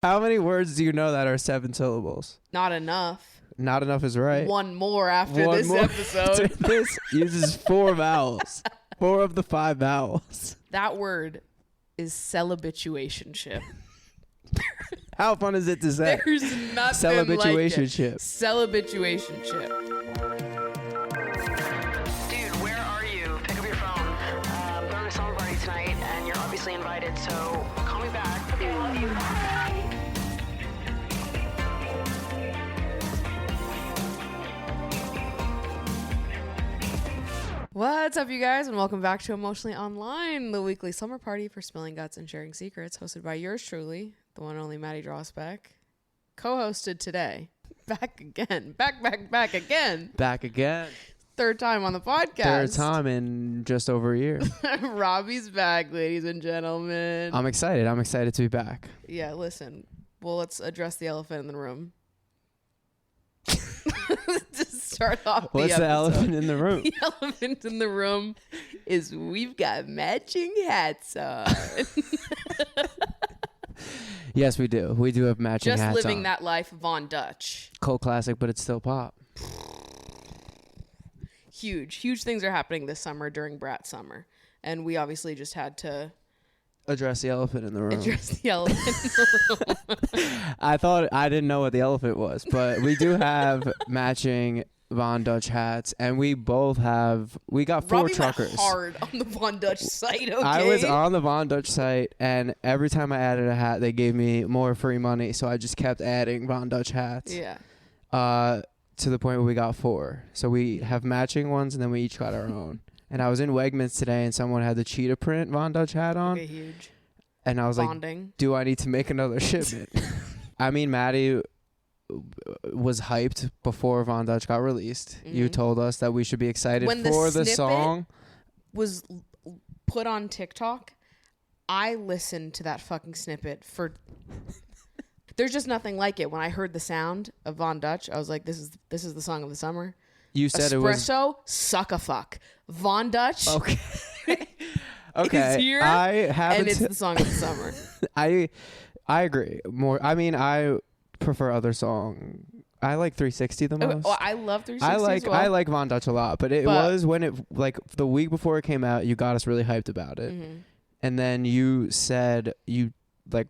How many words do you know that are 7 syllables? Not enough. Not enough is right. One more after this episode. This uses 4 vowels. 4 of the 5 vowels. That word is celibatuationship. How fun is it to say? There's nothing Celibatuationship. like it. Celibatuationship. Dude, where are you? Pick up your phone. I'm going to summer party tonight, and you're obviously invited, so call me back. Okay, I love you. Bye. What's up, you guys, and welcome back to Emotionally Online, the weekly summer party for spilling guts and sharing secrets, hosted by yours truly, the one and only Maddie Drossbeck, co-hosted today. Back again. Back again. Back again. Third time on the podcast. Third time in just over a year. Robbie's back, ladies and gentlemen. I'm excited. I'm excited to be back. Yeah, listen. Well, let's address the elephant in the room. To start off What's the elephant in the room? The elephant in the room is we've got matching hats on. Yes, we do. We do have matching hats on. Just living that life, Von Dutch. Cult classic, but it's still pop. Huge things are happening this summer during Brat Summer. And we obviously just had to address the elephant in the room. Address the elephant in the room. I didn't know what the elephant was, but we do have matching Von Dutch hats, and we got 4 Robbie truckers. Went hard on the Von Dutch site, okay? I was on the Von Dutch site, and every time I added a hat, they gave me more free money, so I just kept adding Von Dutch hats. Yeah. To the point where we got 4. So we have matching ones, and then we each got our own. And I was in Wegmans today, and someone had the cheetah print Von Dutch hat on. Okay, huge. And I was Bonding. like, do I need to make another shipment? I mean, Maddie was hyped before Von Dutch got released. Mm-hmm. You told us that we should be excited for the song. Was put on TikTok. I listened to that fucking snippet for... There's just nothing like it. When I heard the sound of Von Dutch, I was like, this is the song of the summer. You said Espresso, suck a fuck. Von Dutch. Okay. Okay. Is here, it's the song of the summer. I agree. More. I mean, I prefer other song. I like 360 the most. Oh, I love 360 I like Von Dutch a lot, but was when it, like, the week before it came out, you got us really hyped about it. Mm-hmm. And then you said you, like,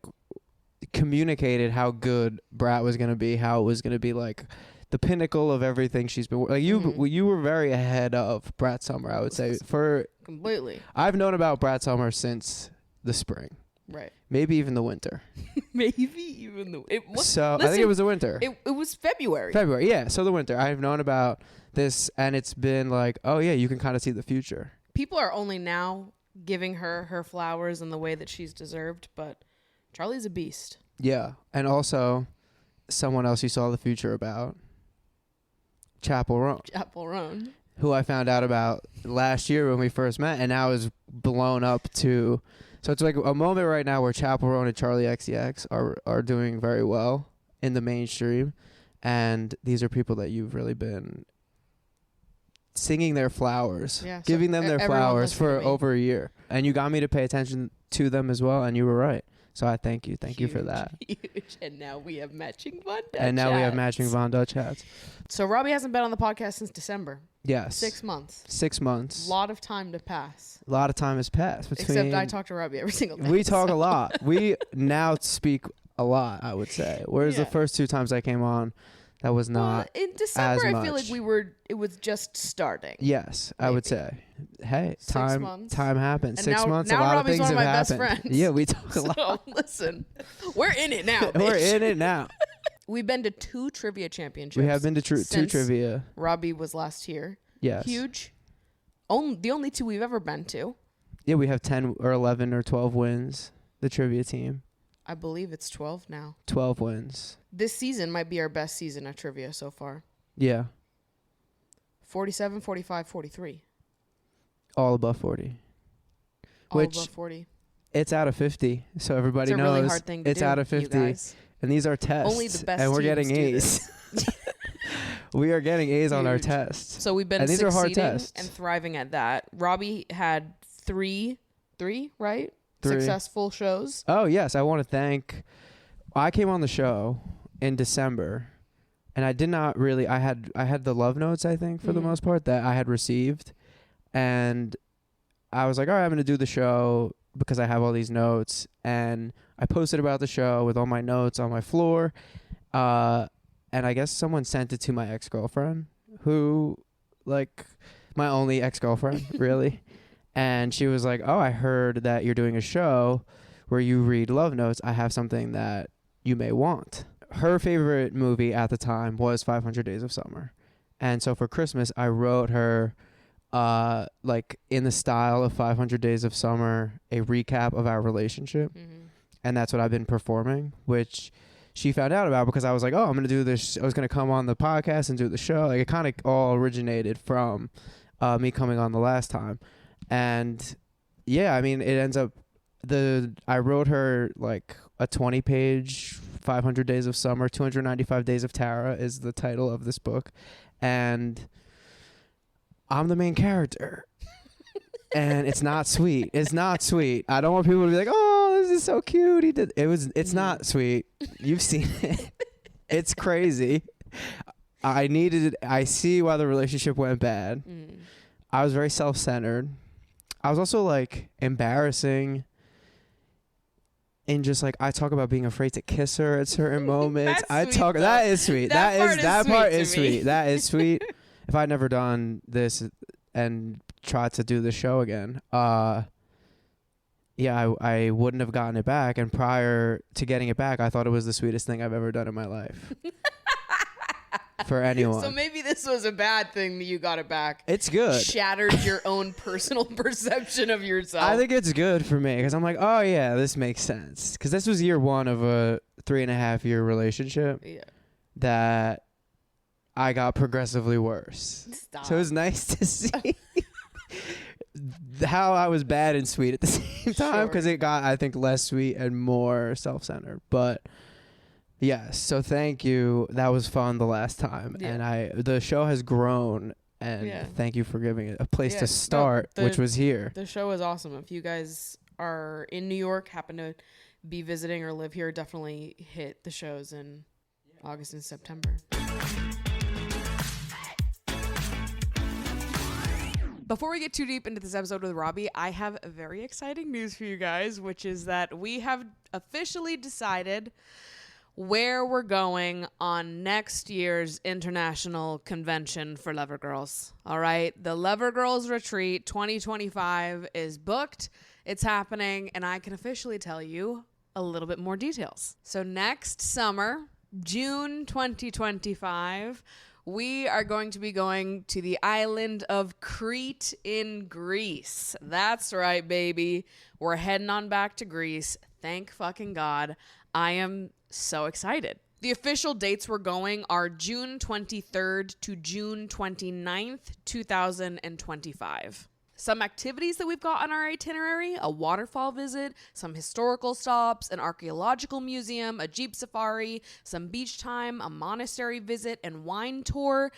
communicated how good Brat was going to be, how it was going to be, like, the pinnacle of everything she's been, like, you were very ahead of Brat Summer, I would say. Completely. I've known about Brat Summer since the spring. Right. Maybe even the winter. I think it was the winter. It was February. February, yeah. So the winter. I've known about this, and it's been like, oh yeah, you can kind of see the future. People are only now giving her flowers in the way that she's deserved, but Charlie's a beast. Yeah, and also someone else you saw the future about, Chapel Roan. Who I found out about last year when we first met, and now is blown up to... So it's like a moment right now where Chapel Roan and Charlie XCX are doing very well in the mainstream, and these are people that you've really been singing their flowers, giving them their flowers for over a year. And you got me to pay attention to them as well, and you were right. So I thank you. Thank you for that. Huge. And now we have matching Von Dutch Von Dutch hats. So Robbie hasn't been on the podcast since December. Yes. 6 months. 6 months. A lot of time to pass. A lot of time has passed. Except I talk to Robbie every single day. We talk a lot. We now speak a lot, I would say. Whereas the first 2 times I came on, that was not in December, as I feel like it was just starting. Yes, maybe. I would say. Hey, 6 months. Time happens. And 6 months, now a lot Robbie's of things one have of my happened. best friends. Yeah, we talk a lot. So listen, we're in it now, bitch. We're in it now. We've been to 2 trivia championships. We have been to 2 trivia. Robbie was last here. Yes. Huge. The only 2 we've ever been to. Yeah, we have 10 or 11 or 12 wins, the trivia team. I believe it's 12 now. 12 wins. This season might be our best season at trivia so far. Yeah. 47, 45, 43. All above 40. Above 40. It's out of 50, so everybody knows really hard thing to it's do, out of 50. And these are tests. Only the best and we're teams getting A's. We are getting A's on our tests. So we've been and these are hard succeeding tests. and thriving at that. Robbie had three, right? 3 successful shows. Oh, yes. I want to thank I came on the show in December, and I did not really. I had the love notes, I think, for the most part, that I had received, and I was like, all right, I'm gonna do the show because I have all these notes, and I posted about the show with all my notes on my floor, and I guess someone sent it to my ex-girlfriend, who, like, my only ex-girlfriend, really, and she was like, oh, I heard that you're doing a show where you read love notes. I have something that you may want. Her favorite movie at the time was 500 Days of Summer. And so for Christmas, I wrote her, like, in the style of 500 Days of Summer, a recap of our relationship. And that's what I've been performing, which she found out about because I was like, oh, I'm going to do this. I was going to come on the podcast and do the show. Like, it kind of all originated from me coming on the last time. And yeah, I mean, it ends up, I wrote her like a 20-page 500 Days of Summer, 295 Days of Tara is the title of this book, and I'm the main character. And it's not sweet. It's not sweet. I don't want people to be like, oh, this is so cute. It's not sweet. You've seen it. It's crazy. I see why the relationship went bad. I was very self-centered. I was also like embarrassing. And just like I talk about being afraid to kiss her at certain moments. That is sweet. That part is sweet. That is sweet. If I'd never done this and tried to do the show again, I wouldn't have gotten it back. And prior to getting it back, I thought it was the sweetest thing I've ever done in my life. For anyone. So maybe this was a bad thing that you got it back. It's good. Shattered your own personal perception of yourself. I think it's good for me because I'm like, oh yeah, this makes sense. Because this was year one of a 3.5-year relationship. Yeah. That I got progressively worse. Stop. So it was nice to see how I was bad and sweet at the same time because it got, I think, less sweet and more self-centered. But yes, so thank you. That was fun the last time, and the show has grown, and thank you for giving it a place to start, which was here. The show is awesome. If you guys are in New York, happen to be visiting or live here, definitely hit the shows in August and September. Before we get too deep into this episode with Robbie, I have very exciting news for you guys, which is that we have officially decided where we're going on next year's international convention for Lover Girls. All right. The Lover Girls Retreat 2025 is booked. It's happening. And I can officially tell you a little bit more details. So next summer, June 2025, we are going to be going to the island of Crete in Greece. That's right, baby. We're heading on back to Greece. Thank fucking God. I am so excited. The official dates we're going are June 23rd to June 29th, 2025. Some activities that we've got on our itinerary: a waterfall visit, some historical stops, an archaeological museum, a jeep safari, some beach time, a monastery visit and wine tour,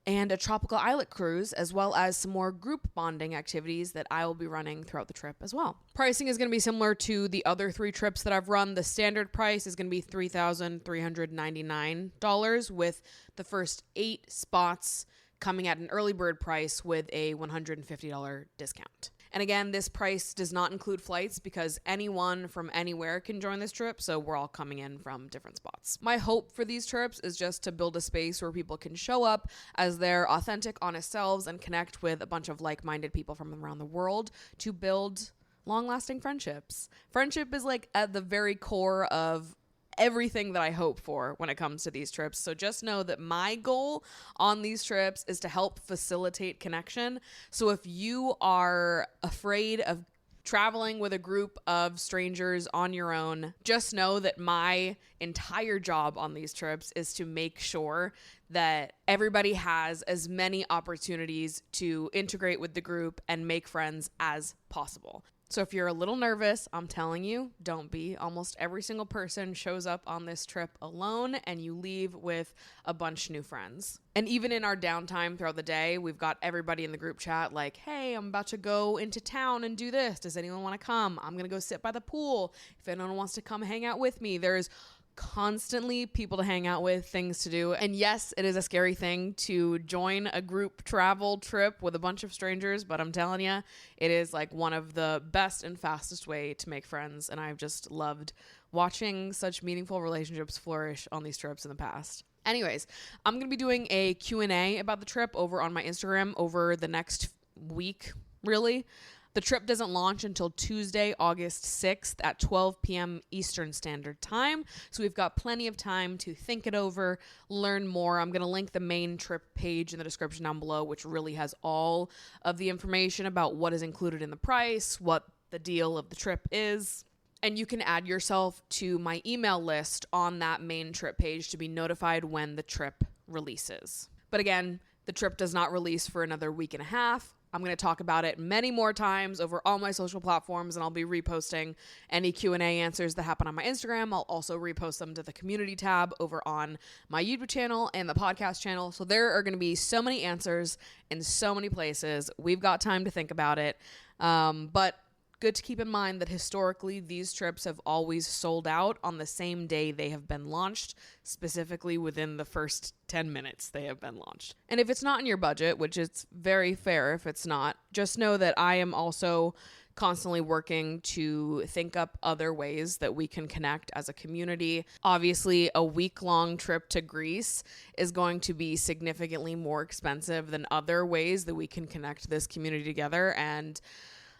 and a tropical islet cruise, as well as some more group bonding activities that I will be running throughout the trip as well. Pricing is going to be similar to the other 3 trips that I've run. The standard price is going to be $3,399, with the first 8 spots coming at an early bird price with a $150 discount. And again, this price does not include flights because anyone from anywhere can join this trip, so we're all coming in from different spots. My hope for these trips is just to build a space where people can show up as their authentic, honest selves and connect with a bunch of like-minded people from around the world to build long-lasting friendships. Friendship is like at the very core of everything that I hope for when it comes to these trips. So just know that my goal on these trips is to help facilitate connection. So if you are afraid of traveling with a group of strangers on your own, just know that my entire job on these trips is to make sure that everybody has as many opportunities to integrate with the group and make friends as possible. So if you're a little nervous, I'm telling you, don't be. Almost every single person shows up on this trip alone, and you leave with a bunch of new friends. And even in our downtime throughout the day, we've got everybody in the group chat like, hey, I'm about to go into town and do this. Does anyone want to come? I'm going to go sit by the pool. If anyone wants to come hang out with me, there's constantly people to hang out with, things to do. And yes, it is a scary thing to join a group travel trip with a bunch of strangers, but I'm telling you, it is like one of the best and fastest way to make friends. And I've just loved watching such meaningful relationships flourish on these trips in the past. Anyways, I'm going to be doing a Q&A about the trip over on my Instagram over the next week, really. The trip doesn't launch until Tuesday, August 6th at 12 p.m. Eastern Standard Time. So we've got plenty of time to think it over, learn more. I'm going to link the main trip page in the description down below, which really has all of the information about what is included in the price, what the deal of the trip is. And you can add yourself to my email list on that main trip page to be notified when the trip releases. But again, the trip does not release for another week and a half. I'm going to talk about it many more times over all my social platforms, and I'll be reposting any Q&A answers that happen on my Instagram. I'll also repost them to the community tab over on my YouTube channel and the podcast channel. So there are going to be so many answers in so many places. We've got time to think about it. But good to keep in mind that historically these trips have always sold out on the same day they have been launched, specifically within the first 10 minutes they have been launched. And if it's not in your budget, which it's very fair if it's not, just know that I am also constantly working to think up other ways that we can connect as a community. Obviously, a week-long trip to Greece is going to be significantly more expensive than other ways that we can connect this community together. And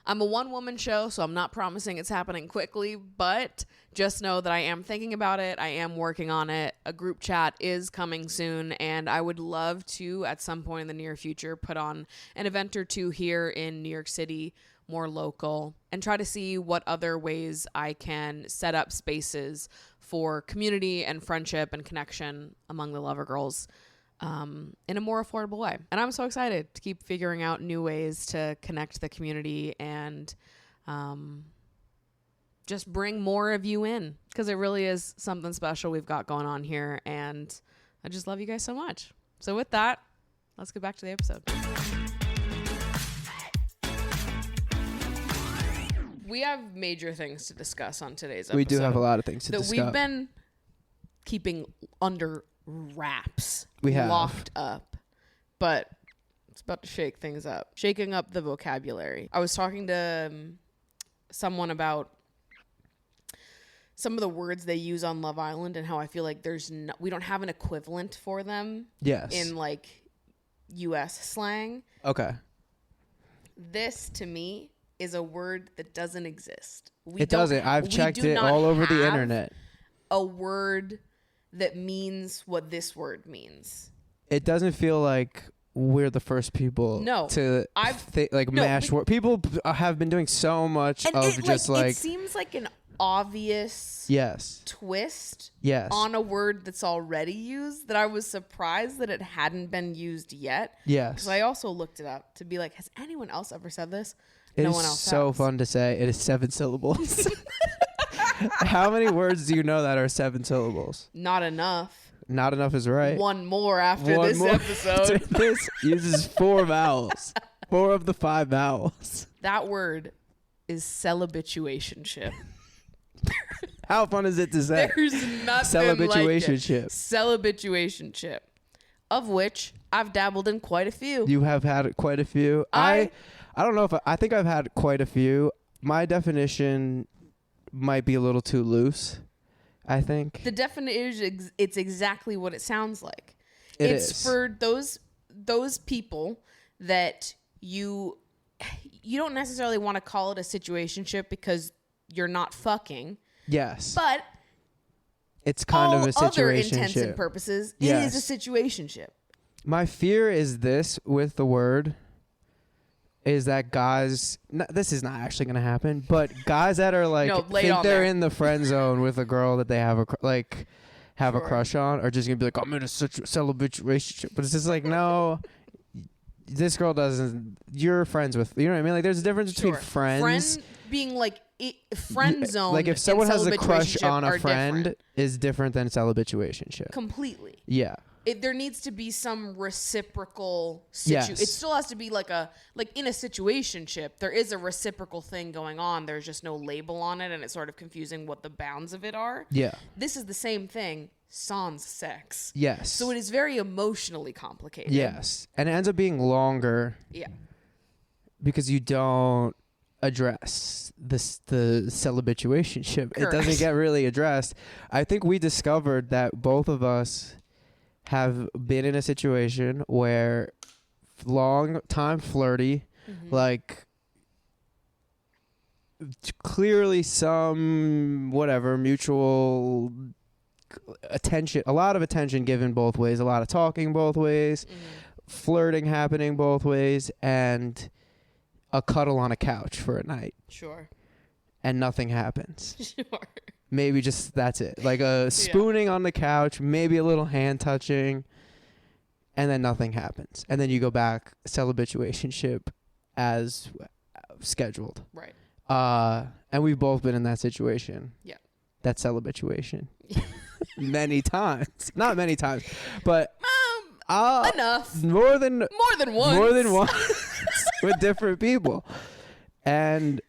I'm a one-woman show, so I'm not promising it's happening quickly, but just know that I am thinking about it. I am working on it. A group chat is coming soon, and I would love to, at some point in the near future, put on an event or two here in New York City, more local, and try to see what other ways I can set up spaces for community and friendship and connection among the Lover Girls in a more affordable way. And I'm so excited to keep figuring out new ways to connect the community and just bring more of you in, because it really is something special we've got going on here, and I just love you guys so much. So with that, let's get back to the episode. We have major things to discuss on today's episode. We do have a lot of things to discuss. That we've been keeping under wraps. We have. Locked up. But it's about to shake things up. Shaking up the vocabulary. I was talking to someone about some of the words they use on Love Island and how I feel like we don't have an equivalent for them. Yes. In like US slang. Okay. This to me is a word that doesn't exist. It doesn't. I've checked it all over the internet. A word that means what this word means. It doesn't feel like we're the first people to mash words. People have been doing so much and it seems like an obvious twist on a word that's already used that I was surprised that it hadn't been used yet. Yes. Because I also looked it up to be like, has anyone else ever said this? No one else so has. Fun to say. It is 7 syllables. How many words do you know that are 7 syllables? Not enough. Not enough is right. One more after this episode. This uses 4 vowels. 4 of the 5 vowels. That word is celibatuationship. How fun is it to say? There's nothing celibatuationship. Like it. Celibatuationship. Of which I've dabbled in quite a few. You have had quite a few. I don't know if I think I've had quite a few. My definition might be a little too loose, I think. The definition, it's exactly what it sounds like. It's for those people that you don't necessarily want to call it a situationship because you're not fucking. Yes. But it's kind of a situationship. Other intents and purposes, it is a situationship. My fear is this with the word is that guys, this is not actually going to happen, but guys that are like, think they're in the friend zone with a girl that they have a crush on are just going to be like, I'm in a celibate relationship. But it's just like, no, this girl doesn't, you're friends with, you know what I mean? Like there's a difference between friends. Friend being like friend zone. Like if someone has a crush on a friend is different than celibatuationship. Completely. Yeah. there needs to be some reciprocal situation. Yes. It still has to be like in a situationship, there is a reciprocal thing going on. There's just no label on it, and it's sort of confusing what the bounds of it are. Yeah. This is the same thing, sans sex. Yes. So it is very emotionally complicated. Yes. And it ends up being longer. Yeah. Because you don't address the celibatuationship. It doesn't get really addressed. I think we discovered that both of us have been in a situation where long time flirty, like clearly some mutual attention, a lot of attention given both ways, a lot of talking both ways, flirting happening both ways, and a cuddle on a couch for a night. Sure. And nothing happens. Sure. Maybe just that's it. Like a spooning on the couch, maybe a little hand touching, and then nothing happens. And then you go back, celibatuationship as scheduled. Right. And we've both been in that situation. Yeah. That celibatuation. Many times. Not many times, but enough. More than once. More than once. With different people. And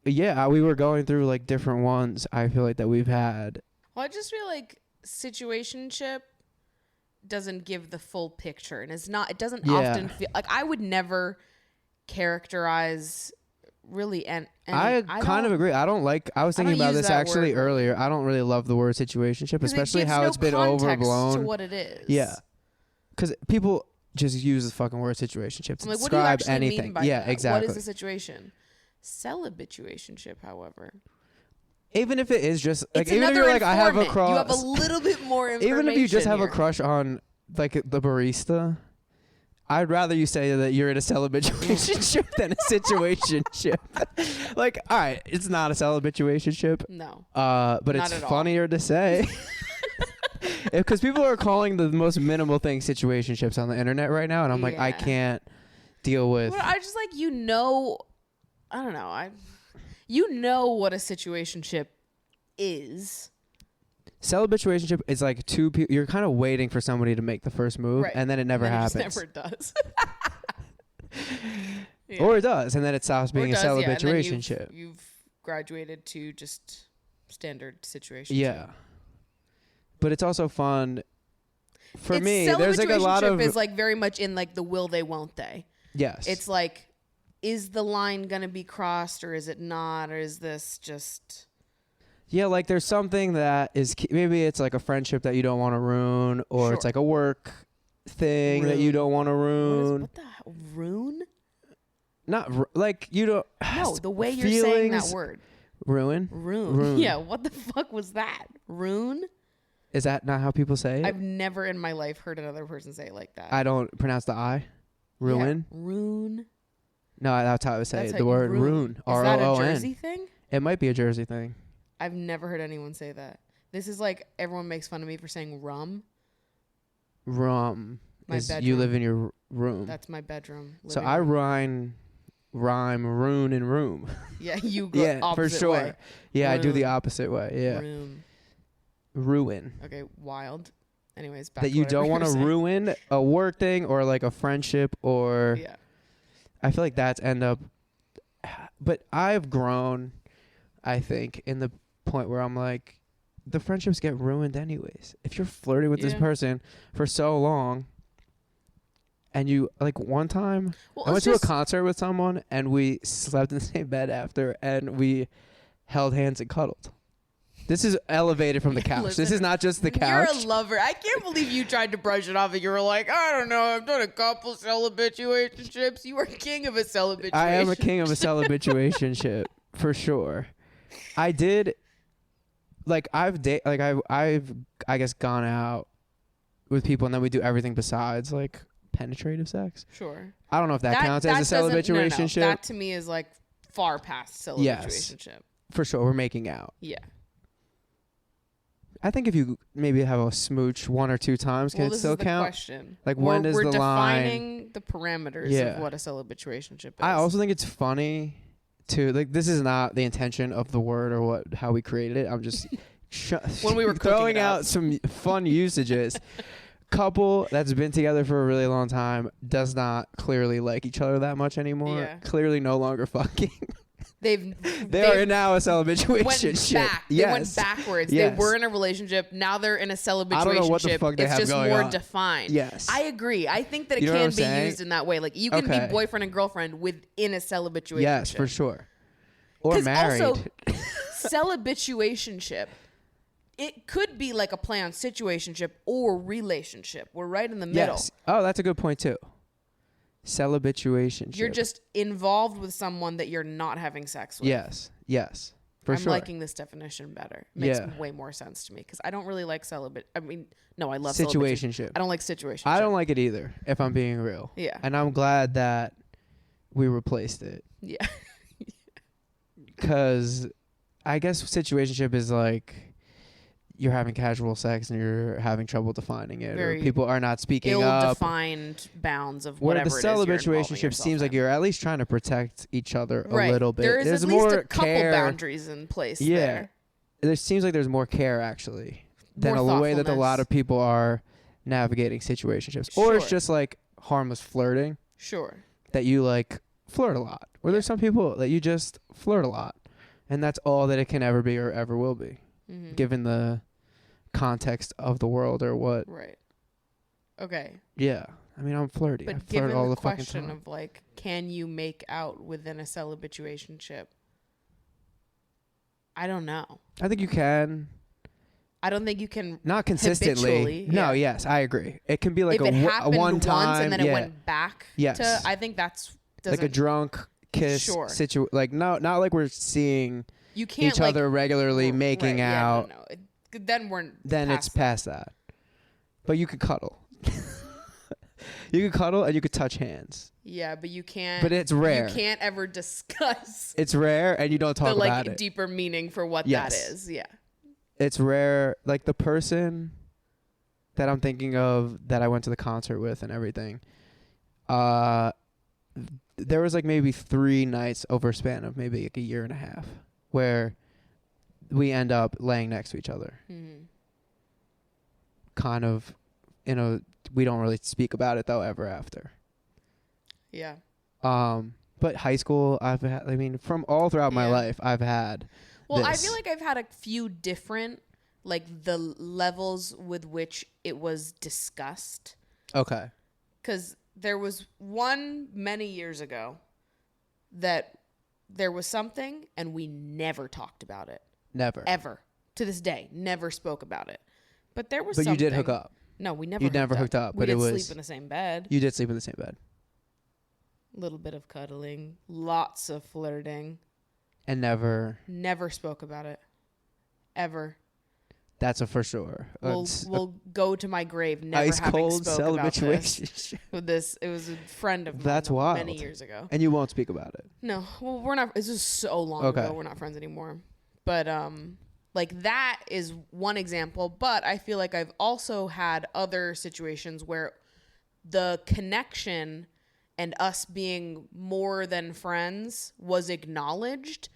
yeah, we were going through like different ones. I feel like that we've had. Well, I just feel like situationship doesn't give the full picture, and it doesn't often feel like I would never characterize really. And I kind of agree. I was thinking about this actually earlier. I don't really love the word situationship, especially how it's been overblown. To what it is. Yeah, because people just use the fucking word situationship to describe anything. That? Exactly. What is the situation? Celibatuationship, however. Even if it is just like, even if you're like, I have a crush. You have a little bit more information. Even if you just have a crush on like the barista, I'd rather you say that you're in a celibatuationship than a situationship. Like, all right, it's not a celibatuationship. No. But it's funnier to say. Because people are calling the most minimal thing situationships on the internet right now, and I'm like, I can't deal with. Well, I just like, I don't know. What a situationship is. Celibatuationship is like two people. You're kind of waiting for somebody to make the first move, and then it never happens. It never does. Or it does, and then it stops being a celibatuationship. You've graduated to just standard situationship. Yeah. But it's also fun. For me, there's like a lot of... is like very much in like the will they, won't they. Yes. It's like, is the line going to be crossed or is it not? Or is this just... Yeah, like there's something that is... Maybe it's like a friendship that you don't want to ruin, or it's like a work thing that you don't want to ruin. What the hell? Ruin? Not... like, you don't... No, the way you're saying that word. Ruin? Ruin. Yeah, what the fuck was that? Ruin? Is that not how people say it? I've never in my life heard another person say it like that. I don't pronounce the I. Ruin? Yeah. Ruin. No, that's how I would say it. The word ruin. R-O-O-N. Is that a Jersey thing? It might be a Jersey thing. I've never heard anyone say that. This is like everyone makes fun of me for saying rum. Rum. You live in your room. That's my bedroom. So I rhyme rune and room. Yeah, you go opposite for sure. way. Yeah, Room. I do the opposite way. Yeah. Room. Ruin. Okay, wild. Anyways, back that to you don't want to ruin a work thing or like a friendship or... Yeah. I feel like that's end up... But I've grown, I think, in the point where I'm like, the friendships get ruined anyways. If you're flirting with this person for so long, and you, like one time, I went to a concert with someone and we slept in the same bed after and we held hands and cuddled. This is elevated from the couch. Listen, this is not just the couch. You're a lover. I can't believe you tried to brush it off and you were like, I don't know, I've done a couple celibatuationships. You were king of a celibatuation. I am a king of a celibatuationship, for sure. I did, like, I've I guess gone out with people and then we do everything besides, like, penetrative sex. Sure. I don't know if that counts as a celibatuationship. No. That to me is, like, far past celibatuationship. Yes, for sure. We're making out. Yeah. I think if you maybe have a smooch one or two times, can it still count? Question. Like, when is the line? We're defining the parameters of what a celibatuationship is. I also think it's funny to, like, this is not the intention of the word or how we created it. I'm just when we were throwing out some fun usages. couple that's been together for a really long time does not clearly like each other that much anymore. Yeah. Clearly no longer fucking. They are now a celibatuationship. They went backwards. Yes. They were in a relationship. Now they're in a celibatuationship. I don't know what the fuck they it's have just going more on. defined. Yes. I agree. I think that it You know what can I'm be saying? used in that way. Like you can be boyfriend and girlfriend within a celibatuationship. Yes, for sure. Or married. Also, celibatuationship, it could be like a play on situationship or relationship. We're right in the middle. Yes. Oh, that's a good point too. Celibatuationship. You're just involved with someone that you're not having sex with. Yes. Yes. For I'm sure. liking this definition better. It makes way more sense to me because I don't really like celibate. I mean, no, I love situationship. I don't like situationship. I don't like it either, if I'm being real. Yeah. And I'm glad that we replaced it. Yeah. Because I guess situationship is like you're having casual sex and you're having trouble defining it, or people are not speaking up. Ill-defined bounds of where whatever the it is you're involving celibatuationship seems like you're at least trying to protect each other a little bit. There's at least more a couple care. boundaries in place. Yeah. There seems like there's more care actually than More the way that a lot thoughtfulness. of people are navigating situationships. Or it's just like harmless flirting Sure. that you like flirt a lot. Or there's some people that you just flirt a lot. And that's all that it can ever be or ever will be, given the context of the world or what. Right. Okay. Yeah. I mean, I'm flirty. But I flirt given all the the fucking question time. of like, can you make out within a celibatuationship? I don't know. I think you can. I don't think you can. Not consistently. habitually, No, yeah. yes, I agree. It can be like If it a happened one once time. and then it went back Yes. to, I think that's like a drunk kiss Sure. like not like we're seeing you can't each like, other regularly making out. Yeah, no. Then we're Then it's past that. But you could cuddle. You could cuddle and you could touch hands. Yeah, but you can't. But it's rare. You can't ever discuss It's rare and you don't talk the like about it. deeper meaning for what that Yes. is. Yeah. It's rare. Like the person that I'm thinking of that I went to the concert with and everything, there was like maybe 3 nights over a span of maybe like a year and a half where we end up laying next to each other. Kind of, we don't really speak about it though ever after. Yeah. But high school, from all throughout my life, I've had. Well, this. I feel like I've had a few different, like the levels with which it was discussed. Okay. Because there was one many years ago that there was something and we never talked about it. Never. Ever. To this day, never spoke about it. But there was But something. you did hook up. No, we never You never hooked up, We but did it was. sleep in the same bed. You did sleep in the same bed. Little bit of cuddling. Lots of flirting. And never. Never spoke about it. Ever. That's a for sure. We'll go to my grave never ice having cold spoke about this. celibatuation. With this, it was a friend of mine. That's wild. Many years ago. And you won't speak about it. No, well, we're not. This is so long ago. We're not friends anymore. But like that is one example. But I feel like I've also had other situations where the connection and us being more than friends was acknowledged,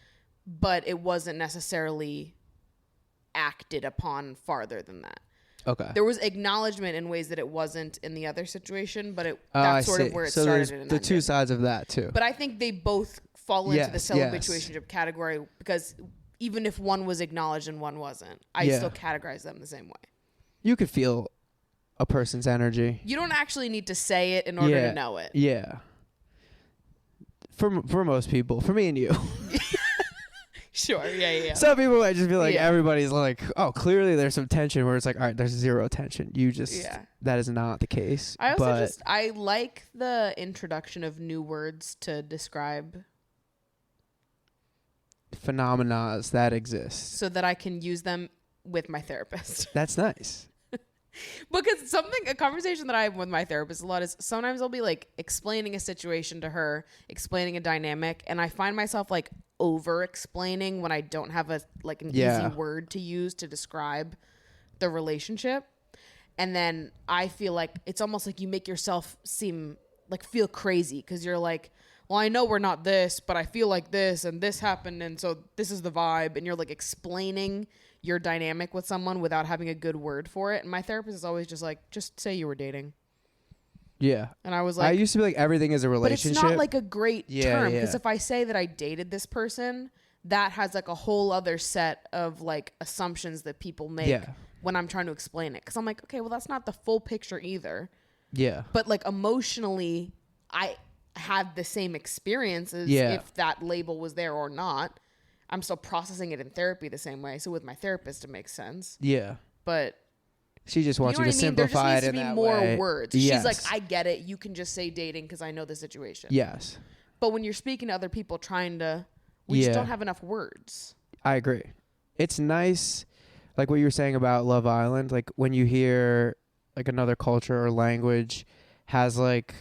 but it wasn't necessarily acted upon farther than that. Okay. There was acknowledgement in ways that it wasn't in the other situation, but I that's sort see. of where it so started. there's and the ended. two sides of that too. But I think they both fall into the Yes, celibatuationship category because even if one was acknowledged and one wasn't, I still categorize them the same way. You could feel a person's energy. You don't actually need to say it in order to know it. Yeah. For most people, for me and you. Sure, yeah. Some people might just be like, everybody's like, oh, clearly there's some tension where it's like, all right, there's zero tension. You just, that is not the case. I also I like the introduction of new words to describe phenomena that exist. so that I can use them with my therapist. That's nice. Because a conversation that I have with my therapist a lot is sometimes I'll be like explaining a situation to her, explaining a dynamic, and I find myself like over explaining when I don't have an easy word to use to describe the relationship. And then I feel like it's almost like you make yourself feel crazy because you're like, well, I know we're not this, but I feel like this and this happened. And so this is the vibe. And you're like explaining your dynamic with someone without having a good word for it. And my therapist is always just like, just say you were dating. Yeah. And I was like, I used to be like, everything is a relationship. But it's not like a great term. Yeah. Because if I say that I dated this person, that has like a whole other set of like assumptions that people make when I'm trying to explain it. Because I'm like, okay, well, that's not the full picture either. Yeah. But like emotionally, I had the same experiences if that label was there or not. I'm still processing it in therapy the same way. So with my therapist, it makes sense. Yeah. But she just wants you to simplify it in that way. There just needs to be more words. Yes. She's like, I get it. You can just say dating because I know the situation. Yes. But when you're speaking to other people we just don't have enough words. I agree. It's nice, like what you were saying about Love Island, like when you hear like another culture or language has like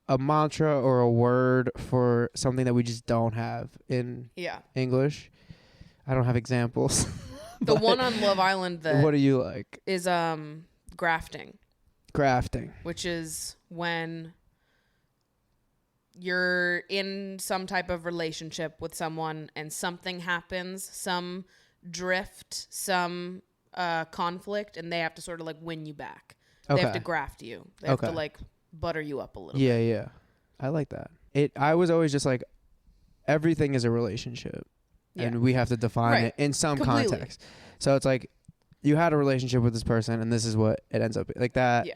a mantra or a word for something that we just don't have in English. I don't have examples. The one on Love Island that what do you like? Is grafting. Grafting. Which is when you're in some type of relationship with someone and something happens, some drift, some conflict, and they have to sort of like win you back. They have to graft you. They have to like butter you up a little bit. Yeah. I like that. I was always just like, everything is a relationship. And we have to define it in some context. So it's like, you had a relationship with this person and this is what it ends up like that. Yeah.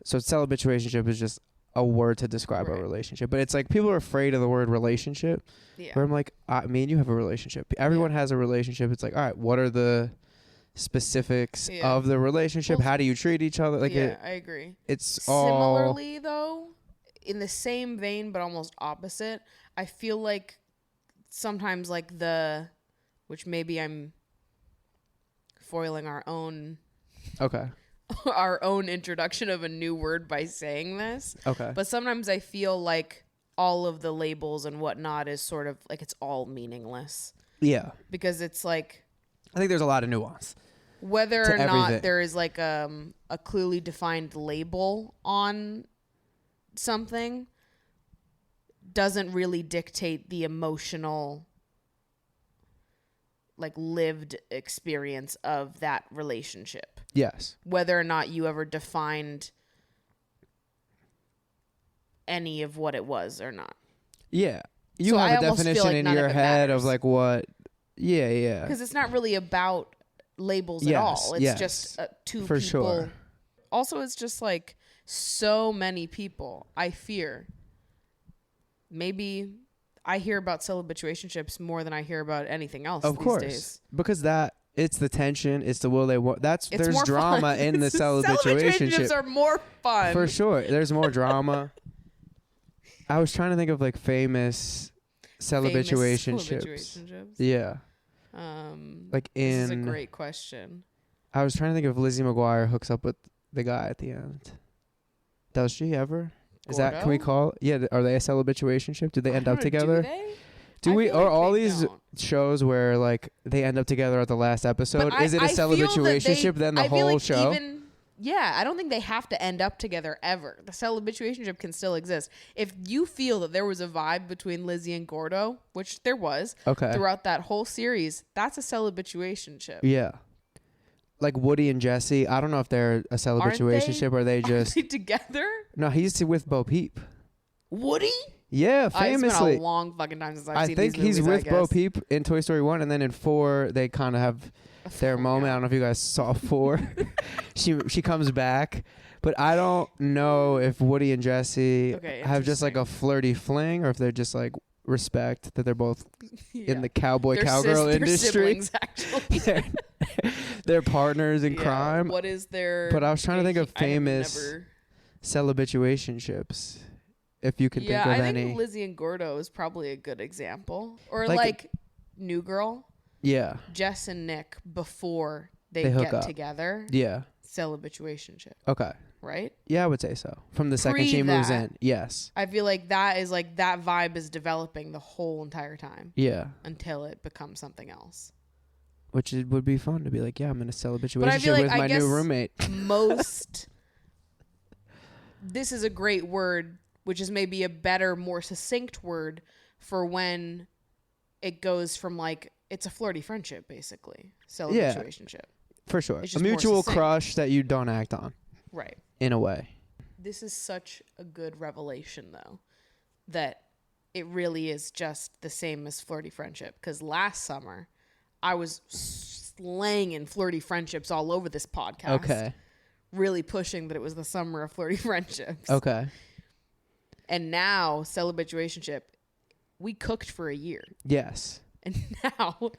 So celibatuationship is just a word to describe a relationship. But it's like, people are afraid of the word relationship. Yeah. Where I'm like, me and you have a relationship. Everyone has a relationship. It's like, all right, what are the specifics of the relationship? How do you treat each other? Like, I agree. It's similarly though, in the same vein but almost opposite. I feel like sometimes like which maybe I'm foiling our own our own introduction of a new word by saying this. But sometimes I feel like all of the labels and whatnot is sort of like it's all meaningless. Yeah. Because it's like, I think there's a lot of nuance. Whether or not there is like a clearly defined label on something doesn't really dictate the emotional, like lived experience of that relationship. Yes. Whether or not you ever defined any of what it was or not. Yeah. You have a definition in your head of like what. Yeah. Because it's not really about labels at all. It's just two people. For sure. Also, it's just like so many people, I fear. Maybe I hear about celibatuationships more than I hear about anything else these days. Because it's the tension, it's the will they want. There's drama in the celibatuationship. Celibatuationships are more fun. For sure. There's more drama. I was trying to think of like famous celibatuationships. Yeah. Like this is a great question. I was trying to think if Lizzie McGuire hooks up with the guy at the end. Does she ever? Is that, can we call? Yeah, are they a celibatuationship? Do they end up together? Do we? Or all these shows where like they end up together at the last episode? Is it a celibatuationship then the whole show? I don't think they have to end up together ever. The celibatuationship can still exist. If you feel that there was a vibe between Lizzie and Gordo, which there was throughout that whole series, that's a celibatuationship. Yeah. Like Woody and Jesse, I don't know if they're a celibatuationship or they just... Are they together? No, he's with Bo Peep. Woody? Yeah, famously. It's been a long fucking time since I've seen these movies, I think he's with Bo Peep in Toy Story 1, and then in 4, they kind of have their moment. I don't know if you guys saw 4. She comes back. But I don't know if Woody and Jesse have just like a flirty fling or if they're just like respect that they're both in the cowgirl industry. Siblings, actually. They're partners in crime. What is their... But I was trying to think of famous celibatuationships. If you can think of any. Yeah, I think Lizzie and Gordo is probably a good example. Or like New Girl. Yeah. Jess and Nick before they get together. Yeah. Celibatuationship. Okay. Right? Yeah, I would say so. From the second she moves in. Yes. I feel like that is like that vibe is developing the whole entire time. Yeah. Until it becomes something else. Which would be fun to be like, yeah, I'm in a celibatuationship with my new roommate. This is a great word which is maybe a better, more succinct word for when it goes from like, it's a flirty friendship, basically. Celibatuationship. For sure. A mutual crush that you don't act on. Right. In a way. This is such a good revelation, though, that it really is just the same as flirty friendship. Because last summer, I was slanging flirty friendships all over this podcast. Okay. Really pushing that it was the summer of flirty friendships. Okay. And now, celibatuationship, we cooked for a year. Yes. And now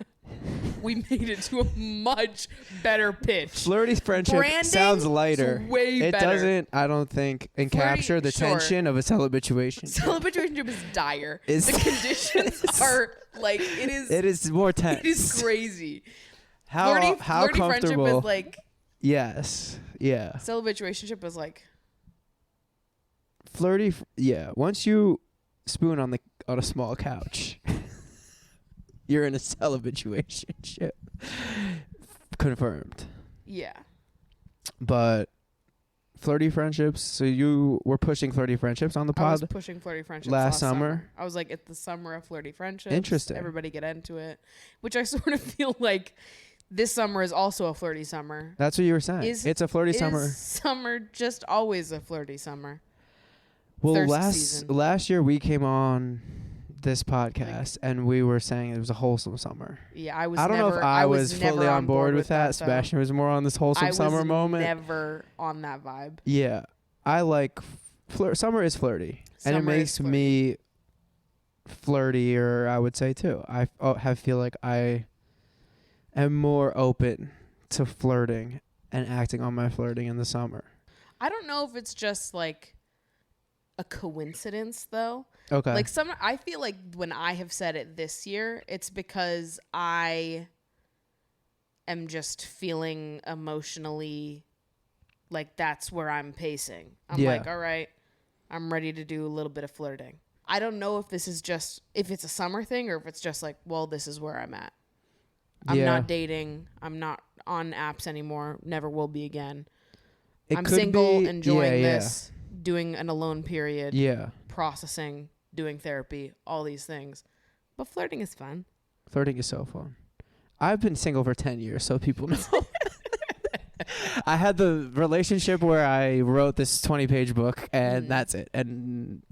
we made it to a much better pitch. Flirty friendship Branding sounds lighter. Way it better. Doesn't, I don't think, encapture the tension of a celibatuation. Celibatuationship is dire. The conditions are like, it is more tense. It is crazy. How flirty comfortable? Friendship is like. Yes. Yeah. Celibatuationship is like. Flirty. Yeah. Once you spoon on a small couch. You're in a celibatuationship. Confirmed. Yeah. But flirty friendships. So you were pushing flirty friendships on the pod? I was pushing flirty friendships last summer. I was like, it's the summer of flirty friendships. Interesting. Everybody get into it. Which I sort of feel like this summer is also a flirty summer. That's what you were saying. It's a flirty summer. Is summer just always a flirty summer? Well, last year we came on this podcast and we were saying it was a wholesome summer. Yeah, I don't know if I was fully on board with that. Sebastian was more on this wholesome summer moment. I was never on that vibe. Yeah, I like summer is flirty, and it makes me flirtier. I would say too. I feel like I am more open to flirting and acting on my flirting in the summer. I don't know if it's just like a coincidence though. Okay. Like I feel like when I have said it this year, it's because I am just feeling emotionally like that's where I'm pacing. I'm like, all right, I'm ready to do a little bit of flirting. I don't know if this is just, if it's a summer thing or if it's just like, well, this is where I'm at. I'm not dating. I'm not on apps anymore. Never will be again. I'm single, enjoying this, doing an alone period. Yeah. Processing, doing therapy, all these things. But flirting is fun. Flirting is so fun. I've been single for 10 years, so people know. I had the relationship where I wrote this 20-page book, and that's it. And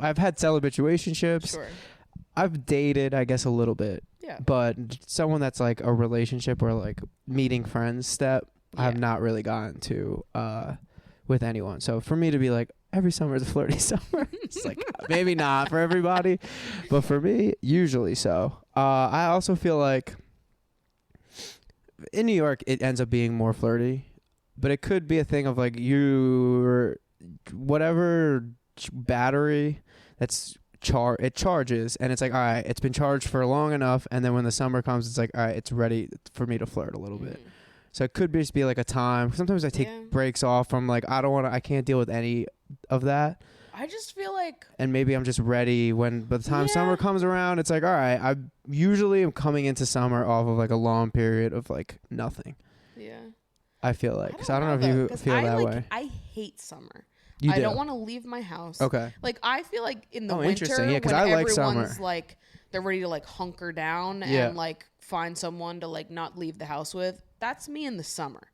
I've had celibatuationships. Sure. I've dated, I guess, a little bit. Yeah. But someone that's like a relationship or like meeting friends step, I have not really gotten to with anyone. So for me to be like, every summer is a flirty summer, it's like, maybe not for everybody, but for me, usually so. I also feel like in New York, it ends up being more flirty, but it could be a thing of like whatever battery that's it charges, and it's like, all right, it's been charged for long enough, and then when the summer comes, it's like, all right, it's ready for me to flirt a little bit. So it could just be like a time. Sometimes I take breaks off from like, I can't deal with any of that. I just feel like, and maybe I'm just ready by the time summer comes around, it's like, all right, I usually am coming into summer off of like a long period of like nothing. Yeah. I feel like, because I don't know if you feel that way. I hate summer. You do? I don't want to leave my house. Okay. Like I feel like in the winter, interesting. Yeah, 'cause when I like summer. everyone's like, they're ready to like hunker down and like find someone to like not leave the house with. That's me in the summer.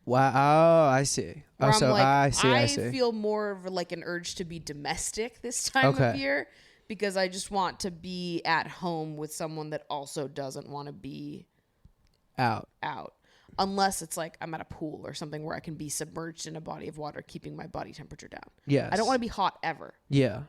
Wow. Oh, I see. Oh, so like, I see. I feel more of like an urge to be domestic this time of year because I just want to be at home with someone that also doesn't want to be out. Unless it's like I'm at a pool or something where I can be submerged in a body of water, keeping my body temperature down. Yes. I don't want to be hot ever. Yeah.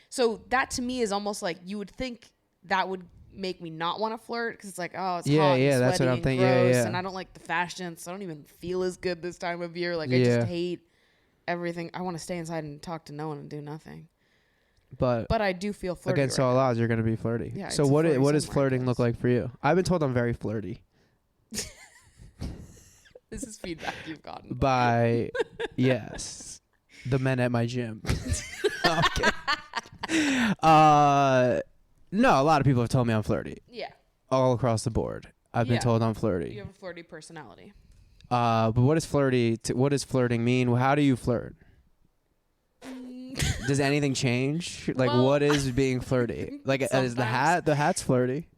So that to me is almost like you would think that would make me not want to flirt because it's like, oh, it's hot and that's what I'm thinking. Gross, and I don't like the fashion, so I don't even feel as good this time of year. Like I just hate everything. I want to stay inside and talk to no one and do nothing. But I do feel flirty. Against all odds, you're going to be flirty. Yeah, so what does flirting look like for you? I've been told I'm very flirty. This is feedback you've gotten. By, yes, the men at my gym. Okay. No, a lot of people have told me I'm flirty. Yeah. All across the board. I've been told I'm flirty. You have a flirty personality. But what is flirty? What does flirting mean? How do you flirt? does anything change? Like, what is being flirty? Like, is the hat's flirty?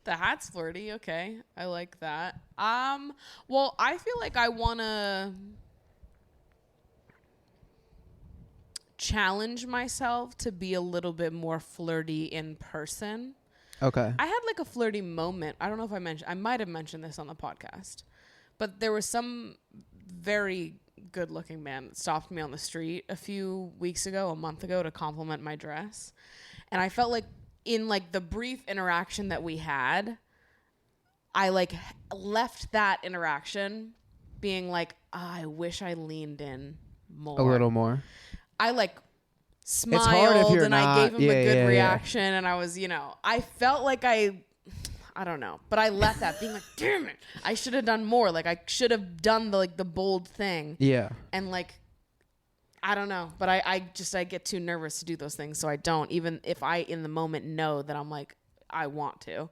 The hat's flirty. Okay. I like that. Well, I feel like I want to challenge myself to be a little bit more flirty in person. Okay. I had like a flirty moment. I don't know if I might have mentioned this on the podcast, but there was some very good looking man that stopped me on the street a month ago to compliment my dress. And I felt like in like the brief interaction that we had, I like left that interaction being like, I wish I leaned in more. A little more. I like smiled and I gave him a good reaction. Yeah. And I was, I felt like I don't know, but I left that being like, damn it, I should have done more. Like I should have done the bold thing. Yeah. And like, I don't know, but I get too nervous to do those things. So I don't, even if I in the moment know that I'm like, I want to,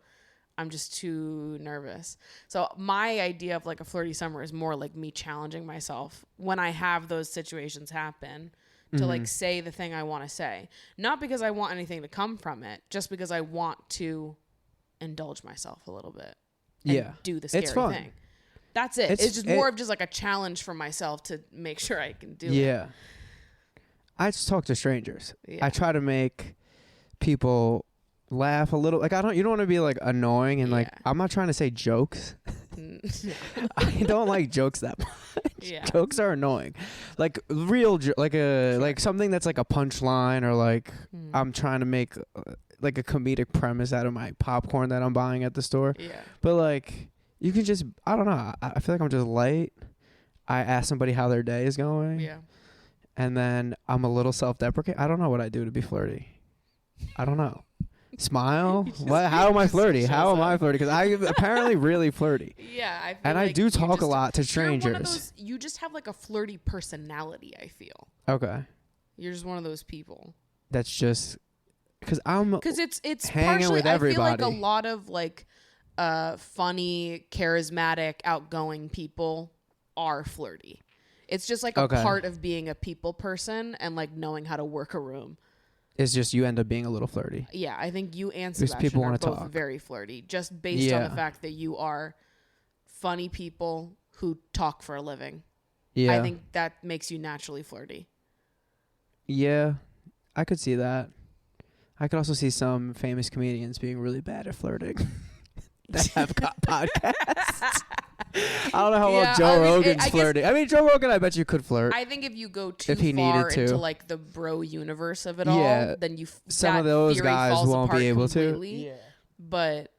I'm just too nervous. So my idea of like a flirty summer is more like me challenging myself when I have those situations happen to like say the thing I want to say. Not because I want anything to come from it, just because I want to indulge myself a little bit. And do the scary thing. That's it. It's just more of just like a challenge for myself to make sure I can do it. Yeah. I just talk to strangers. Yeah. I try to make people laugh a little. Like you don't want to be like annoying and like, I'm not trying to say jokes. I don't like jokes that much. Yeah. Jokes are annoying. Like real, like something that's like a punchline or like I'm trying to make like a comedic premise out of my popcorn that I'm buying at the store. Yeah. But like you can just, I don't know. I feel like I'm just light. I ask somebody how their day is going. Yeah. And then I'm a little self-deprecating. I don't know what I do to be flirty. I don't know. Smile? What? How am I flirty? How am I flirty? Because I'm apparently really flirty. Yeah. I do talk a lot to strangers. You just have like a flirty personality, I feel. Okay. You're just one of those people. That's just because it's hanging partially, with everybody. I feel like a lot of like funny, charismatic, outgoing people are flirty. It's just like a part of being a people person and like knowing how to work a room. It's just you end up being a little flirty. Yeah, I think you and Sebastian are both very flirty, just based on the fact that you are funny people who talk for a living. Yeah. I think that makes you naturally flirty. Yeah, I could see that. I could also see some famous comedians being really bad at flirting that have got podcasts. I don't know how well Joe Rogan's flirting. I mean, Joe Rogan, I bet you could flirt. I think if you go too far into like the bro universe of it all, then some of those guys won't be able to. Yeah. But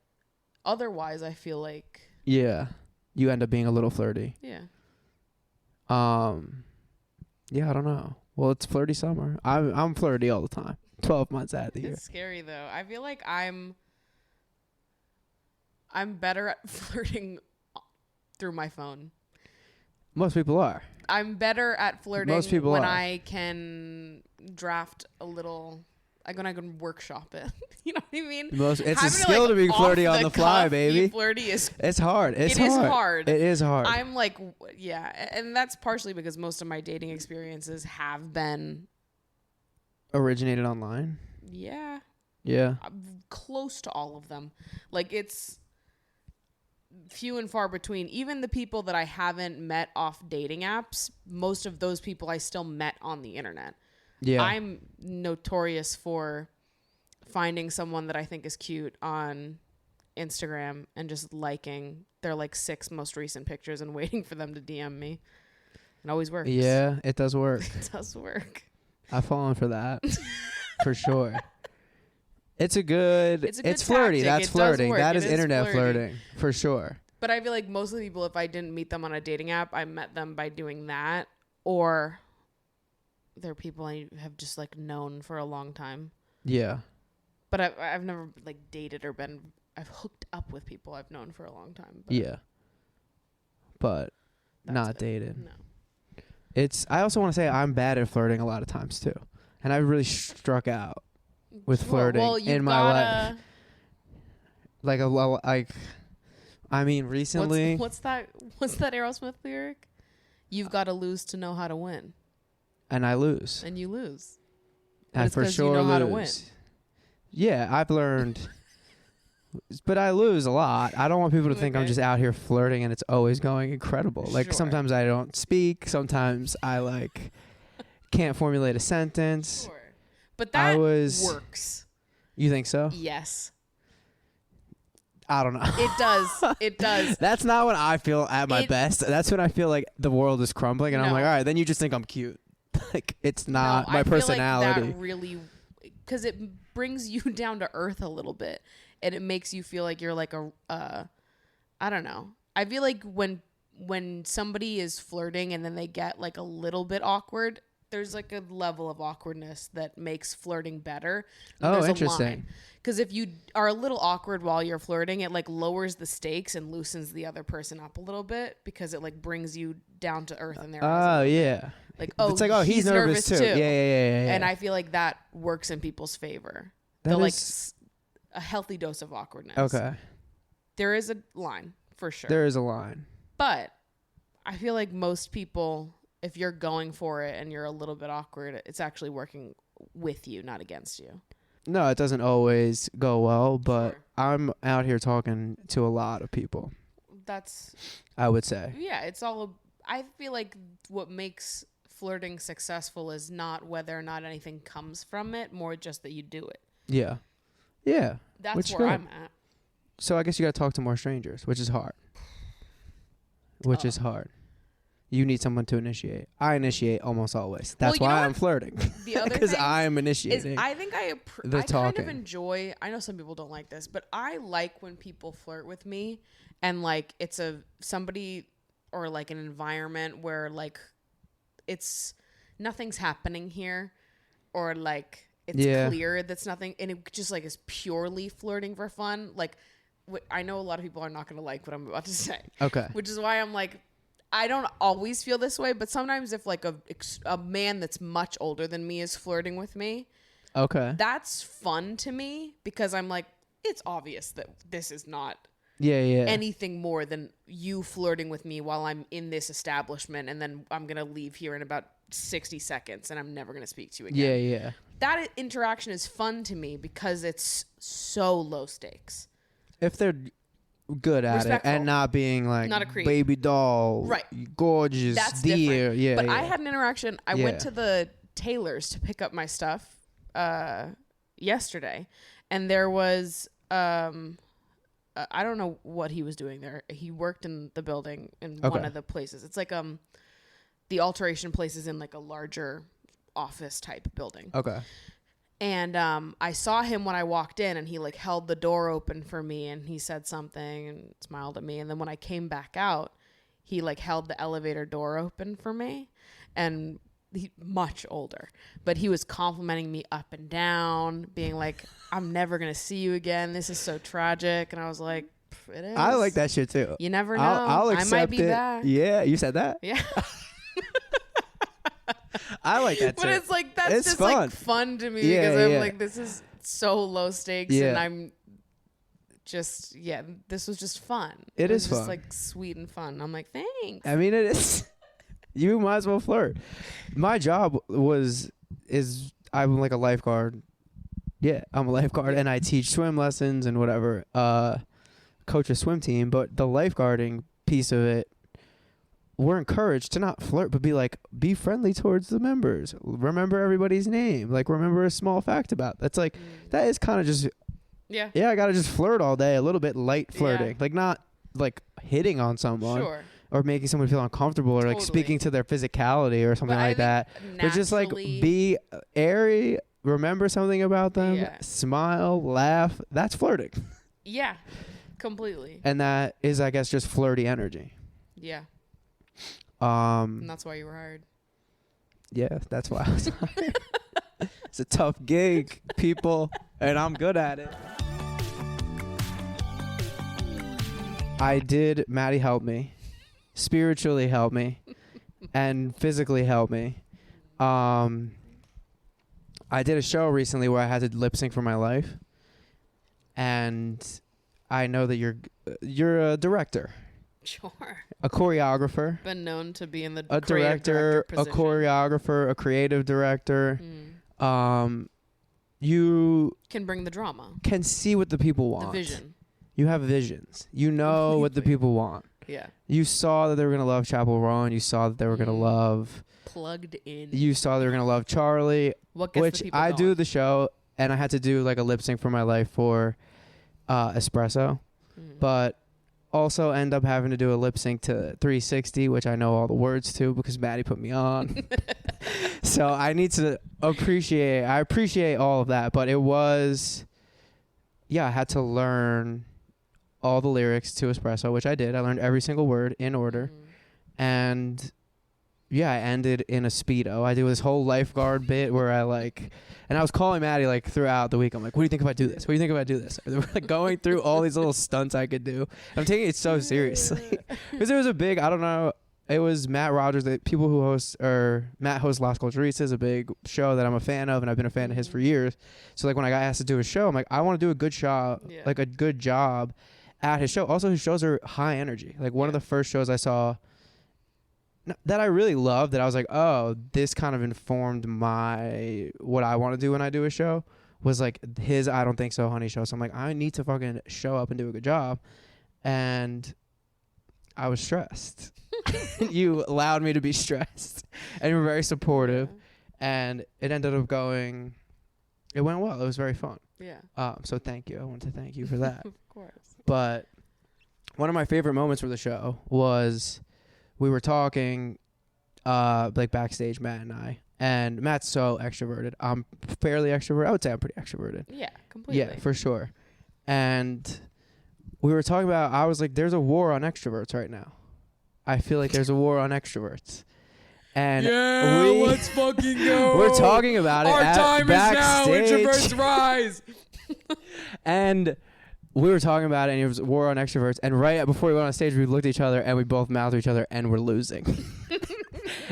otherwise, I feel like you end up being a little flirty. Yeah. Yeah, I don't know. Well, it's flirty summer. I'm flirty all the time. 12 months out of the year. It's scary though. I feel like I'm better at flirting through my phone. Most people are. I'm better at flirting Most people when are. I can draft a little, like when I can workshop it. You know what I mean? It's a skill to be flirty on the fly, baby. Flirty is. It's hard. It is hard. It is hard. I'm like, and that's partially because most of my dating experiences have been originated online. Yeah. Yeah. Close to all of them. Like it's few and far between. Even the people that I haven't met off dating apps, most of those people I still met on the internet. Yeah. I'm notorious for finding someone that I think is cute on Instagram and just liking their like 6 most recent pictures and waiting for them to DM me. It always works. Yeah, it does work. It does work. I've fallen for that. For sure. It's flirty. That's flirting. That is internet flirting for sure. But I feel like most of the people, if I didn't meet them on a dating app, I met them by doing that, or they're people I have just like known for a long time. Yeah. But I've never like dated or I've hooked up with people I've known for a long time. But yeah. But not dated. No. I also want to say I'm bad at flirting a lot of times too. And I really struck out with flirting in my life. I mean, recently. What's that Aerosmith lyric? You've got to lose to know how to win. And I lose. And you lose. I for sure you know lose. How to win. Yeah, I've learned, but I lose a lot. I don't want people to think I'm just out here flirting and it's always going incredible. Like sometimes I don't speak. Sometimes I like can't formulate a sentence. Sure. But that works. You think so? Yes. I don't know. It does. It does. That's not when I feel at my best. That's when I feel like the world is crumbling and I'm like, all right, then you just think I'm cute. Like it's not my personality. Feel like that really, because it brings you down to earth a little bit, and it makes you feel like you're like I don't know. I feel like when somebody is flirting and then they get like a little bit awkward, there's like a level of awkwardness that makes flirting better. Oh, interesting. Because if you are a little awkward while you're flirting, it like lowers the stakes and loosens the other person up a little bit because it like brings you down to earth in their eyes. Oh, yeah. Like, it's like, he's nervous too. Yeah. And I feel like that works in people's favor. That like a healthy dose of awkwardness. Okay. There is a line for sure. There is a line. But I feel like most people, if you're going for it and you're a little bit awkward, it's actually working with you, not against you. No, it doesn't always go well, but Sure. I'm out here talking to a lot of people. I would say. Yeah, it's all. I feel like what makes flirting successful is not whether or not anything comes from it, more just that you do it. Yeah. That's where I'm at. So I guess you got to talk to more strangers, which is hard. Is hard. You need someone to initiate. I initiate almost always. That's why I'm flirting. The other because I'm initiating. I think I kind of enjoy. I know some people don't like this, but I like when people flirt with me, and like it's somebody or like an environment where like it's nothing's happening here, or like it's clear that's nothing, and it just like is purely flirting for fun. Like I know a lot of people are not going to like what I'm about to say. Okay. Which is why I'm like, I don't always feel this way, but sometimes if like a man that's much older than me is flirting with me, okay, that's fun to me because I'm like, it's obvious that this is not anything more than you flirting with me while I'm in this establishment, and then I'm going to leave here in about 60 seconds and I'm never going to speak to you again. Yeah. That interaction is fun to me because it's so low stakes. If they're good at Respectful. it and not being like not a creep. Baby doll, right? Gorgeous, that's dear, different. But I had an interaction. I went to the tailor's to pick up my stuff yesterday, and there was I don't know what he was doing there. He worked in the building in one of the places. It's like the alteration place is in like a larger office type building. Okay. And I saw him when I walked in, and he like held the door open for me, and he said something and smiled at me. And then when I came back out, he like held the elevator door open for me, and he much older, but he was complimenting me up and down, being like, "I'm never gonna see you again. This is so tragic." And I was like, "It is." I like that shit too. You never know. I'll accept I might be it. back. Yeah, you said that. Yeah. I like that too. But it's like that's it's just fun. like fun to me because I'm like, this is so low stakes, and I'm just this was just fun. It is just fun. Like sweet and fun. I'm like, thanks. I mean, it is. You might as well flirt. My job is I'm like a lifeguard. Yeah, I'm a lifeguard, and I teach swim lessons and whatever. Coach a swim team, but the lifeguarding piece of it, we're encouraged to not flirt, but be friendly towards the members. Remember everybody's name. Like, remember a small fact about. That's like, that is kind of just, I gotta just flirt all day. A little bit light flirting. Yeah. Like, not like hitting on someone. Sure. Or making someone feel uncomfortable or like speaking to their physicality or something like that. But just like be airy, remember something about them, smile, laugh. That's flirting. Yeah, completely. And that is, I guess, just flirty energy. Yeah. And that's why you were hired. Yeah, that's why I was hired. It's a tough gig, people, and I'm good at it. Maddie helped me, spiritually helped me, and physically helped me. I did a show recently where I had to lip sync for my life, and I know that you're a director. Sure. A choreographer. Been known to be in the a director, a choreographer, a creative director. you can bring the drama. Can see what the people want. The vision. You have visions. You know what the people want. Yeah. You saw that they were going to love Chapel Roan. You saw that they were going to love... Plugged in. You saw they were going to love Charlie. What gets which the people I going? do the show, and I had to do like a lip sync for my life for Espresso. But also end up having to do a lip sync to 360, which I know all the words to because Maddie put me on. So I need to appreciate all of that. But it was... Yeah, I had to learn all the lyrics to Espresso, which I did. I learned every single word in order. And yeah, I ended in a Speedo. I do this whole lifeguard bit where I and I was calling Maddie like throughout the week. I'm like, what do you think if I do this? What do you think if I do this? We're like going through all these little stunts I could do. I'm taking it so seriously. Because it was a big, I don't know, it was Matt Rogers, the people who host, or Matt hosts Las Culturistas, a big show that I'm a fan of, and I've been a fan of his for years. So like when I got asked to do a show, I'm like, I want to do a good job, like a good job at his show. Also, his shows are high energy. Like one of the first shows I saw that I really loved, that I was like, oh, this kind of informed what I want to do when I do a show, was like his I Don't Think So Honey show. So I'm like, I need to fucking show up and do a good job. And I was stressed. You allowed me to be stressed. And you were very supportive. And it ended up it went well. It was very fun. Yeah. So thank you. I want to thank you for that. Of course. But one of my favorite moments for the show was we were talking like backstage, Matt and I. And Matt's so extroverted. I'm fairly extroverted. I would say I'm pretty extroverted. Yeah, completely. Yeah, for sure. And we were talking about, I was like, there's a war on extroverts right now. I feel like there's a war on extroverts. And let's fucking go. We're talking about it. Our time backstage. is now. Introverts rise. And we were talking about it, and it was war on extroverts. And right before we went on stage, we looked at each other, and we both mouthed to each other, and we're losing.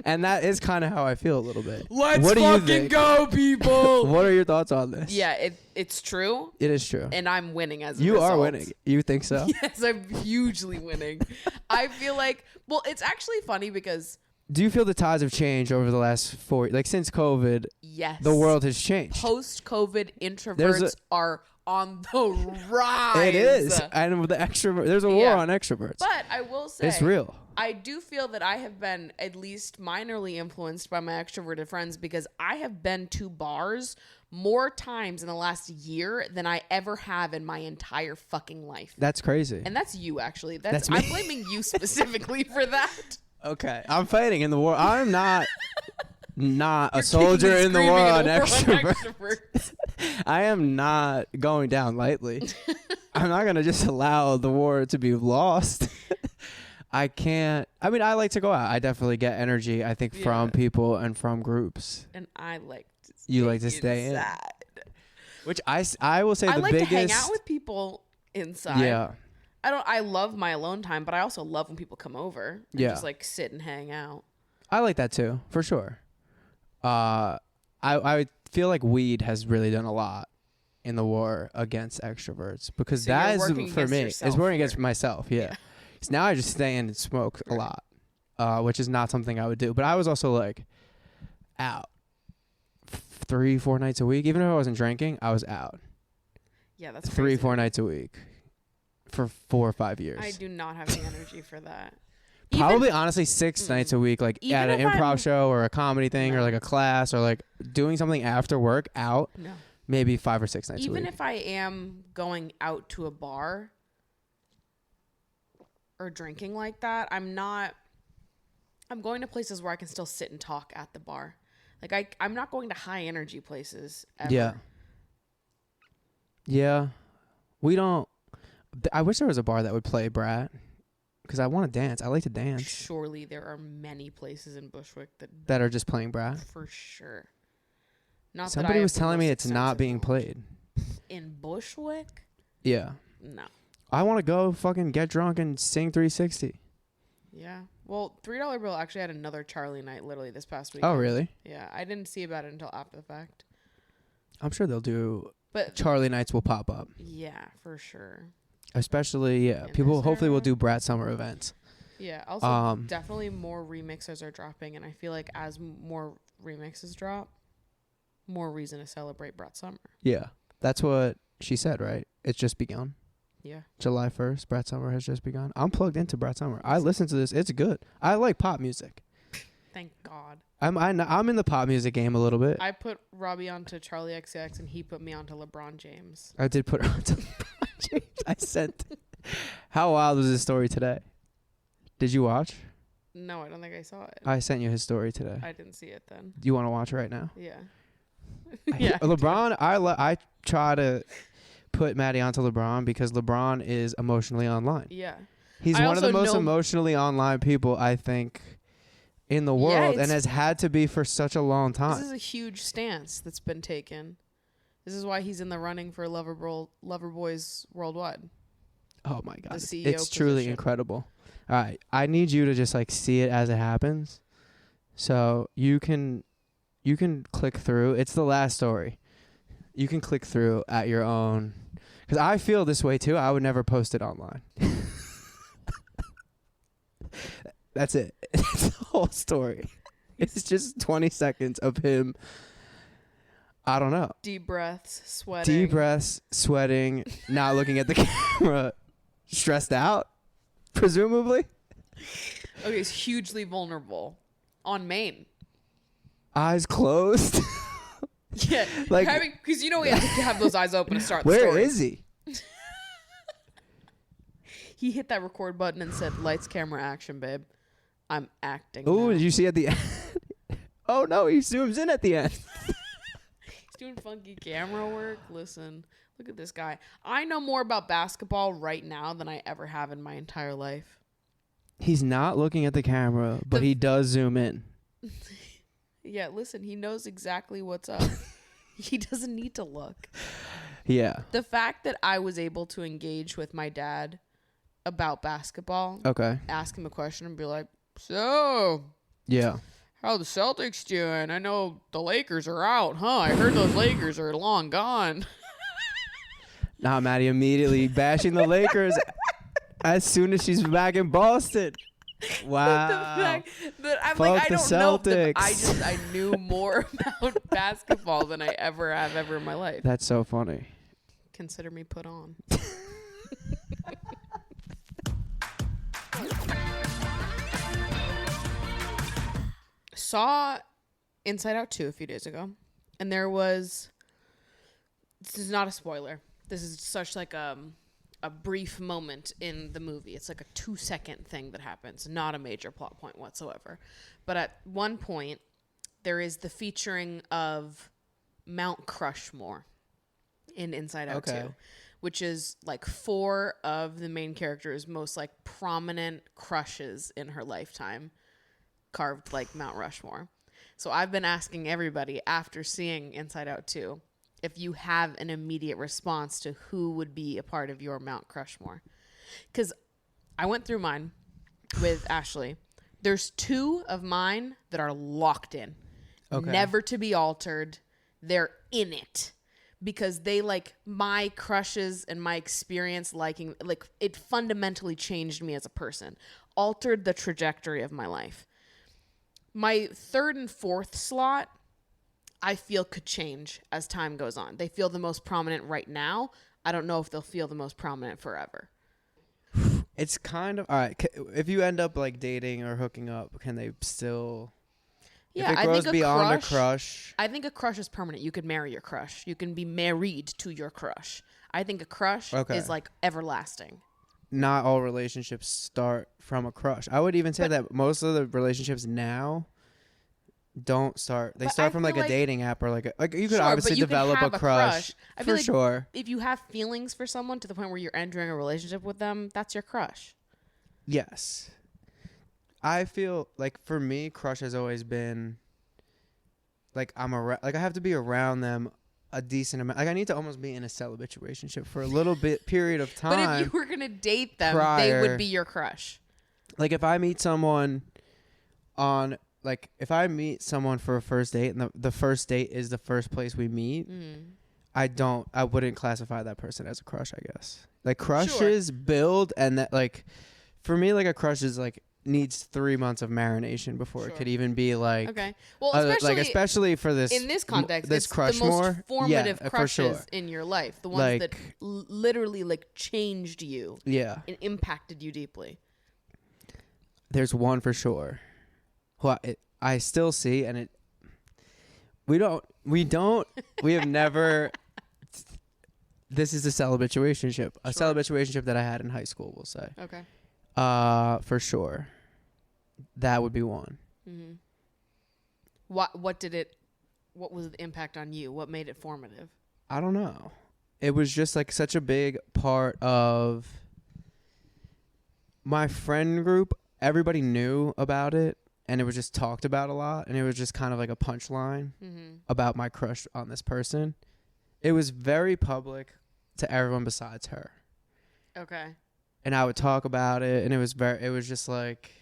And that is kind of how I feel a little bit. Let's fucking go, people. What are your thoughts on this? Yeah, it's true. It is true. And I'm winning as a result. You are winning. You think so? Yes, I'm hugely winning. I feel like, well, it's actually funny because... Do you feel the tides have changed over the last since COVID? Yes. The world has changed. Post-COVID, introverts are on the rise. It is. And with the extrovert, there's a war on extroverts. But I will say, it's real. I do feel that I have been at least minorly influenced by my extroverted friends, because I have been to bars more times in the last year than I ever have in my entire fucking life. That's crazy. And that's you, actually. That's me. I'm blaming you specifically for that. Okay. I'm fighting in the war. I'm not a soldier in the war on extroverts. I am not going down lightly. I'm not going to just allow the war to be lost. I can't. I mean, I like to go out. I definitely get energy, I think, from people and from groups. And I like to stay You like to stay inside. in. Which I will say I the like biggest. to hang out with people inside. Yeah. I love my alone time, but I also love when people come over and just like sit and hang out. I like that too, for sure. I feel like weed has really done a lot in the war against extroverts, because So that you're is working for against me. yourself It's working here. against myself. Yeah. So now I just stay in and smoke a lot, which is not something I would do. But I was also like out 3-4 nights a week. Even if I wasn't drinking, I was out. Yeah, that's crazy. 3-4 nights a week for 4 or 5 years. I do not have the energy for that. Probably, honestly, 6 nights a week, like Even at an if improv I'm- show or a comedy thing or like a class or like doing something after work out. No. Maybe 5 or 6 nights a week. Even if I am going out to a bar or drinking like that, I'm going to places where I can still sit and talk at the bar. Like I'm not going to high energy places ever. Yeah. Yeah. We don't. I wish there was a bar that would play Brat, because I want to dance. I like to dance. Surely there are many places in Bushwick that are just playing Brat. For sure. Not Somebody was telling me it's not being played. In Bushwick? Yeah. No. I want to go fucking get drunk and sing 360. Yeah. Well, $3 Bill actually had another Charlie night literally this past week. Oh, really? Yeah. I didn't see about it until after the fact. I'm sure they'll do. But Charlie nights will pop up. Yeah, for sure. Especially, yeah. People hopefully will do Brat summer events. Yeah. Also, definitely more remixes are dropping. And I feel like as more remixes drop, more reason to celebrate Brat Summer. Yeah. That's what she said, right? It's just begun. Yeah. July 1st, Brat Summer has just begun. I'm plugged into Brat Summer. I listen to this. It's good. I like pop music. Thank God. I'm in the pop music game a little bit. I put Robbie onto Charlie XCX and he put me onto LeBron James. I did put her onto LeBron James. I sent. How wild was his story today? Did you watch? No, I don't think I saw it. I sent you his story today. I didn't see it then. Do you want to watch it right now? Yeah. Yeah. LeBron, I try to put Maddie onto LeBron because LeBron is emotionally online. Yeah. He's one of the most emotionally online people, I think, in the world, and has had to be for such a long time. This is a huge stance that's been taken. This is why he's in the running for Lover Boys Worldwide. Oh my God. The CEO it's truly position. incredible. All right. I need you to just like see it as it happens. So you can click through. It's the last story. You can click through at your own. Because I feel this way too. I would never post it online. That's it. It's the whole story. It's just 20 seconds of him. I don't know. Deep breaths, sweating, not looking at the camera, stressed out, presumably. Okay, he's hugely vulnerable on Maine. Eyes closed. Yeah, like, because you know we have to have those eyes open to start the story. story. Where is he? He hit that record button and said, "Lights, camera, action, babe. I'm acting." Oh, now. did you see at the end? Oh no, he zooms in at the end. He's doing funky camera work. Listen, look at this guy. I know more about basketball right now than I ever have in my entire life. He's not looking at the camera, but he does zoom in. Yeah, listen, he knows exactly what's up. He doesn't need to look. Yeah. The fact that I was able to engage with my dad about basketball, okay, ask him a question and be like, "So, yeah, how the Celtics doing? I know the Lakers are out, huh? I heard those Lakers are long gone." Nah, Maddie immediately bashing the Lakers as soon as she's back in Boston. Wow. The fact that I'm Fuck like, I the don't know. Celtics. I knew more about basketball than I ever have ever in my life. That's so funny. Consider me put on. Saw Inside Out 2 a few days ago, and there was, this is not a spoiler, this is such like a brief moment in the movie. It's like a 2-second thing that happens, not a major plot point whatsoever. But at one point, there is the featuring of Mount Crushmore in Inside Out 2, which is like 4 of the main characters' most like prominent crushes in her lifetime, carved like Mount Rushmore. So I've been asking everybody after seeing Inside Out 2 if you have an immediate response to who would be a part of your Mount Crushmore. Because I went through mine with Ashley. There's 2 of mine that are locked in. Okay. Never to be altered. They're in it. Because they like my crushes and my experience liking, like it fundamentally changed me as a person. Altered the trajectory of my life. My 3rd and 4th slot, I feel could change as time goes on. They feel the most prominent right now. I don't know if they'll feel the most prominent forever. It's kind of, all right, if you end up like dating or hooking up, can they still, yeah, if it grows beyond a crush? I think a crush is permanent. You could marry your crush. You can be married to your crush. I think a crush is like everlasting. Not all relationships start from a crush. I would even say that most of the relationships now don't start. They start from like a dating app or like you could obviously develop a crush. I feel like sure. If you have feelings for someone to the point where you're entering a relationship with them, that's your crush. Yes. I feel like for me, crush has always been like I have to be around them a decent amount. Like I need to almost be in a celibatuationship for a little bit period of time. But if you were gonna date them, they would be your crush. Like if I meet someone for a first date and the first date is the first place we meet, I wouldn't classify that person as a crush, I guess. Like crushes build, and that like for me, like a crush is like needs 3 months of marination before it could even be like. Okay. Well, especially for this in this context, this it's crushmore, the most formative crushes for sure. in your life, the ones that literally like changed you, and impacted you deeply. There's one for sure. Who I still see, and we have never. This is a celibatuationship, celibatuationship that I had in high school. We'll say. Okay. For sure. That would be one. Mm-hmm. What was the impact on you? What made it formative? I don't know. It was just like such a big part of my friend group. Everybody knew about it, and it was just talked about a lot, and it was just kind of like a punchline about my crush on this person. It was very public to everyone besides her. Okay. And I would talk about it, and it was just like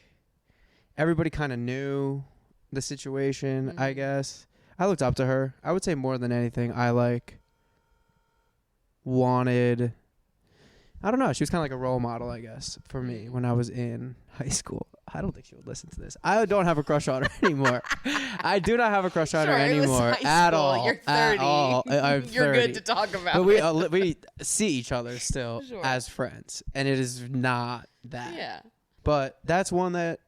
everybody kind of knew the situation, I guess. I looked up to her. I would say more than anything, I like wanted, I don't know, she was kind of like a role model, I guess, for me when I was in high school. I don't think she would listen to this. I don't have a crush on her anymore. I do not have a crush on her anymore at all. You're 30. At all. I'm 30. You're good to talk about. But we see each other still as friends, and it is not that. Yeah. But that's one that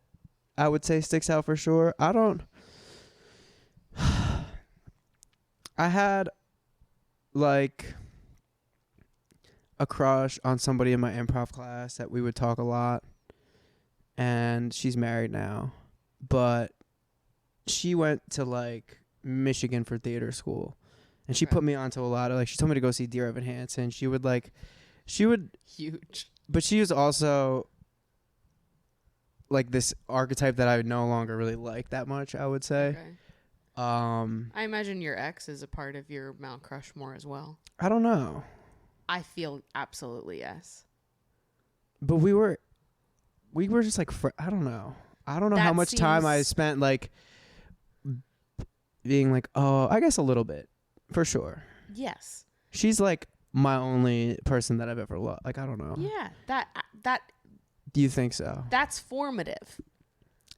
I would say sticks out for sure. I had like a crush on somebody in my improv class that we would talk a lot. And she's married now, but she went to like Michigan for theater school, and she put me onto a lot of like, she told me to go see Dear Evan Hansen. She would huge, but she was also like this archetype that I would no longer really like that much, I would say. Okay. I imagine your ex is a part of your Mount Crushmore as well. I don't know. I feel absolutely yes. But we were just like, I don't know. I don't know how much time I spent like being like, oh, I guess a little bit for sure. Yes. She's like my only person that I've ever loved. Like, I don't know. Yeah. That. Do you think so? That's formative.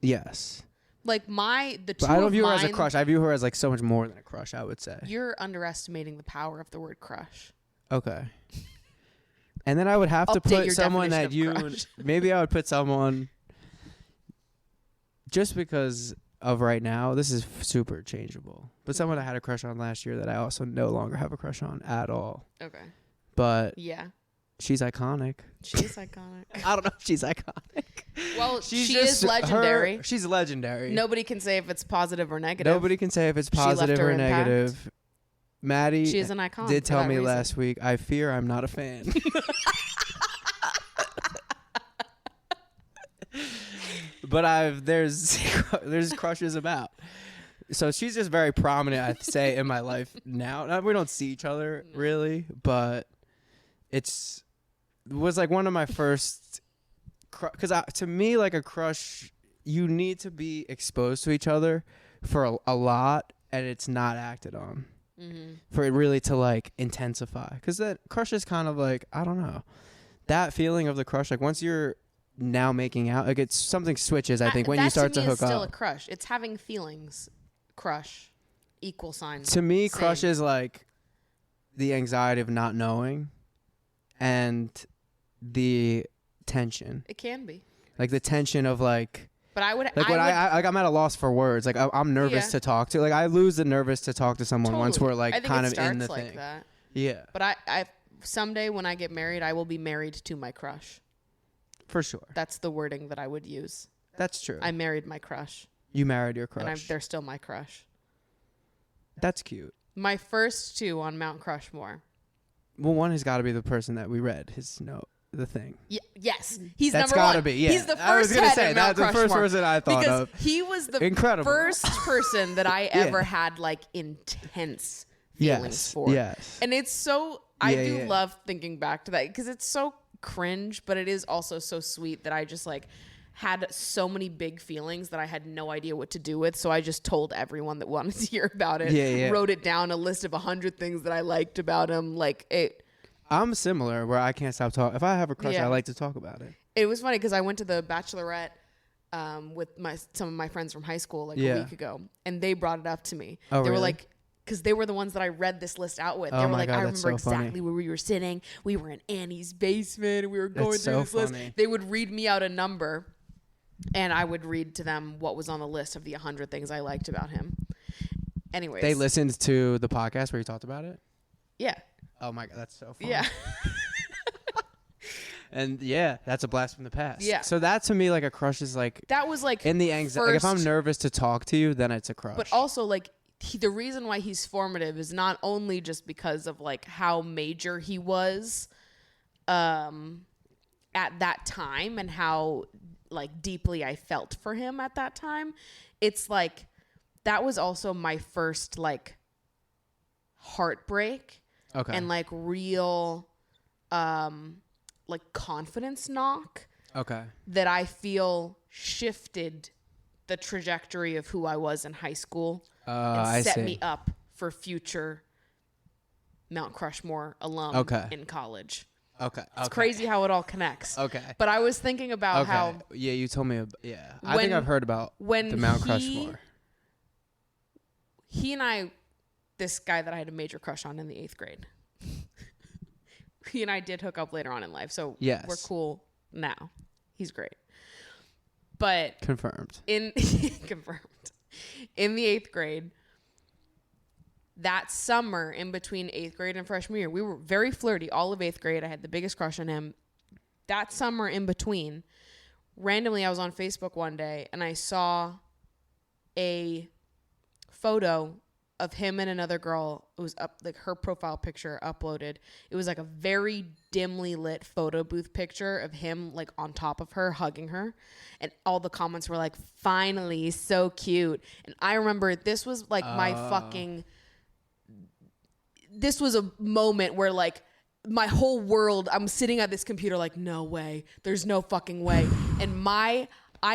Yes. Like but I don't view her as a crush. I view her as like so much more than a crush, I would say. You're underestimating the power of the word crush. Okay. And then I would have to put someone that maybe I would put someone just because of right now. This is super changeable. But someone I had a crush on last year that I also no longer have a crush on at all. Okay. But yeah, she's iconic. She's iconic. I don't know if she's iconic. Well, she is legendary. She's legendary. Nobody can say if it's positive or negative. Nobody can say if it's positive or negative. Maddie she is an icon did tell me last week, I fear I'm not a fan. But there's crushes about. So she's just very prominent, I'd say, in my life now. We don't see each other really, but it was like one of my first, because to me, like a crush, you need to be exposed to each other for a lot, and it's not acted on. Mm-hmm. For it really to like intensify, because that crush is kind of like, I don't know, that feeling of the crush, like once you're now making out, like it's something switches, I think, when you start to hook up. That to me is still a crush. It's having feelings. Crush equal sign. To me, crush is like the anxiety of not knowing and the tension. It can be like the tension of like. But I would like when I'm at a loss for words. Like I'm nervous to talk to. Like I lose the nervous to talk to someone once we're like kind of in the thing. That. Yeah. But I someday when I get married, I will be married to my crush. For sure. That's the wording that I would use. That's true. I married my crush. You married your crush. And they're still my crush. That's cute. My first two on Mount Crushmore. Well, one has got to be the person that we read his note. The thing. Yes, he's that's number one. Gotta be. Yeah. He's the first. I was gonna say that's the first person I thought because of. He was the incredible first person that I ever had like intense feelings for. Yes, and it's so I do love thinking back to that because it's so cringe, but it is also so sweet that I just like had so many big feelings that I had no idea what to do with. So I just told everyone that wanted to hear about it. Wrote it down, a list of 100 things that I liked about him. Like it. I'm similar where I can't stop talking. If I have a crush, I like to talk about it. It was funny because I went to the Bachelorette with some of my friends from high school like a week ago, and they brought it up to me. They really? were like, because they were the ones that I read this list out with. They were like, I remember exactly where we were sitting. We were in Annie's basement and we were going through this list. They would read me out a number and I would read to them what was on the list of the 100 things I liked about him. Anyways. They listened to the podcast where you talked about it? Yeah. Oh my God, that's so funny. Yeah. And yeah, that's a blast from the past. Yeah. So that to me, like a crush is like. That was like. In the anxiety. Like if I'm nervous to talk to you, then it's a crush. But also like. The reason why he's formative is not only just because of like how major he was at that time and how like deeply I felt for him at that time. It's like that was also my first like heartbreak and like real like confidence knock that I feel shifted the trajectory of who I was in high school. And set me up for future Mount Crushmore alum in college. It's crazy how it all connects. But I was thinking about how... Yeah, you told me... I think I've heard about the Mount Crushmore. He and I... This guy that I had a major crush on in the 8th grade. He and I did hook up later on in life. So we're cool now. He's great. But... Confirmed. Confirmed. In the 8th grade, that summer in between 8th grade and freshman year, we were very flirty all of 8th grade. I had the biggest crush on him. That summer in between, randomly I was on Facebook one day and I saw a photo of him and another girl. It was up, like her profile picture uploaded. It was like a very dimly lit photo booth picture of him like on top of her, hugging her. And all the comments were like, finally, so cute. And I remember this was like this was a moment where like my whole world, I'm sitting at this computer like, no way, there's no fucking way. And I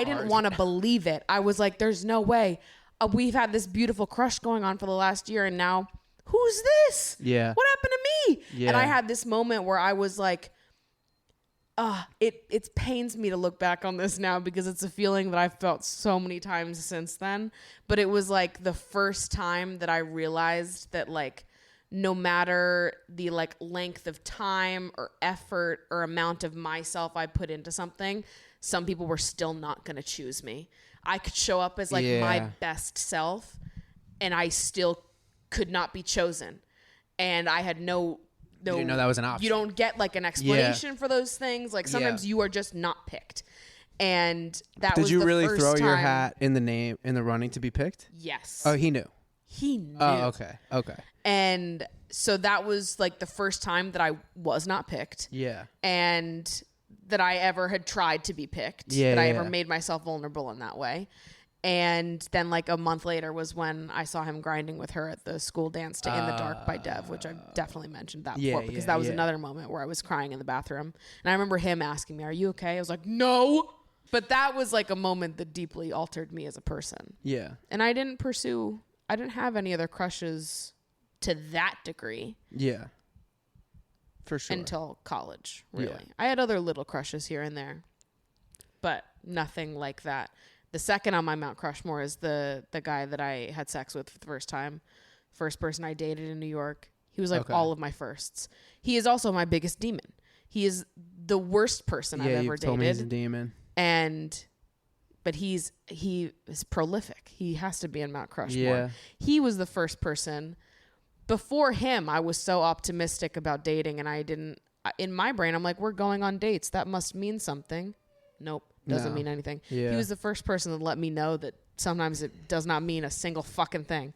didn't want to believe it. I was like, there's no way. We've had this beautiful crush going on for the last year, and now who's this? Yeah. What happened to me? Yeah. And I had this moment where I was like, it pains me to look back on this now because it's a feeling that I've felt so many times since then. But it was like the first time that I realized that like no matter the like length of time or effort or amount of myself I put into something, some people were still not going to choose me. I could show up as like my best self and I still could not be chosen. And I had no, you didn't know that was an option. You don't get like an explanation for those things. Like sometimes you are just not picked. And that was the first time. Did you really throw your hat in the running to be picked? Yes. Oh, he knew. He knew. Oh, okay. And so that was like the first time that I was not picked. Yeah. And that I ever had tried to be picked. That I ever made myself vulnerable in that way. And then like a month later was when I saw him grinding with her at the school dance to In the Dark by Dev, which I've definitely mentioned that before because that was another moment where I was crying in the bathroom. And I remember him asking me, are you okay? I was like, no. But that was like a moment that deeply altered me as a person. Yeah. And I didn't have any other crushes to that degree. Yeah. For sure. Until college, really. Yeah. I had other little crushes here and there, but nothing like that. The second on my Mount Crushmore is the guy that I had sex with for the first time. First person I dated in New York. He was like all of my firsts. He is also my biggest demon. He is the worst person I've ever dated. Told me he's a demon. But he is prolific. He has to be in Mount Crushmore. Yeah. He was the first person. Before him, I was so optimistic about dating, and I didn't. In my brain, I'm like, we're going on dates. That must mean something. Nope, doesn't mean anything. Yeah. He was the first person to let me know that sometimes it does not mean a single fucking thing.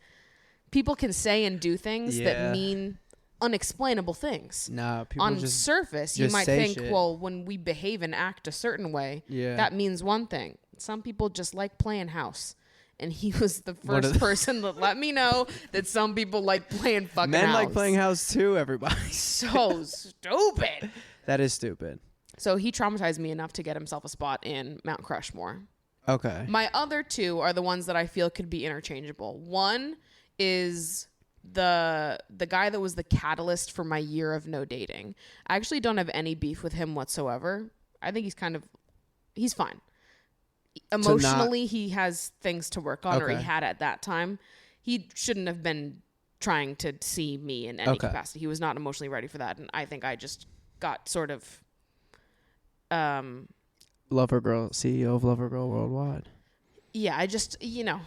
People can say and do things that mean unexplainable things. No, people on surface, you might think, well, when we behave and act a certain way, that means one thing. Some people just like playing house. And he was the first person that let me know that some people like playing fucking house. Men like playing house too, everybody. So stupid. That is stupid. So he traumatized me enough to get himself a spot in Mount Crushmore. Okay. My other two are the ones that I feel could be interchangeable. One is the guy that was the catalyst for my year of no dating. I actually don't have any beef with him whatsoever. I think he's fine. emotionally he has things to work on, or he Okay. had at that time. He shouldn't have been trying to see me in any capacity. He was not emotionally ready for that, and I think I just got sort of Lover Girl, CEO of Lover Girl Worldwide. yeah, I just,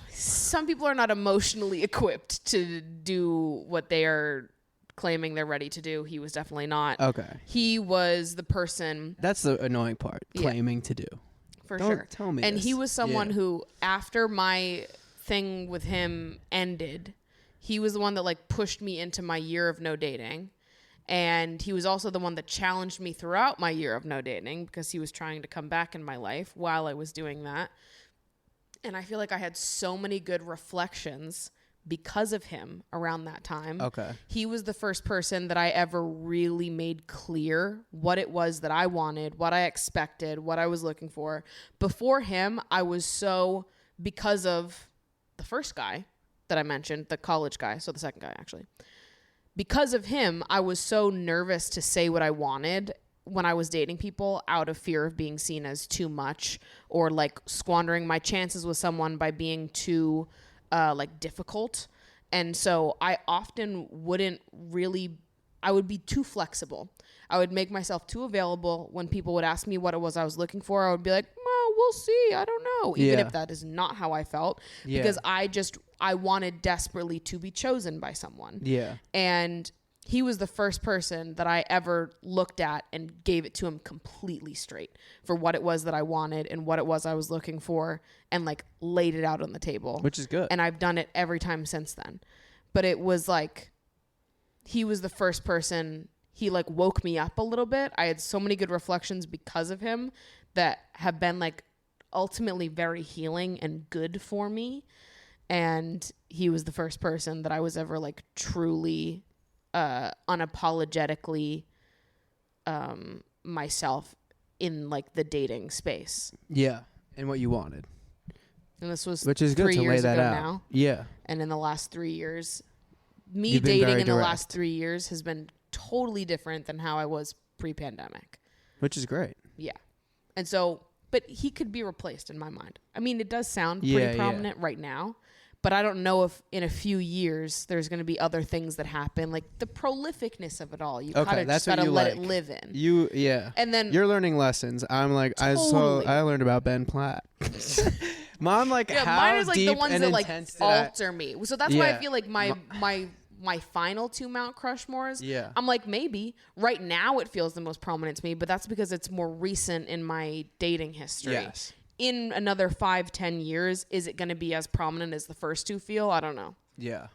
some people are not emotionally equipped to do what they are claiming they're ready to do. He was definitely not. Okay. He was the person. That's the annoying part, claiming to do. For Don't sure. tell me And this. he was someone who, after my thing with him ended, he was the one that like pushed me into my year of no dating. And he was also the one that challenged me throughout my year of no dating, because he was trying to come back in my life while I was doing that. And I feel like I had so many good reflections because of him around that time. Okay. He was the first person that I ever really made clear what it was that I wanted, what I expected, what I was looking for. Before him, I was so, because of the first guy that I mentioned, the college guy, so the second guy actually. Because of him, I was so nervous to say what I wanted when I was dating people, out of fear of being seen as too much, or like squandering my chances with someone by being too like difficult. And so I often I would be too flexible. I would make myself too available when people would ask me what it was I was looking for. I would be like, well, we'll see. I don't know. Even if that is not how I felt, because I wanted desperately to be chosen by someone. Yeah. And he was the first person that I ever looked at and gave it to him completely straight for what it was that I wanted and what it was I was looking for, and like laid it out on the table. Which is good. And I've done it every time since then. But it was like, he was the first person, he like woke me up a little bit. I had so many good reflections because of him that have been like ultimately very healing and good for me. And he was the first person that I was ever like truly unapologetically myself in like the dating space. Yeah. And what you wanted. And this was Which is good 3 to lay years that ago out. now. Yeah. And in the last 3 years, me You've been dating very in the direct. last 3 years has been totally different than how I was pre-pandemic. Which is great. Yeah. And so, but he could be replaced in my mind. I mean, it does sound pretty prominent right now, but I don't know if in a few years there's going to be other things that happen, like the prolificness of it all. You kind of just got to let it live in. And then you're learning lessons. I'm like, Totally. I learned about Ben Platt. Mom, like, how mine is like deep the ones and that like intense alter me. So that's why I feel like my final 2 Mount Crushmores, I'm like, maybe right now it feels the most prominent to me, but that's because it's more recent in my dating history. Yes. In another 5-10 years, is it going to be as prominent as the first two feel? I don't know. Yeah.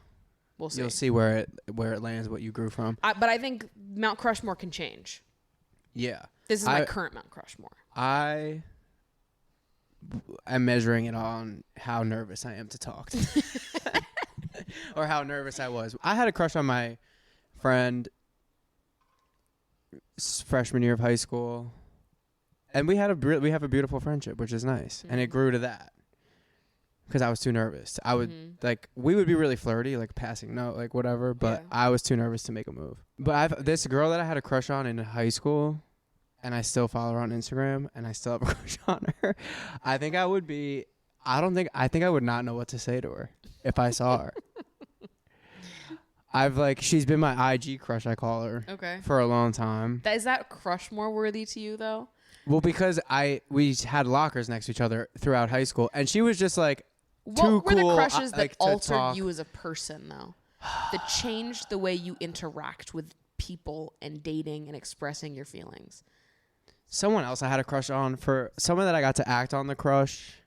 We'll see. You'll see where it lands, what you grew from. But I think Mount Crushmore can change. Yeah. This is my current Mount Crushmore. I am measuring it on how nervous I am to talk to. Or how nervous I was. I had a crush on my friend freshman year of high school, and we have a beautiful friendship, which is nice. Mm-hmm. And it grew to that because I was too nervous. I would we would be really flirty, like passing note, like whatever, but I was too nervous to make a move. But I've this girl that I had a crush on in high school, and I still follow her on Instagram, and I still have a crush on her. I think I would not know what to say to her if I saw her. She's been my IG crush, I call her. Okay. For a long time. Is that Crushmore worthy to you though? Well, because we had lockers next to each other throughout high school, and she was just like what too were cool. The crushes that like, altered you as a person though? That changed the way you interact with people and dating and expressing your feelings? Someone else I had a crush on, for someone that I got to act on the crush.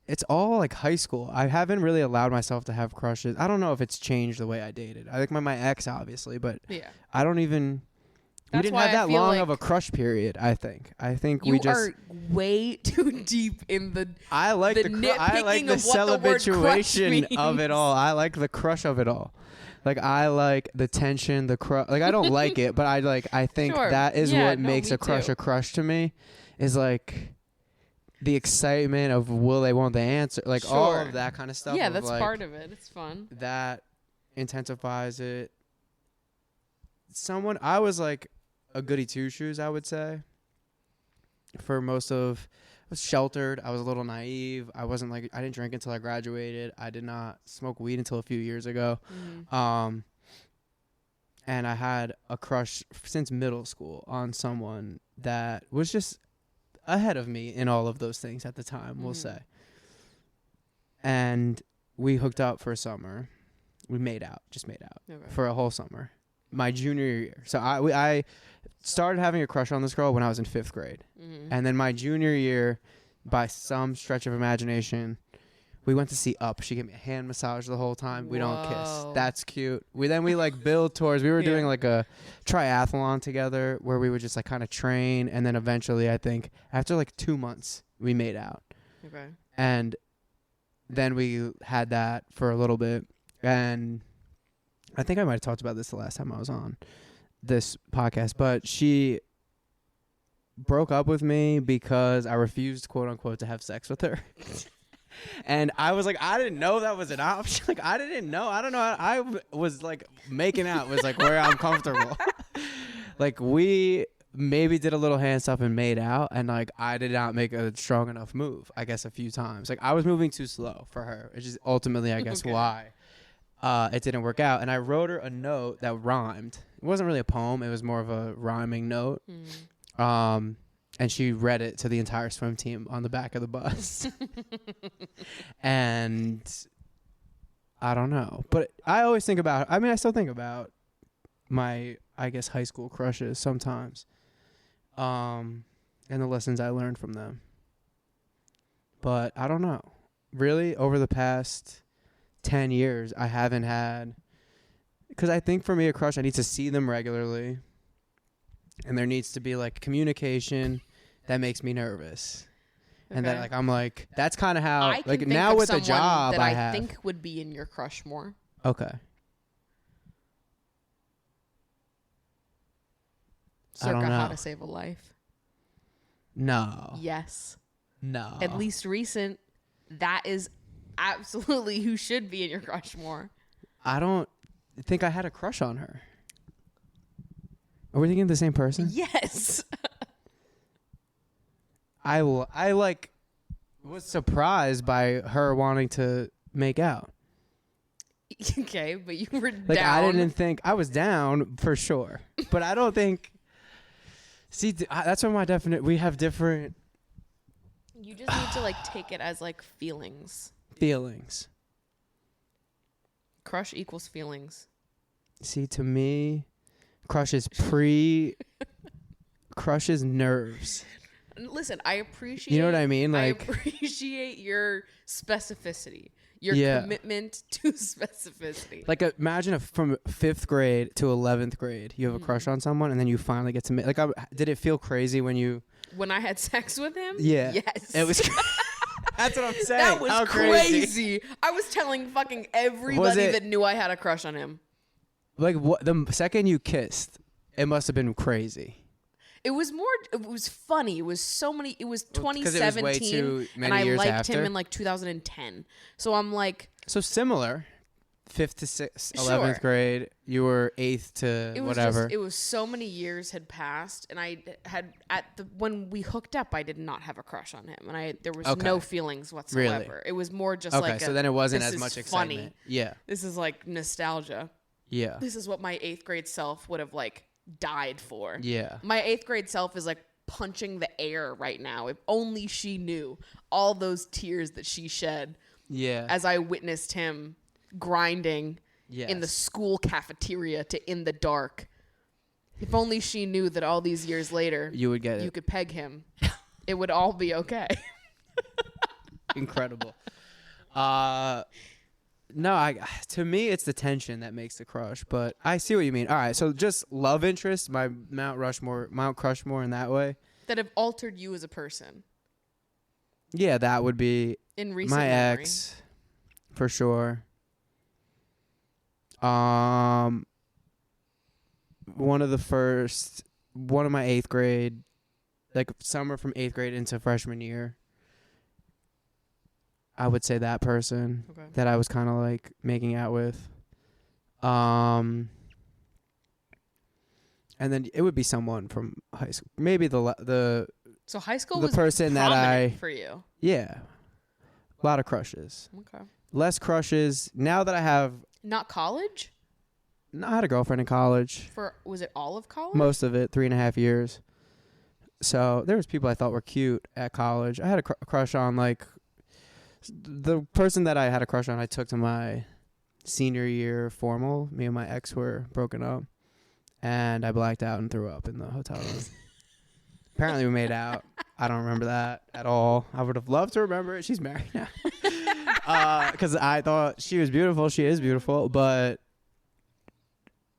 It's all like high school. I haven't really allowed myself to have crushes. I don't know if it's changed the way I dated. I like my ex, obviously, but I don't even. We didn't have that long of a crush period. I think we just are way too deep in the. I like the celibatuation of it all. I like the crush of it all. Like I like the tension, the crush. Like I don't like it, but I think that is what makes a crush a crush to me. Is like. The excitement of won't they answer, like all of that kind of stuff. Yeah, that's part of it. It's fun. That intensifies it. I was like a goody two shoes, I would say, for most of was sheltered. I was a little naive. I didn't drink until I graduated. I did not smoke weed until a few years ago. Mm-hmm. And I had a crush since middle school on someone that was just ahead of me in all of those things at the time, we'll say. And we hooked up for a summer. We made out for a whole summer. My junior year. So I started having a crush on this girl when I was in 5th grade. Mm-hmm. And then my junior year, by some stretch of imagination, we went to see Up. She gave me a hand massage the whole time. We don't kiss. That's cute. We build towards. We were doing like a triathlon together where we would just like kind of train, and then eventually, I think after like 2 months, we made out. Okay. And then we had that for a little bit, and I think I might have talked about this the last time I was on this podcast, but she broke up with me because I refused, quote unquote, to have sex with her. And I was like, I didn't know that was an option. Like, I didn't know. I don't know. I was like, making out was like where I'm comfortable. Like, we maybe did a little hand stuff and made out. And like, I did not make a strong enough move, I guess, a few times. Like, I was moving too slow for her, which is ultimately, I guess, why it didn't work out. And I wrote her a note that rhymed. It wasn't really a poem. It was more of a rhyming note. And she read it to the entire swim team on the back of the bus. And I don't know. But I always think about, I still think about my, I guess, high school crushes sometimes. And the lessons I learned from them. But I don't know. Really, over the past 10 years, I haven't had, because I think for me, a crush, I need to see them regularly. And there needs to be like communication that makes me nervous. Okay. And then like I'm like, that's kind of how I like now with the job that I have. Think would be in your crush more. Okay. Circa How to Save a Life. No. Yes. No. At least recent. That is absolutely who should be in your crush more. I don't think I had a crush on her. Are we thinking of the same person? Yes. I like was surprised by her wanting to make out. Okay, but you were like, down. I didn't think I was down for sure, but I don't think. See, that's what we have different. You just need to like take it as like feelings. Feelings. Crush equals feelings. See, to me, crush is crush is nerves. Listen, I appreciate. You know what I mean? Like, I appreciate your specificity, your commitment to specificity. Like, imagine from 5th grade to 11th grade, you have a crush on someone, and then you finally get to meet. Like, did it feel crazy when you? When I had sex with him? Yeah. Yes. It was. That's what I'm saying. That was crazy. I was telling fucking everybody that knew I had a crush on him. Like, what? The second you kissed, it must have been crazy. It was funny. It was 2017, it was way too many and I years liked after. him in like 2010. So I'm like. So similar. 5th to 6th, 11th grade. You were 8th to whatever. It was so many years had passed, and I had when we hooked up, I did not have a crush on him, and there was no feelings whatsoever. Really? It was more just like so then it wasn't as much excitement. Funny. Yeah. This is like nostalgia. Yeah. This is what my 8th grade self would have like died for. Yeah. My 8th grade self is like punching the air right now. If only she knew all those tears that she shed. Yeah. As I witnessed him grinding in the school cafeteria in the dark. If only she knew that all these years later you would get it. You could peg him. It would all be okay. Incredible. No, to me it's the tension that makes the crush, but I see what you mean. All right, so just love interest, my Mount Crushmore in that way. That have altered you as a person. Yeah, that would be in recent my memory. ex, for sure. One of my 8th grade, like summer from 8th grade into freshman year. I would say that person that I was kind of like making out with. And then it would be someone from high school. Maybe the So high school the was person that for you. Yeah. A lot of crushes. Okay. Less crushes. Now that I have... Not college? No, I had a girlfriend in college. Was it all of college? Most of it, 3.5 years. So there was people I thought were cute at college. I had a crush on, like... The person that I had a crush on, I took to my senior year formal. Me and my ex were broken up. And I blacked out and threw up in the hotel room. Apparently we made out. I don't remember that at all. I would have loved to remember it. She's married now. Because I thought she was beautiful. She is beautiful. But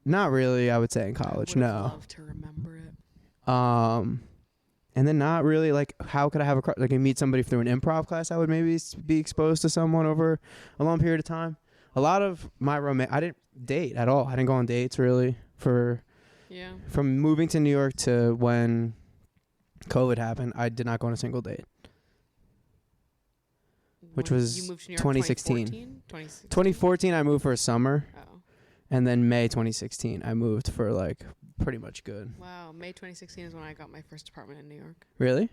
not really, I would say, in college. I would no. love to remember it. And then not really, like, how could I have like, I meet somebody through an improv class? I would maybe be exposed to someone over a long period of time. A lot of my I didn't date at all. I didn't go on dates, really, from moving to New York to when COVID happened. I did not go on a single date. Which was you moved to New York 2016. 2014, I moved for a summer. Oh. And then May 2016, I moved for, like, pretty much good. Wow. May 2016 is when I got my first apartment in New York. Really?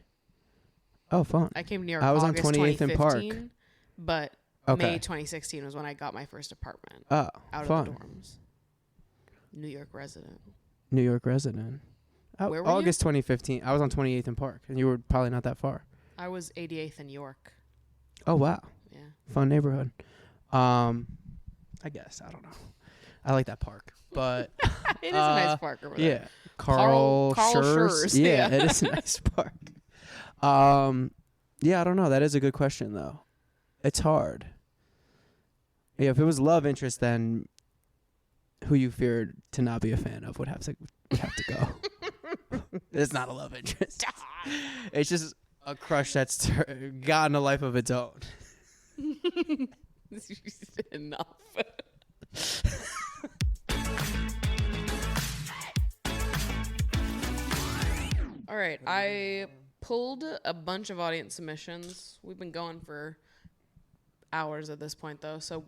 Oh, fun. I came to New York I was August on 28th and Park. But May 2016 was when I got my first apartment. Oh, out fun. of the dorms. New York resident. Oh, Where were August 2015. I was on 28th and Park, and you were probably not that far. I was 88th in York. Oh, wow. Yeah. Fun neighborhood. I guess. I don't know. I like that park, but it is a nice park over there. Yeah, Carl Schurz. Yeah, it is a nice park. Yeah, I don't know. That is a good question, though. It's hard. Yeah, if it was love interest, then who you feared to not be a fan of would have to go. It's not a love interest. It's just a crush that's gotten a life of its own. Enough. All right, I pulled a bunch of audience submissions. We've been going for hours at this point, though, so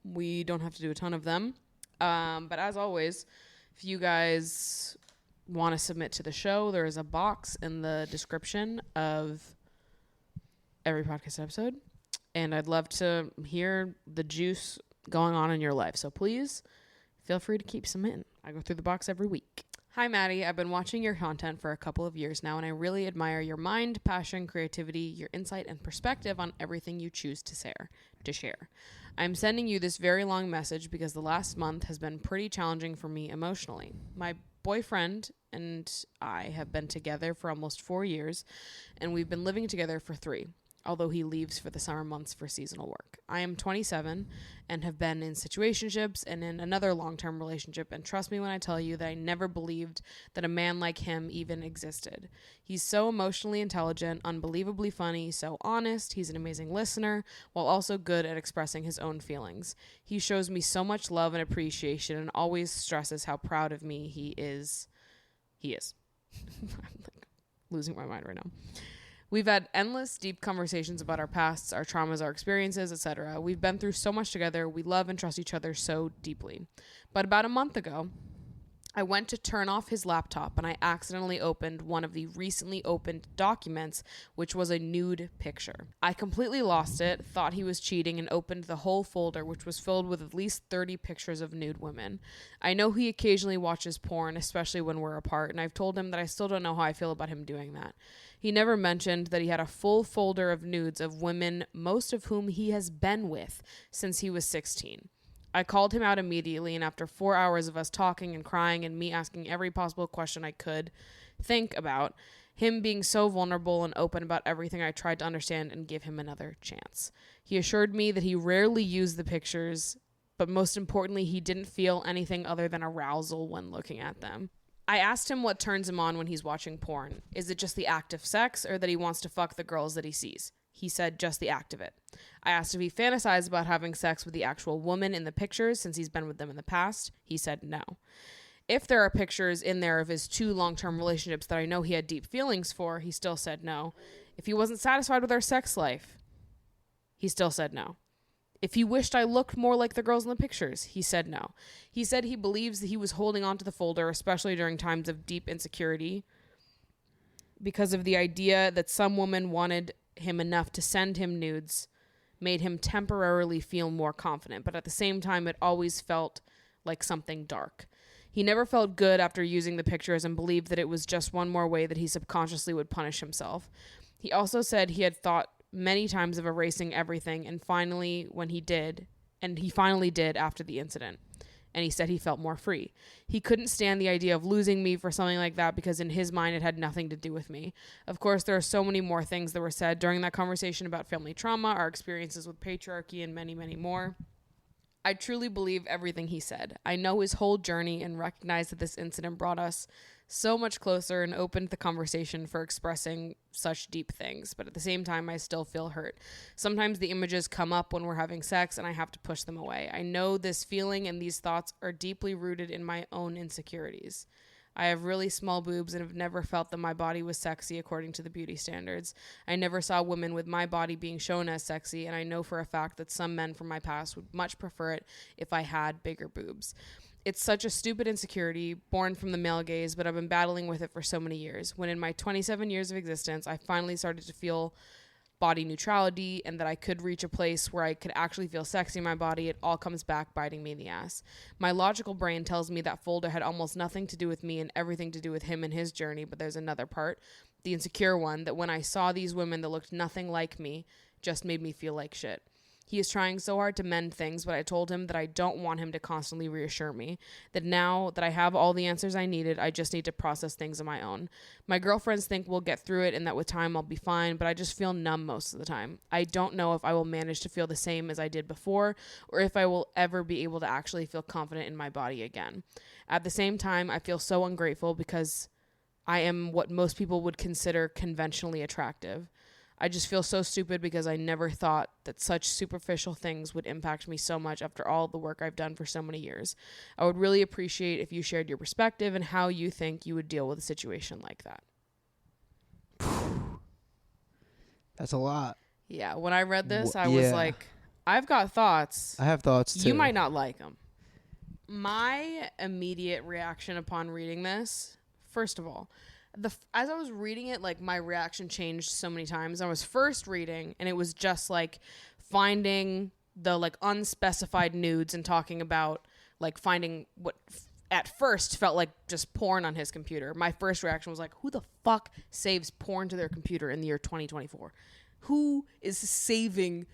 we don't have to do a ton of them. But as always, if you guys want to submit to the show, there is a box in the description of every podcast episode. And I'd love to hear the juice going on in your life. So please feel free to keep submitting. I go through the box every week. Hi, Maddie. I've been watching your content for a couple of years now, and I really admire your mind, passion, creativity, your insight, and perspective on everything you choose to share. I'm sending you this very long message because the last month has been pretty challenging for me emotionally. My boyfriend and I have been together for almost 4 years, and we've been living together for 3. Although he leaves for the summer months for seasonal work. I am 27 and have been in situationships and in another long-term relationship, and trust me when I tell you that I never believed that a man like him even existed. He's so emotionally intelligent, unbelievably funny, so honest, he's an amazing listener, while also good at expressing his own feelings. He shows me so much love and appreciation and always stresses how proud of me he is. I'm like losing my mind right now. We've had endless, deep conversations about our pasts, our traumas, our experiences, etc. We've been through so much together. We love and trust each other so deeply. But about a month ago, I went to turn off his laptop and I accidentally opened one of the recently opened documents, which was a nude picture. I completely lost it, thought he was cheating, and opened the whole folder, which was filled with at least 30 pictures of nude women. I know he occasionally watches porn, especially when we're apart, and I've told him that I still don't know how I feel about him doing that. He never mentioned that he had a full folder of nudes of women, most of whom he has been with since he was 16. I called him out immediately, and after 4 hours of us talking and crying and me asking every possible question I could think about, him being so vulnerable and open about everything, I tried to understand and give him another chance. He assured me that he rarely used the pictures, but most importantly, he didn't feel anything other than arousal when looking at them. I asked him what turns him on when he's watching porn. Is it just the act of sex, or that he wants to fuck the girls that he sees? He said just the act of it. I asked if he fantasized about having sex with the actual woman in the pictures since he's been with them in the past. He said no. If there are pictures in there of his 2 long-term relationships that I know he had deep feelings for, he still said no. If he wasn't satisfied with our sex life, he still said no. If he wished I looked more like the girls in the pictures, he said no. He said he believes that he was holding on to the folder, especially during times of deep insecurity, because of the idea that some woman wanted him enough to send him nudes made him temporarily feel more confident, but at the same time, it always felt like something dark. He never felt good after using the pictures and believed that it was just one more way that he subconsciously would punish himself. He also said he had thought many times of erasing everything, and finally did after the incident. And he said he felt more free. He couldn't stand the idea of losing me for something like that because in his mind it had nothing to do with me. Of course, there are so many more things that were said during that conversation about family trauma, our experiences with patriarchy, and many, many more. I truly believe everything he said. I know his whole journey and recognize that this incident brought us so much closer and opened the conversation for expressing such deep things. But at the same time, I still feel hurt. Sometimes the images come up when we're having sex and I have to push them away. I know this feeling and these thoughts are deeply rooted in my own insecurities. I have really small boobs and have never felt that my body was sexy according to the beauty standards. I never saw women with my body being shown as sexy, and I know for a fact that some men from my past would much prefer it if I had bigger boobs. It's such a stupid insecurity born from the male gaze, but I've been battling with it for so many years. When in my 27 years of existence, I finally started to feel body neutrality and that I could reach a place where I could actually feel sexy in my body, it all comes back biting me in the ass. My logical brain tells me that folder had almost nothing to do with me and everything to do with him and his journey, but there's another part, the insecure one, that when I saw these women that looked nothing like me, just made me feel like shit. He is trying so hard to mend things, but I told him that I don't want him to constantly reassure me, that now that I have all the answers I needed, I just need to process things on my own. My girlfriends think we'll get through it and that with time I'll be fine, but I just feel numb most of the time. I don't know if I will manage to feel the same as I did before, or if I will ever be able to actually feel confident in my body again. At the same time, I feel so ungrateful because I am what most people would consider conventionally attractive. I just feel so stupid because I never thought that such superficial things would impact me so much after all the work I've done for so many years. I would really appreciate if you shared your perspective and how you think you would deal with a situation like that. That's a lot. Yeah, when I read this, I was like, I've got thoughts. I have thoughts too. You might not like them. My immediate reaction upon reading this, first of all, as I was reading it, like my reaction changed so many times. I was first reading and it was just like finding the like unspecified nudes and talking about like finding what at first felt like just porn on his computer. My first reaction was like, who the fuck saves porn to their computer in the year 2024? Who is saving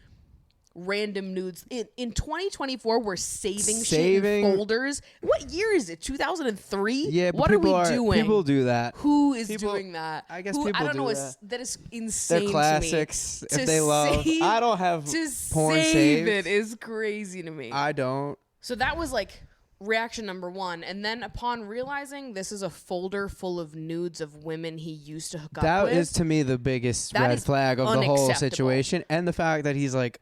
random nudes in 2024? We're saving shit in folders. What year is it? 2003? Yeah, but what are we doing? People do that. Who is doing that? I guess people do that. That is insane. They're classics. To me. If they love, I don't have porn saved. It is crazy to me. I don't. So that was like reaction number one, and then upon realizing this is a folder full of nudes of women he used to hook up with. That is to me the biggest red flag of the whole situation, and the fact that he's like,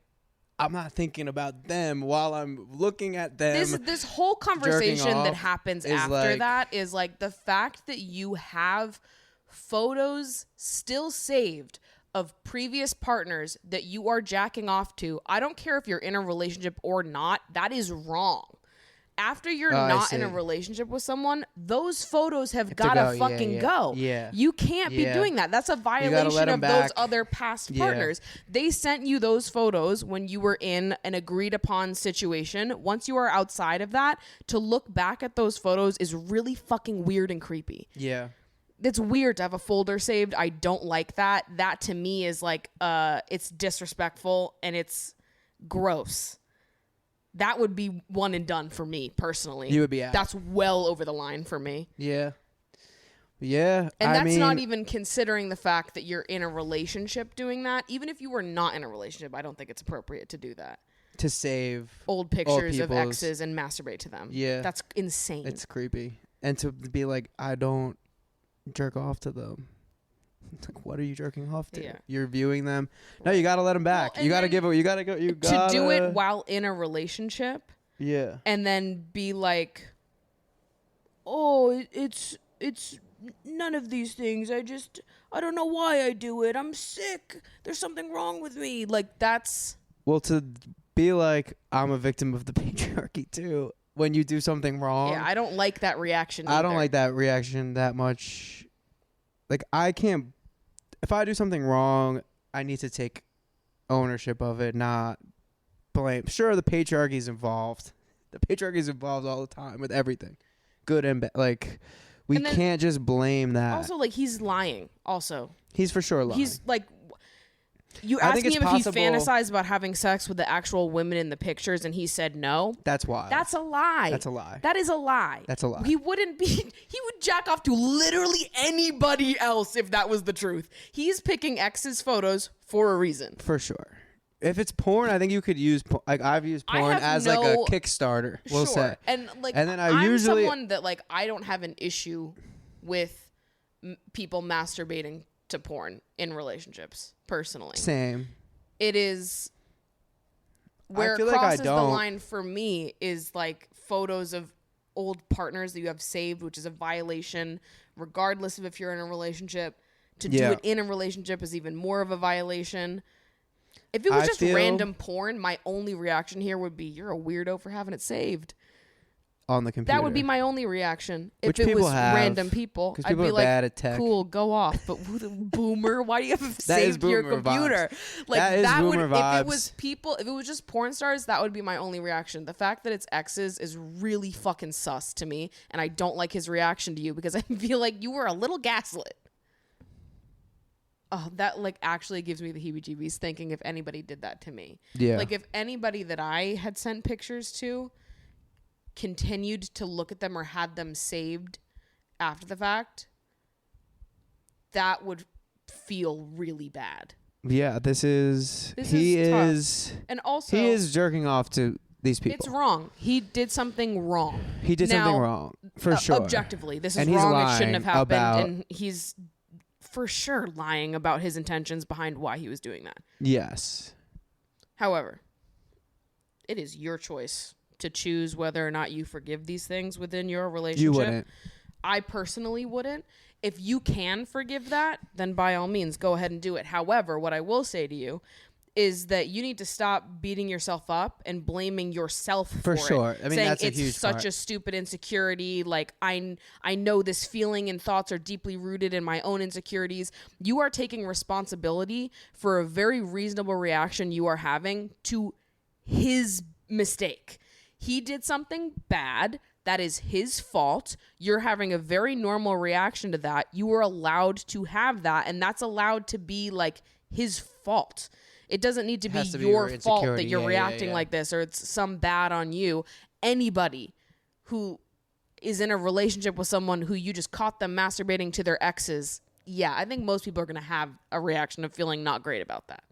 I'm not thinking about them while I'm looking at them. This whole conversation that happens after that is like the fact that you have photos still saved of previous partners that you are jacking off to. I don't care if you're in a relationship or not. That is wrong. After you're not in a relationship with someone, those photos have got to fucking go. Yeah. You can't be doing that. That's a violation of those other past partners. They sent you those photos when you were in an agreed upon situation. Once you are outside of that, to look back at those photos is really fucking weird and creepy. Yeah. It's weird to have a folder saved. I don't like that. That to me is like, it's disrespectful and it's gross. That would be one and done for me personally. You would be out. That's well over the line for me. Yeah. Yeah. And that's not even considering the fact that you're in a relationship doing that. Even if you were not in a relationship, I don't think it's appropriate to do that. To save old pictures of exes and masturbate to them. Yeah. That's insane. It's creepy. And to be like, I don't jerk off to them. Like, what are you jerking off to? Yeah. You're viewing them. No, you got to let them back. Well, you got to give it. You got to go. You got to do it while in a relationship. Yeah. And then be like, oh, it's none of these things. I don't know why I do it. I'm sick. There's something wrong with me. Like that's. Well, to be like, I'm a victim of the patriarchy too. When you do something wrong. Yeah, I don't like that reaction either. I don't like that reaction that much. Like, I can't if I do something wrong, I need to take ownership of it, not blame. Sure, the patriarchy's involved. The patriarchy's involved all the time with everything, good and bad. Like, we can't just blame that. Also, like, he's lying. Also, he's for sure lying. He's like, you asked him if he fantasized about having sex with the actual women in the pictures, and he said no. That's why. That's a lie. That's a lie. That is a lie. That's a lie. He wouldn't be. He would jack off to literally anybody else if that was the truth. He's picking exes' photos for a reason. For sure. If it's porn, I think you could use like I've used porn as like a Kickstarter. We'll say, and like, and then I'm someone that like I don't have an issue with people masturbating to porn in relationships personally. Same. It is where it crosses the line for me is like photos of old partners that you have saved, which is a violation, regardless of if you're in a relationship. To do it in a relationship is even more of a violation. If it was just random porn, my only reaction here would be, you're a weirdo for having it saved. On the computer. That would be my only reaction. If it was random people, I'd be like, cool, go off. But boomer, why do you have saved your computer? Vibes. Like that would, vibes. if it was people, if it was just porn stars, that would be my only reaction. The fact that it's exes is really fucking sus to me. And I don't like his reaction to you because I feel like you were a little gaslit. Oh, that like actually gives me the heebie-jeebies thinking if anybody did that to me. Yeah. Like if anybody that I had sent pictures to continued to look at them or had them saved after the fact, that would feel really bad. Yeah, this is tough. And also he is jerking off to these people. It's wrong. He did something wrong. He did something wrong, for sure. Objectively, this is wrong. It shouldn't have happened. And he's for sure lying about his intentions behind why he was doing that. Yes. However, it is your choice to choose whether or not you forgive these things within your relationship. You wouldn't. I personally wouldn't. If you can forgive that, then by all means, go ahead and do it. However, what I will say to you is that you need to stop beating yourself up and blaming yourself for sure. it. I mean, saying that's a it's huge such part. a stupid insecurity. Like I know this feeling and thoughts are deeply rooted in my own insecurities. You are taking responsibility for a very reasonable reaction you are having to his mistake. He did something bad. That is his fault. You're having a very normal reaction to that. You were allowed to have that, and that's allowed to be like his fault. It doesn't need to be your fault that you're reacting like this, or it's some bad on you. Anybody who is in a relationship with someone who you just caught them masturbating to their exes, I think most people are going to have a reaction of feeling not great about that.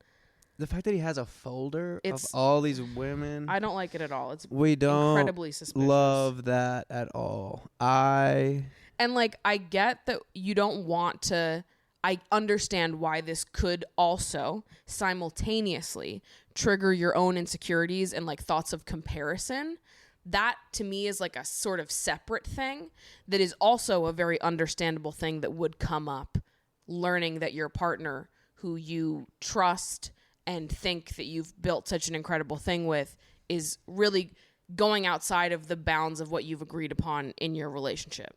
The fact that he has a folder of all these women, I don't like it at all. It's incredibly suspicious. Love that at all. I get that you don't want to. I understand why this could also simultaneously trigger your own insecurities and like thoughts of comparison. That to me is like a sort of separate thing that is also a very understandable thing that would come up learning that your partner who you trust and think that you've built such an incredible thing with is really going outside of the bounds of what you've agreed upon in your relationship.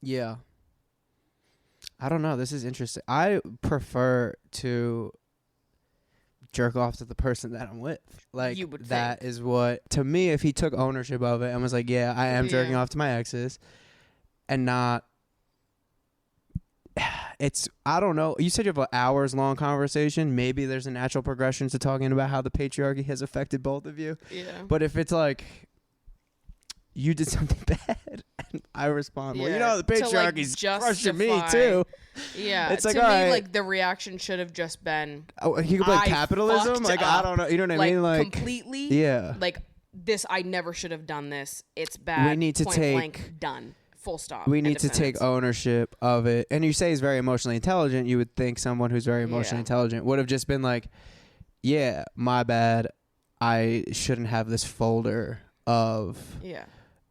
Yeah. I don't know. This is interesting. I prefer to jerk off to the person that I'm with. Like, you would that think. Is what, to me, if he took ownership of it and was like, yeah, I am jerking off to my exes and not, I don't know. You said you have an hours long conversation. Maybe there's a natural progression to talking about how the patriarchy has affected both of you. Yeah. But if it's like, you did something bad, and I respond, well, you know, the patriarchy's crushing me too. Yeah. It's like, to me, all right. like the reaction should have just been, oh, he could be like capitalism. Like, I don't know. You know what I mean? Like completely. Yeah. Like this, I never should have done this. It's bad. We need to point blank, done. Full stop. We need to take ownership of it. And you say he's very emotionally intelligent. You would think someone who's very emotionally intelligent would have just been like, yeah, my bad. I shouldn't have this folder of.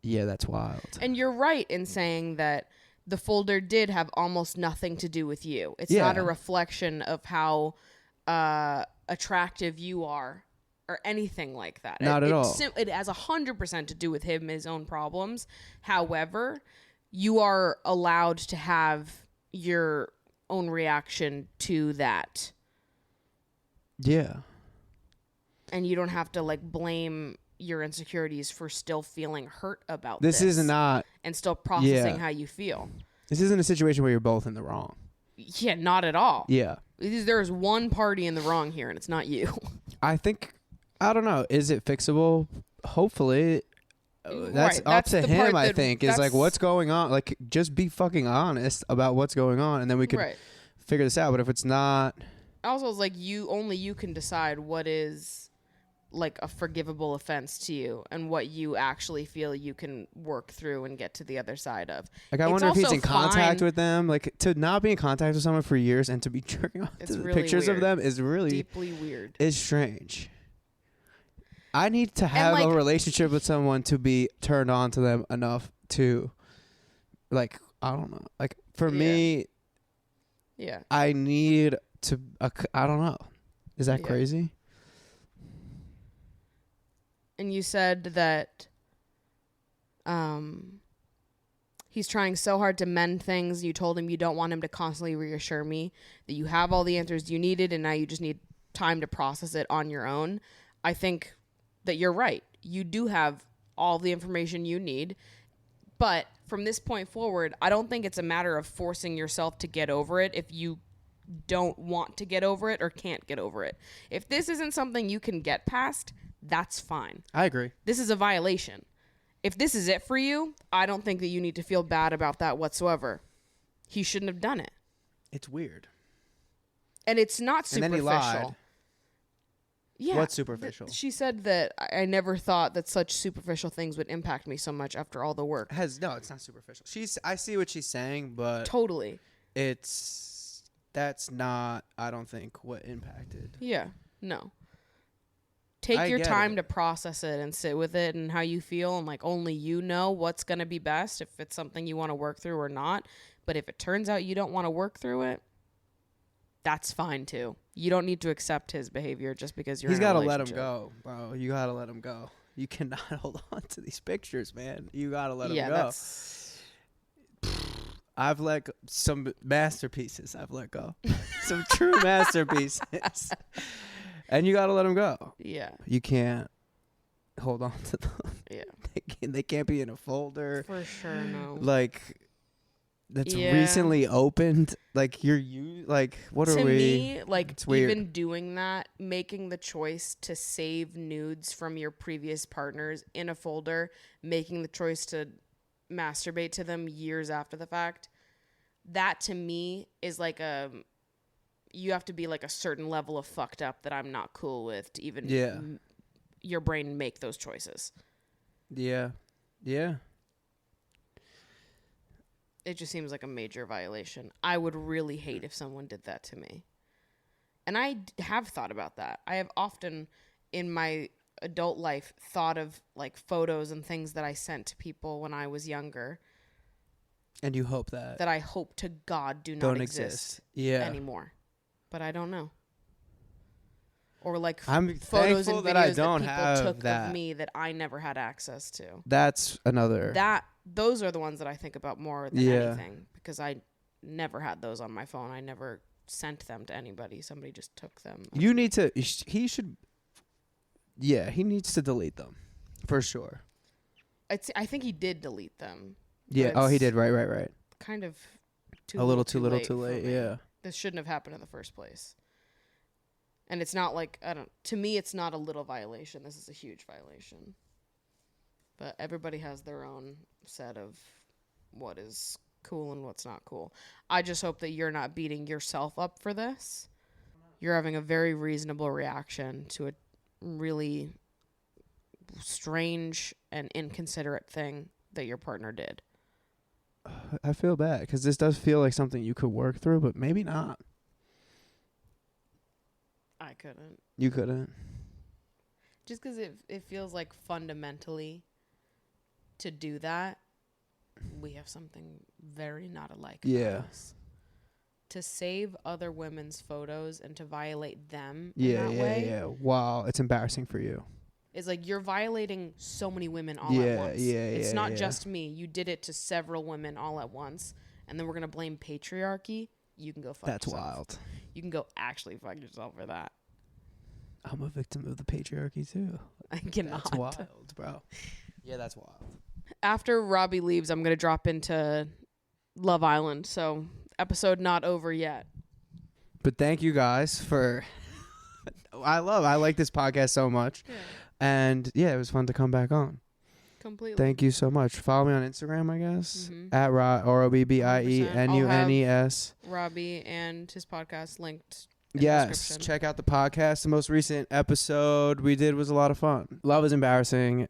Yeah, that's wild. And you're right in saying that the folder did have almost nothing to do with you. It's not a reflection of how attractive you are or anything like that. Not at all. It has 100% to do with him, his own problems. However, you are allowed to have your own reaction to that. Yeah. And you don't have to like blame your insecurities for still feeling hurt about this is not and still processing how you feel. This isn't a situation where you're both in the wrong. Yeah, not at all. Yeah. There's one party in the wrong here, and it's not you. I don't know. Is it fixable? Hopefully. That's up to him, I think. Is like, what's going on? Like, just be fucking honest about what's going on, and then we could figure this out. But if it's not... Also, it's like only you can decide what is like a forgivable offense to you and what you actually feel you can work through and get to the other side of. Like, I wonder if he's in contact with them. Like, to not be in contact with someone for years and to be jerking off to the pictures of them is really... deeply weird. It's strange. I need to have a relationship with someone to be turned on to them enough to, like, I don't know. Like, for me... Yeah. I need to... I don't know. Is that crazy? And you said that he's trying so hard to mend things. You told him you don't want him to constantly reassure me that you have all the answers you needed and now you just need time to process it on your own. I think that you're right. You do have all the information you need. But from this point forward, I don't think it's a matter of forcing yourself to get over it if you don't want to get over it or can't get over it. If this isn't something you can get past... that's fine. I agree. This is a violation. If this is it for you, I don't think that you need to feel bad about that whatsoever. He shouldn't have done it. It's weird. And it's not superficial. And then he lied. Yeah. What's superficial? She said that I never thought that such superficial things would impact me so much after all the work. It's not superficial. I see what she's saying, but totally. That's not, I don't think, what impacted. Yeah. No. Take your time to process it and sit with it and how you feel, and like only you know what's going to be best, if it's something you want to work through or not. But if it turns out you don't want to work through it, that's fine too. You don't need to accept his behavior just because He's got to let him go, bro. You got to let him go. You cannot hold on to these pictures, man. You got to let him go. I've let some masterpieces. I've let go. Some true masterpieces. And you got to let them go. Yeah. You can't hold on to them. Yeah. They can't be in a folder. For sure, no. Like, that's recently opened. Like, what are we? To me, like, even doing that, making the choice to save nudes from your previous partners in a folder, making the choice to masturbate to them years after the fact, that to me is like you have to be like a certain level of fucked up that I'm not cool with to even your brain make those choices. Yeah. Yeah. It just seems like a major violation. I would really hate if someone did that to me. And I have thought about that. I have often in my adult life thought of like photos and things that I sent to people when I was younger. And you hope that I hope to God don't exist anymore. But I don't know. Or like I'm photos and thankful videos that I don't that people have took that. of me that I never had access to. That's another. Those are the ones that I think about more than anything, because I never had those on my phone. I never sent them to anybody. Somebody just took them. You need to. He should. Yeah, he needs to delete them, for sure. I think he did delete them. Yeah. Oh, he did. Right. Kind of. Too late. Yeah. This shouldn't have happened in the first place. And it's not like, to me, it's not a little violation. This is a huge violation. But everybody has their own set of what is cool and what's not cool. I just hope that you're not beating yourself up for this. You're having a very reasonable reaction to a really strange and inconsiderate thing that your partner did. I feel bad because this does feel like something you could work through, but maybe not. I couldn't. You couldn't? Just because it feels like fundamentally to do that, we have something very not alike about us. To save other women's photos and to violate them in that way. Yeah. Wow, it's embarrassing for you. It's like you're violating so many women all at once. It's not just me. You did it to several women all at once. And then we're going to blame patriarchy. you can go fuck That's yourself. wild. You can go actually fuck yourself for that. I'm a victim of the patriarchy too. I cannot. That's wild, bro. Yeah, that's wild. After Robbie leaves, I'm going to drop into Love Island. So episode not over yet. But thank you guys for... I like this podcast so much. Yeah. And yeah, it was fun to come back on. Completely. Thank you so much. Follow me on Instagram, I guess. Mm-hmm. At RobbieBieNUNES. Robbie and his podcast linked. Yes, check out the podcast. The most recent episode we did was a lot of fun. Love is Embarrassing.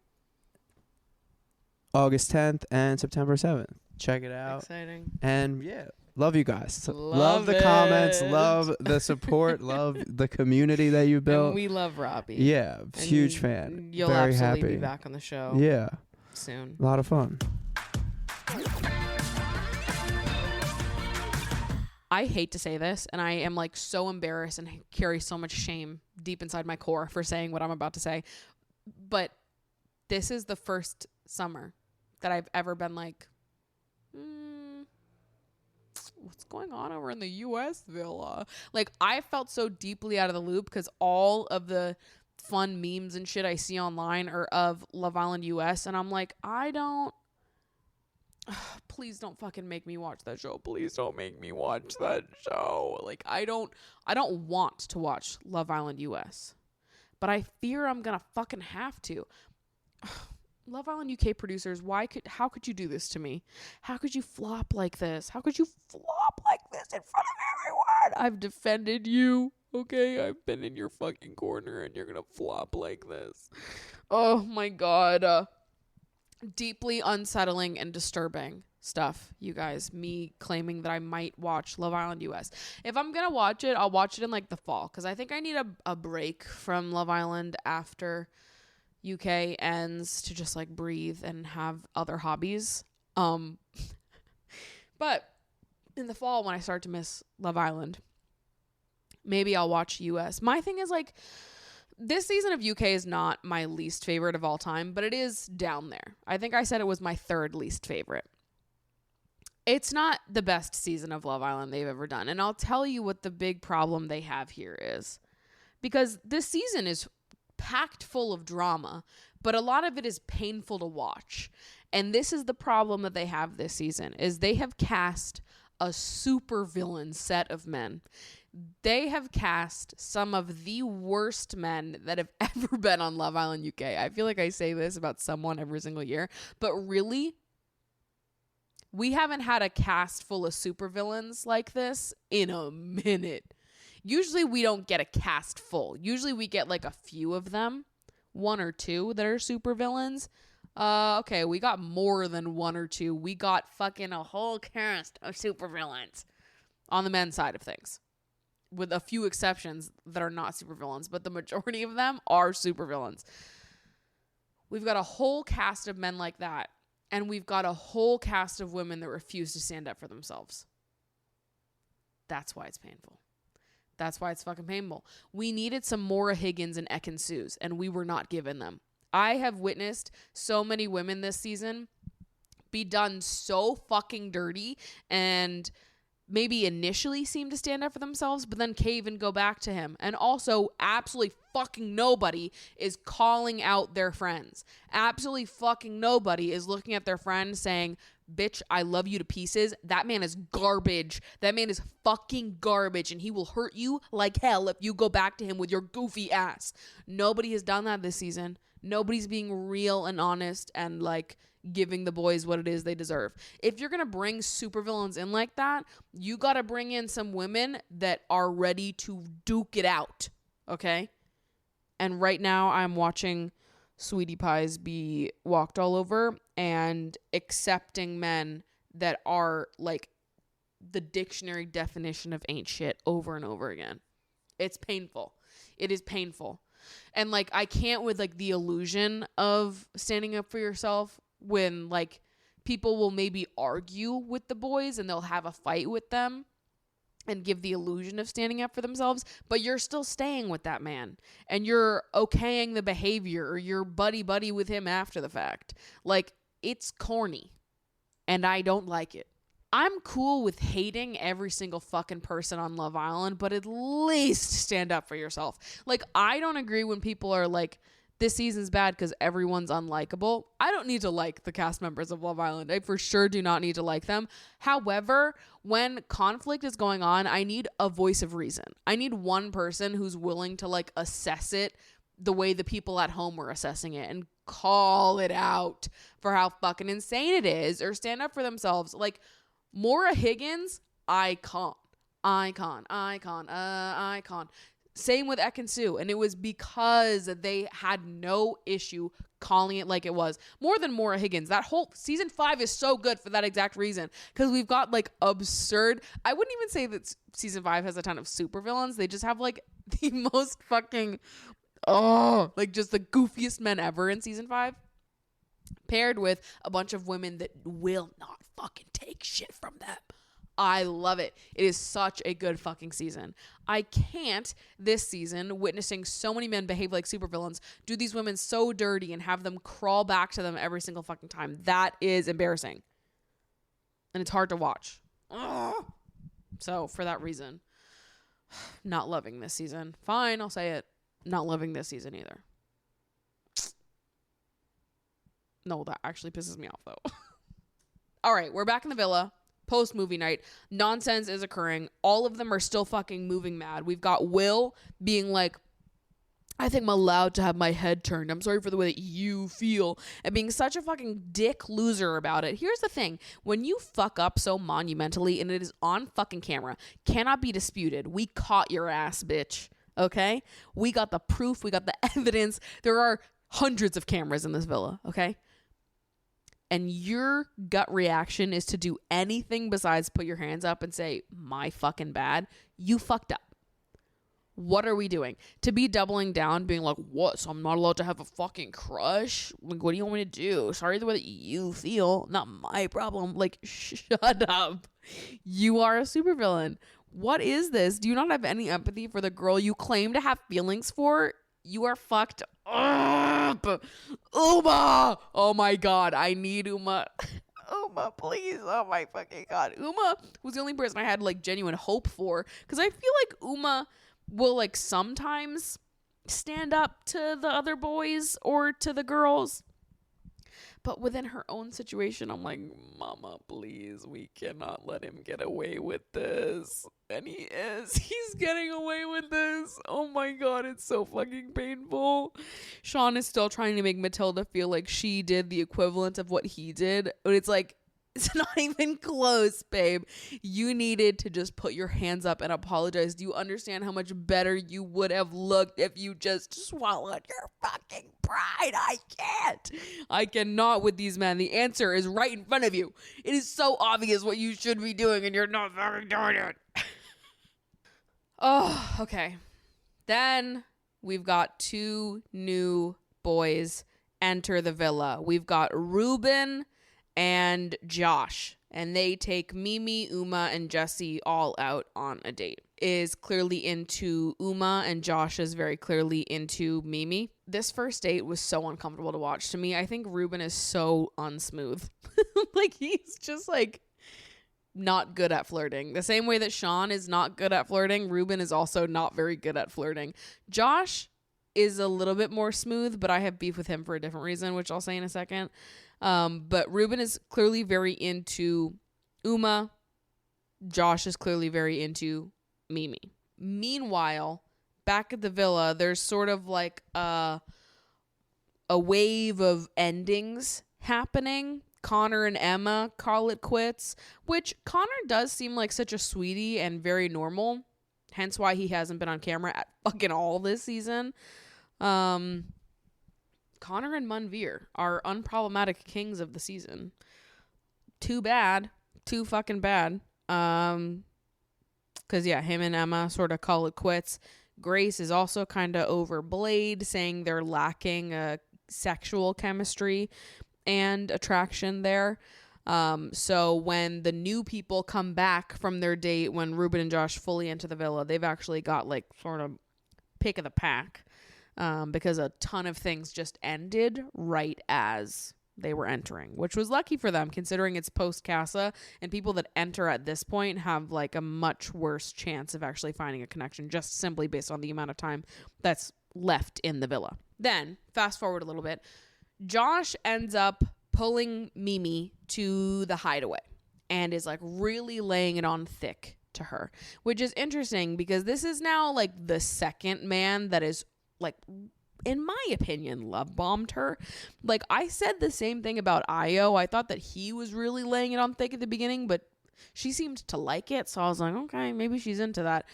August 10th and September 7th. Check it out. Exciting. And yeah, love you guys. Love the it. comments. Love the support. Love the community that you built. And we love Robbie. Yeah, huge fan. You'll Very absolutely happy. be back on the show. Yeah. Soon. A lot of fun. I hate to say this, and I am like so embarrassed and carry so much shame deep inside my core for saying what I'm about to say. But this is the first summer that I've ever been like, what's going on over in the U.S. villa? Like, I felt so deeply out of the loop because all of the fun memes and shit I see online are of Love Island U.S. And I'm like, please don't fucking make me watch that show. Please don't make me watch that show. Like, I don't want to watch Love Island US, but I fear I'm gonna fucking have to. Love Island UK producers, how could you do this to me? How could you flop like this? How could you flop like this in front of everyone? I've defended you. Okay, I've been in your fucking corner and you're gonna flop like this. Oh my God. Deeply unsettling and disturbing stuff, you guys. Me claiming that I might watch Love Island US. If I'm gonna watch it, I'll watch it in like the fall, because I think I need a break from Love Island after UK ends to just like breathe and have other hobbies. But in the fall, when I start to miss Love Island, maybe I'll watch US. My thing is like, this season of UK is not my least favorite of all time, but it is down there. I think I said it was my third least favorite. It's not the best season of Love Island they've ever done. And I'll tell you what the big problem they have here is. Because this season is packed full of drama, but a lot of it is painful to watch. And this is the problem that they have this season, is they have cast a super villain set of men. They have cast some of the worst men that have ever been on Love Island UK. I feel like I say this about someone every single year, but really, we haven't had a cast full of supervillains like this in a minute. Usually we don't get a cast full. Usually we get like a few of them, one or two that are supervillains. Okay, we got more than one or two. We got fucking a whole cast of supervillains on the men's side of things, with a few exceptions that are not supervillains, but the majority of them are supervillains. We've got a whole cast of men like that, and we've got a whole cast of women that refuse to stand up for themselves. That's why it's painful. That's why it's fucking painful. We needed some Maura Higgins and Ekin-Su's, and we were not given them. I have witnessed so many women this season be done so fucking dirty and maybe initially seem to stand up for themselves, but then cave and go back to him. And also, absolutely fucking nobody is calling out their friends. Absolutely fucking nobody is looking at their friend saying, bitch, I love you to pieces. That man is garbage. That man is fucking garbage, and he will hurt you like hell if you go back to him with your goofy ass. Nobody has done that this season. Nobody's being real and honest and like giving the boys what it is they deserve. If you're going to bring supervillains in like that, you got to bring in some women that are ready to duke it out. Okay? And right now I'm watching Sweetie Pies be walked all over and accepting men that are like the dictionary definition of ain't shit over and over again. It's painful. It is painful. And like, I can't with like the illusion of standing up for yourself when like people will maybe argue with the boys and they'll have a fight with them and give the illusion of standing up for themselves, but you're still staying with that man and you're okaying the behavior, or you're buddy with him after the fact. Like, it's corny and I don't like it. I'm cool with hating every single fucking person on Love Island, but at least stand up for yourself. Like, I don't agree when people are like, this season's bad because everyone's unlikable. I don't need to like the cast members of Love Island. I for sure do not need to like them. However, when conflict is going on, I need a voice of reason. I need one person who's willing to like assess it the way the people at home were assessing it and call it out for how fucking insane it is or stand up for themselves. Like, Maura Higgins, icon. Same with Ekin-Su. And it was because they had no issue calling it like it was. More than Maura Higgins. That whole season 5 is so good for that exact reason. Because we've got like absurd. I wouldn't even say that season 5 has a ton of supervillains. They just have like the most fucking, like just the goofiest men ever in season 5. Paired with a bunch of women that will not fucking take shit from them. I love it. It is such a good fucking season. I can't this season, witnessing so many men behave like supervillains, do these women so dirty and have them crawl back to them every single fucking time. That is embarrassing. And it's hard to watch. Ugh. So for that reason, not loving this season. Fine, I'll say it. Not loving this season either. No, that actually pisses me off though. All right, we're back in the villa. Post movie night. Nonsense is occurring. All of them are still fucking moving mad. We've got Will being like, I think I'm allowed to have my head turned. I'm sorry for the way that you feel. And being such a fucking dick loser about it. Here's the thing. When you fuck up so monumentally and it is on fucking camera, cannot be disputed. We caught your ass, bitch. Okay? We got the proof. We got the evidence. There are hundreds of cameras in this villa. Okay? And your gut reaction is to do anything besides put your hands up and say, my fucking bad, you fucked up. What are we doing? To be doubling down, being like, what? So I'm not allowed to have a fucking crush? Like, what do you want me to do? Sorry the way that you feel. Not my problem. Like, shut up. You are a supervillain. What is this? Do you not have any empathy for the girl you claim to have feelings for? You are fucked up. Uma. Oh my God. I need Uma. Uma, please. Oh my fucking God. Uma was the only person I had like genuine hope for. Because I feel like Uma will like sometimes stand up to the other boys or to the girls. But within her own situation, I'm like, Mama, please, we cannot let him get away with this. And he is. He's getting away with this. Oh my God, it's so fucking painful. Sean is still trying to make Matilda feel like she did the equivalent of what he did. But it's like, it's not even close, babe. You needed to just put your hands up and apologize. Do you understand how much better you would have looked if you just swallowed your fucking pride? I can't. I cannot with these men. The answer is right in front of you. It is so obvious what you should be doing and you're not fucking doing it. Oh, okay. Then we've got 2 new boys enter the villa. We've got Ruben and Josh, and they take Mimi, Uma, and Jesse all out on a date. Is clearly into Uma, and Josh is very clearly into Mimi. This first date was so uncomfortable to watch to me. I think Ruben is so unsmooth. Like, he's just like not good at flirting. The same way that Sean is not good at flirting, Ruben is also not very good at flirting. Josh is a little bit more smooth, but I have beef with him for a different reason, which I'll say in a second. But Ruben is clearly very into Uma. Josh is clearly very into Mimi. Meanwhile, back at the villa, there's sort of like a wave of endings happening. Connor and Emma call it quits, which Connor does seem like such a sweetie and very normal. Hence why he hasn't been on camera at fucking all this season. Connor and Munveer are unproblematic kings of the season. Too bad. Too fucking bad. Because, yeah, him and Emma sort of call it quits. Grace is also kind of over Blade, saying they're lacking sexual chemistry and attraction there. So when the new people come back from their date, when Ruben and Josh fully enter the villa, they've actually got like sort of pick of the pack. Because a ton of things just ended right as they were entering, which was lucky for them considering it's post Casa, and people that enter at this point have like a much worse chance of actually finding a connection just simply based on the amount of time that's left in the villa. Then fast forward a little bit, Josh ends up pulling Mimi to the hideaway and is like really laying it on thick to her, which is interesting because this is now like the second man that is like, in my opinion, love bombed her. Like, I said the same thing about Io. I thought that he was really laying it on thick at the beginning, but she seemed to like it. So I was like, okay, maybe she's into that.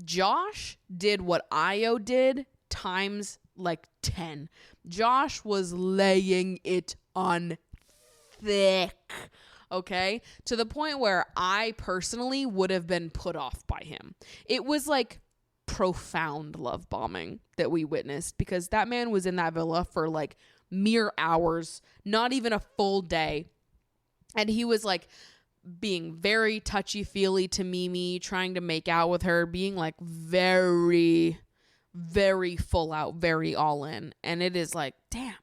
Josh did what Io did times like 10. Josh was laying it on thick. Okay, to the point where I personally would have been put off by him. It was like profound love bombing that we witnessed because that man was in that villa for like mere hours, not even a full day. And he was like being very touchy-feely to Mimi, trying to make out with her, being like very, very full out, very all in. And it is like, damn,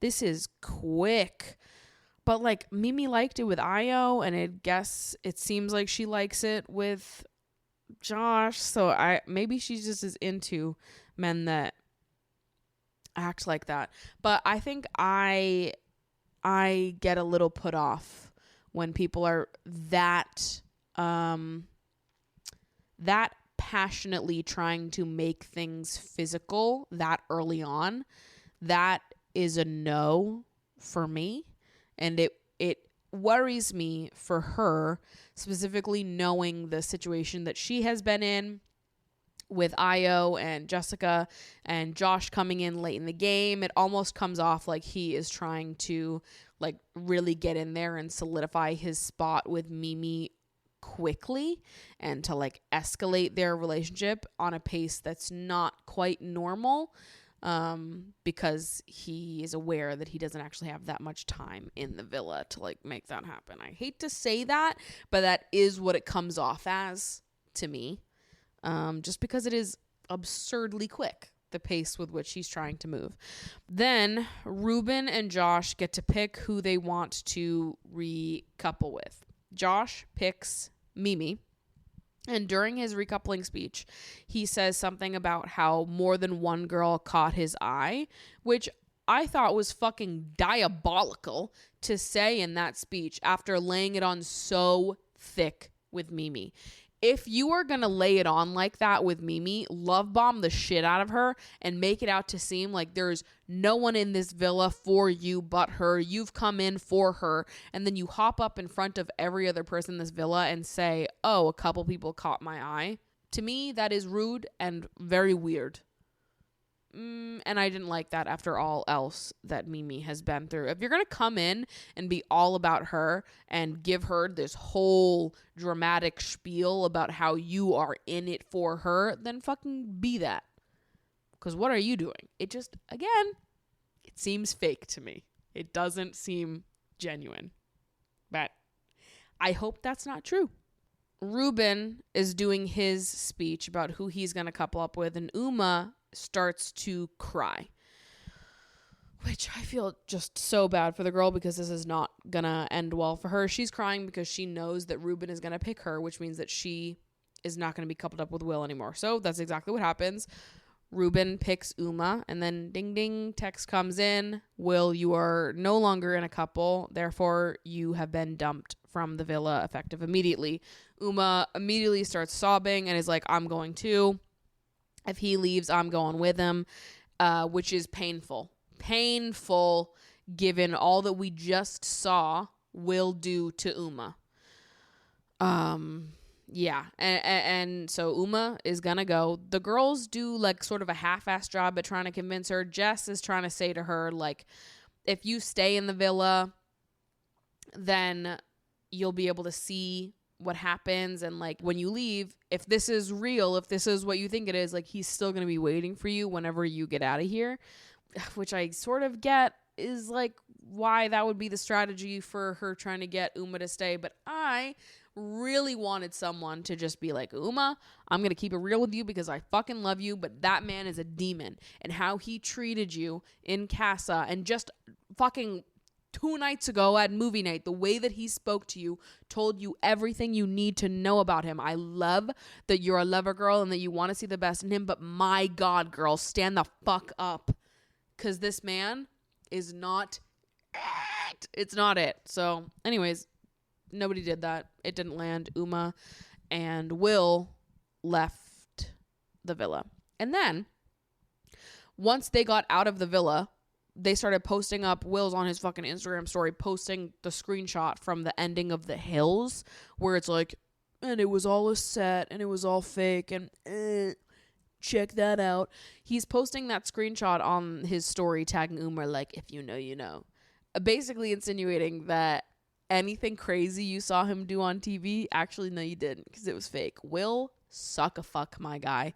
this is quick. But like Mimi liked it with Io, and it seems like she likes it with Josh. So maybe she just is into men that act like that. But I think I get a little put off when people are that passionately trying to make things physical that early on. That is a no for me. And it worries me for her, specifically knowing the situation that she has been in with Io and Jessica and Josh coming in late in the game. It almost comes off like he is trying to like really get in there and solidify his spot with Mimi quickly and to like escalate their relationship on a pace that's not quite normal. Because he is aware that he doesn't actually have that much time in the villa to like make that happen. I hate to say that, but that is what it comes off as to me. Just because it is absurdly quick, the pace with which he's trying to move. Then Ruben and Josh get to pick who they want to recouple with. Josh picks Mimi. And during his recoupling speech, he says something about how more than one girl caught his eye, which I thought was fucking diabolical to say in that speech after laying it on so thick with Mimi. If you are going to lay it on like that with Mimi, love bomb the shit out of her and make it out to seem like there's no one in this villa for you but her. You've come in for her. And then you hop up in front of every other person in this villa and say, oh, a couple people caught my eye. To me, that is rude and very weird. And I didn't like that after all else that Mimi has been through. If you're going to come in and be all about her and give her this whole dramatic spiel about how you are in it for her, then fucking be that. Because what are you doing? It just, again, it seems fake to me. It doesn't seem genuine. But I hope that's not true. Ruben is doing his speech about who he's going to couple up with, and Uma starts to cry, which I feel just so bad for the girl because this is not gonna end well for her. She's crying because she knows that Ruben is gonna pick her, which means that she is not gonna be coupled up with Will anymore. So that's exactly what happens. Ruben picks Uma, and then ding ding, text comes in. Will, you are no longer in a couple, therefore you have been dumped from the villa effective immediately. Uma immediately starts sobbing and is like, I'm going too. If he leaves, I'm going with him, which is painful. Painful given all that we just saw Will do to Uma. Yeah. And so Uma is going to go. The girls do like sort of a half-assed job at trying to convince her. Jess is trying to say to her, like, if you stay in the villa, then you'll be able to see what happens, and like when you leave, if this is real, if this is what you think it is, like he's still going to be waiting for you whenever you get out of here, which I sort of get is like why that would be the strategy for her trying to get Uma to stay. But I really wanted someone to just be like, Uma, I'm going to keep it real with you because I fucking love you, but that man is a demon, and how he treated you in Casa and just fucking 2 nights ago at movie night, the way that he spoke to you told you everything you need to know about him. I love that you're a lover girl and that you want to see the best in him, but my God, girl, stand the fuck up. Because this man is not it. It's not it. So, anyways, nobody did that. It didn't land. Uma and Will left the villa. And then, once they got out of the villa, they started posting up. Will's on his fucking Instagram story posting the screenshot from the ending of The Hills, where it's like, and it was all a set and it was all fake and check that out. He's posting that screenshot on his story tagging Uma like, if you know, you know. Basically insinuating that anything crazy you saw him do on TV, actually, no, you didn't, because it was fake. Will suck a fuck, my guy.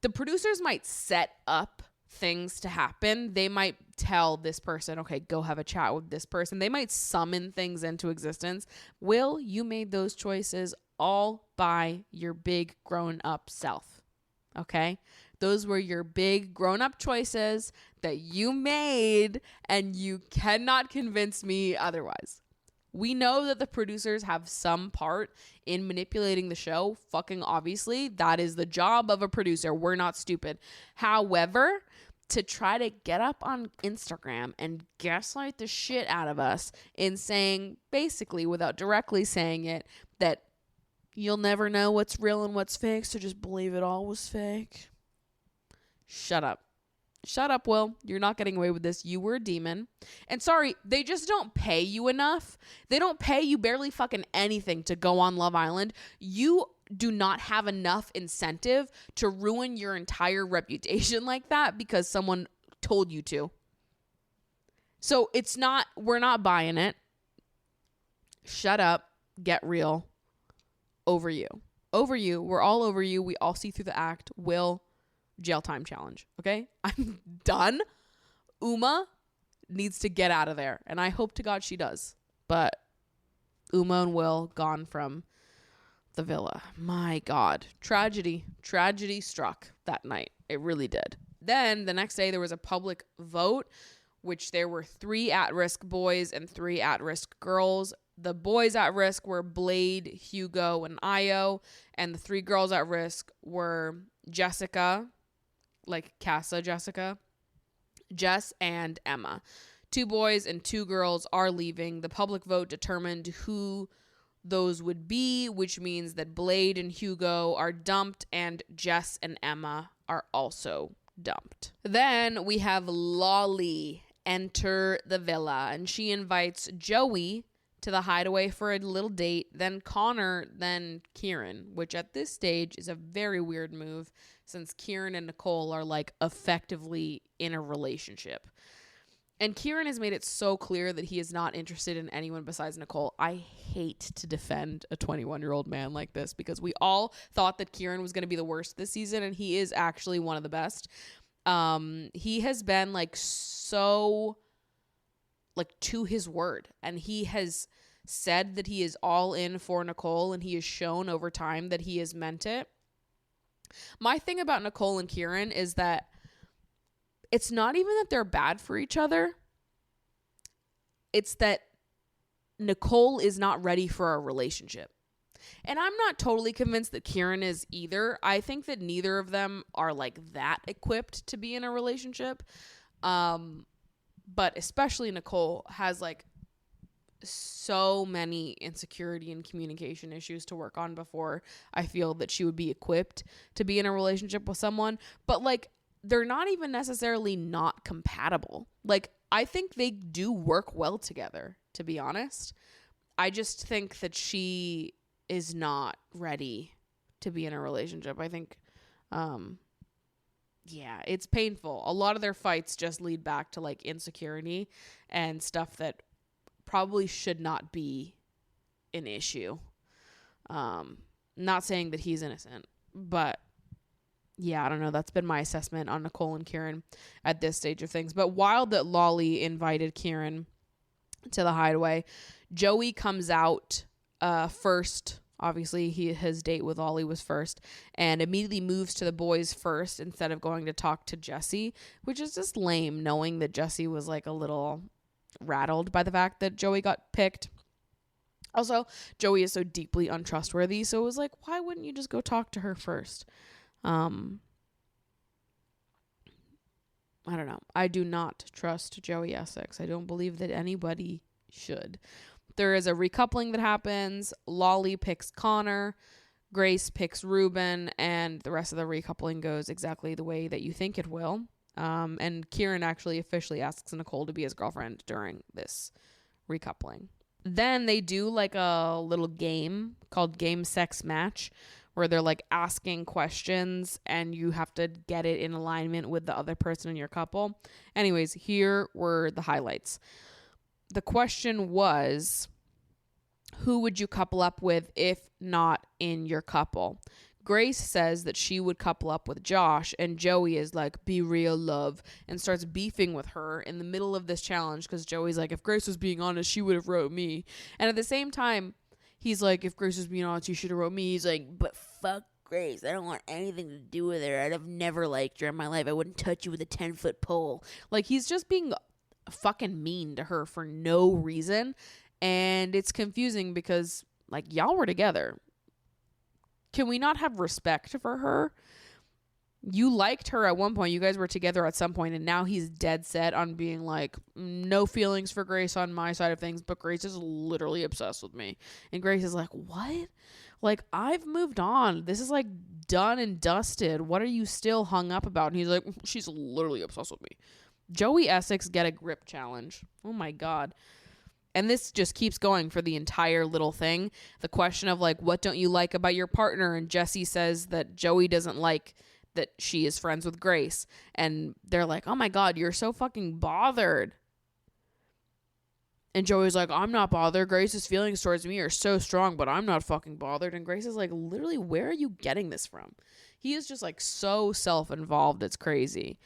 The producers might set up things to happen. They might tell this person, okay, go have a chat with this person. They might summon things into existence. Will, you made those choices all by your big grown up self. Okay? Those were your big grown up choices that you made, and you cannot convince me otherwise. We know that the producers have some part in manipulating the show. Fucking obviously, that is the job of a producer. We're not stupid. However, to try to get up on Instagram and gaslight the shit out of us in saying, basically, without directly saying it, that you'll never know what's real and what's fake, so just believe it all was fake. Shut up. Shut up, Will. You're not getting away with this. You were a demon. And sorry, they just don't pay you enough. They don't pay you barely fucking anything to go on Love Island. You do not have enough incentive to ruin your entire reputation like that because someone told you to. So we're not buying it. Shut up. Get real. Over you. Over you. We're all over you. We all see through the act. Will, jail time challenge. Okay? I'm done. Uma needs to get out of there. And I hope to God she does. But Uma and Will gone from the villa. My God. Tragedy. Tragedy struck that night. It really did. Then the next day there was a public vote, which there were 3 at-risk boys and 3 at-risk girls. The boys at risk were Blade, Hugo, and Io. And the 3 girls at risk were Jessica, like Casa Jessica, Jess, and Emma. 2 boys and 2 girls are leaving. The public vote determined who those would be, which means that Blade and Hugo are dumped and Jess and Emma are also dumped. Then we have Lolly enter the villa, and she invites Joey to the hideaway for a little date, then Connor, then Kieran, which at this stage is a very weird move since Kieran and Nicole are like effectively in a relationship. And Kieran has made it so clear that he is not interested in anyone besides Nicole. I hate to defend a 21-year-old man like this because we all thought that Kieran was going to be the worst this season, and he is actually one of the best. He has been like so like to his word, and he has said that he is all in for Nicole, and he has shown over time that he has meant it. My thing about Nicole and Kieran is that it's not even that they're bad for each other. It's that Nicole is not ready for a relationship. And I'm not totally convinced that Kieran is either. I think that neither of them are like that equipped to be in a relationship. But especially Nicole has like so many insecurity and communication issues to work on before I feel that she would be equipped to be in a relationship with someone. But like, they're not even necessarily not compatible. Like, I think they do work well together, to be honest. I just think that she is not ready to be in a relationship. I think, yeah, it's painful. A lot of their fights just lead back to like insecurity and stuff that probably should not be an issue. Not saying that he's innocent, but yeah, I don't know. That's been my assessment on Nicole and Kieran at this stage of things. But while that Lolly invited Kieran to the hideaway, Joey comes out first. Obviously, his date with Ollie was first, and immediately moves to the boys first instead of going to talk to Jesse, which is just lame, knowing that Jesse was like a little rattled by the fact that Joey got picked. Also, Joey is so deeply untrustworthy, so it was like, why wouldn't you just go talk to her first? I don't know. I do not trust Joey Essex. I don't believe that anybody should. There is a recoupling that happens. Lolly picks Connor. Grace picks Ruben. And the rest of the recoupling goes exactly the way that you think it will. And Kieran actually officially asks Nicole to be his girlfriend during this recoupling. Then they do like a little game called Game Sex Match, where they're like asking questions and you have to get it in alignment with the other person in your couple. Anyways, here were the highlights. The question was, who would you couple up with if not in your couple? Grace says that she would couple up with Josh, and Joey is like, be real, love, and starts beefing with her in the middle of this challenge because Joey's like, if Grace was being honest, she would have wrote me. And at the same time, he's like, if Grace was being honest, you should have wrote me. He's like, but fuck Grace. I don't want anything to do with her. I'd have never liked her in my life. I wouldn't touch you with a 10-foot pole. Like, he's just being fucking mean to her for no reason. And it's confusing because, like, y'all were together. Can we not have respect for her? You liked her at one point. You guys were together at some point, and now he's dead set on being like, no feelings for Grace on my side of things, but Grace is literally obsessed with me. And Grace is like, what? Like, I've moved on. This is like done and dusted. What are you still hung up about? And he's like, she's literally obsessed with me. Joey Essex, get a grip challenge. Oh my God. And this just keeps going for the entire little thing. The question of like, what don't you like about your partner? And Jesse says that Joey doesn't like that she is friends with Grace. And they're like, oh my God, you're so fucking bothered. And Joey's like, I'm not bothered. Grace's feelings towards me are so strong, but I'm not fucking bothered. And Grace is like, literally, where are you getting this from? He is just like so self-involved. It's crazy.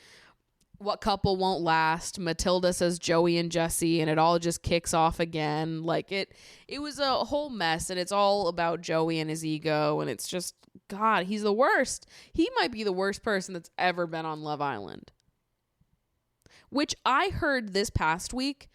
What couple won't last? Matilda says Joey and Jesse, and it all just kicks off again. Like it was a whole mess, and it's all about Joey and his ego, and it's just, God, he's the worst. He might be the worst person that's ever been on Love Island. Which I heard this past week.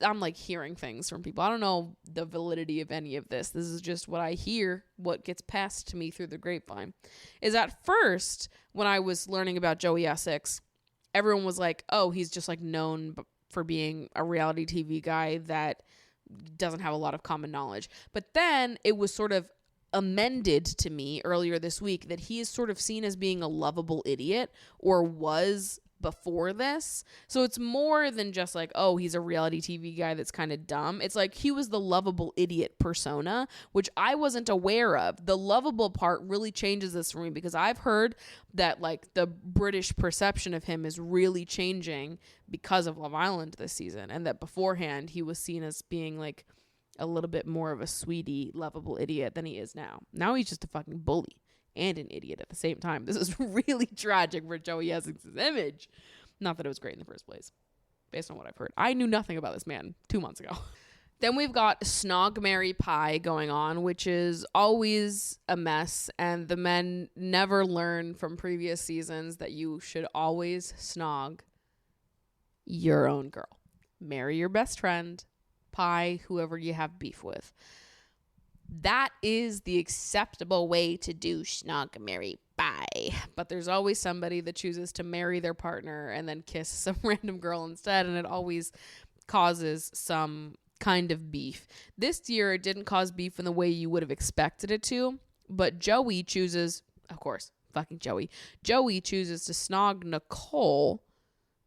I'm like hearing things from people. I don't know the validity of any of this. This is just what I hear, what gets passed to me through the grapevine. Is at first, when I was learning about Joey Essex, everyone was like, oh, he's just like known for being a reality TV guy that doesn't have a lot of common knowledge. But then it was sort of amended to me earlier this week that he is sort of seen as being a lovable idiot, or was before this. So it's more than just like, oh, he's a reality TV guy that's kind of dumb. It's like he was the lovable idiot persona, which I wasn't aware of. The lovable part really changes this for me, because I've heard that like the British perception of him is really changing because of Love Island this season, and that beforehand he was seen as being like a little bit more of a sweetie, lovable idiot than he is now. Now he's just a fucking bully and an idiot at the same time. This is really tragic for Joey Essex's image. Not that it was great in the first place, based on what I've heard. I knew nothing about this man 2 months ago. Then we've got Snog, Marry, Pie going on, which is always a mess. And the men never learn from previous seasons that you should always snog your own girl. Marry your best friend. Pie whoever you have beef with. That is the acceptable way to do snog, marry, pie. But there's always somebody that chooses to marry their partner and then kiss some random girl instead, and it always causes some kind of beef. This year, it didn't cause beef in the way you would have expected it to, but Joey chooses, of course, fucking Joey. Joey chooses to snog Nicole,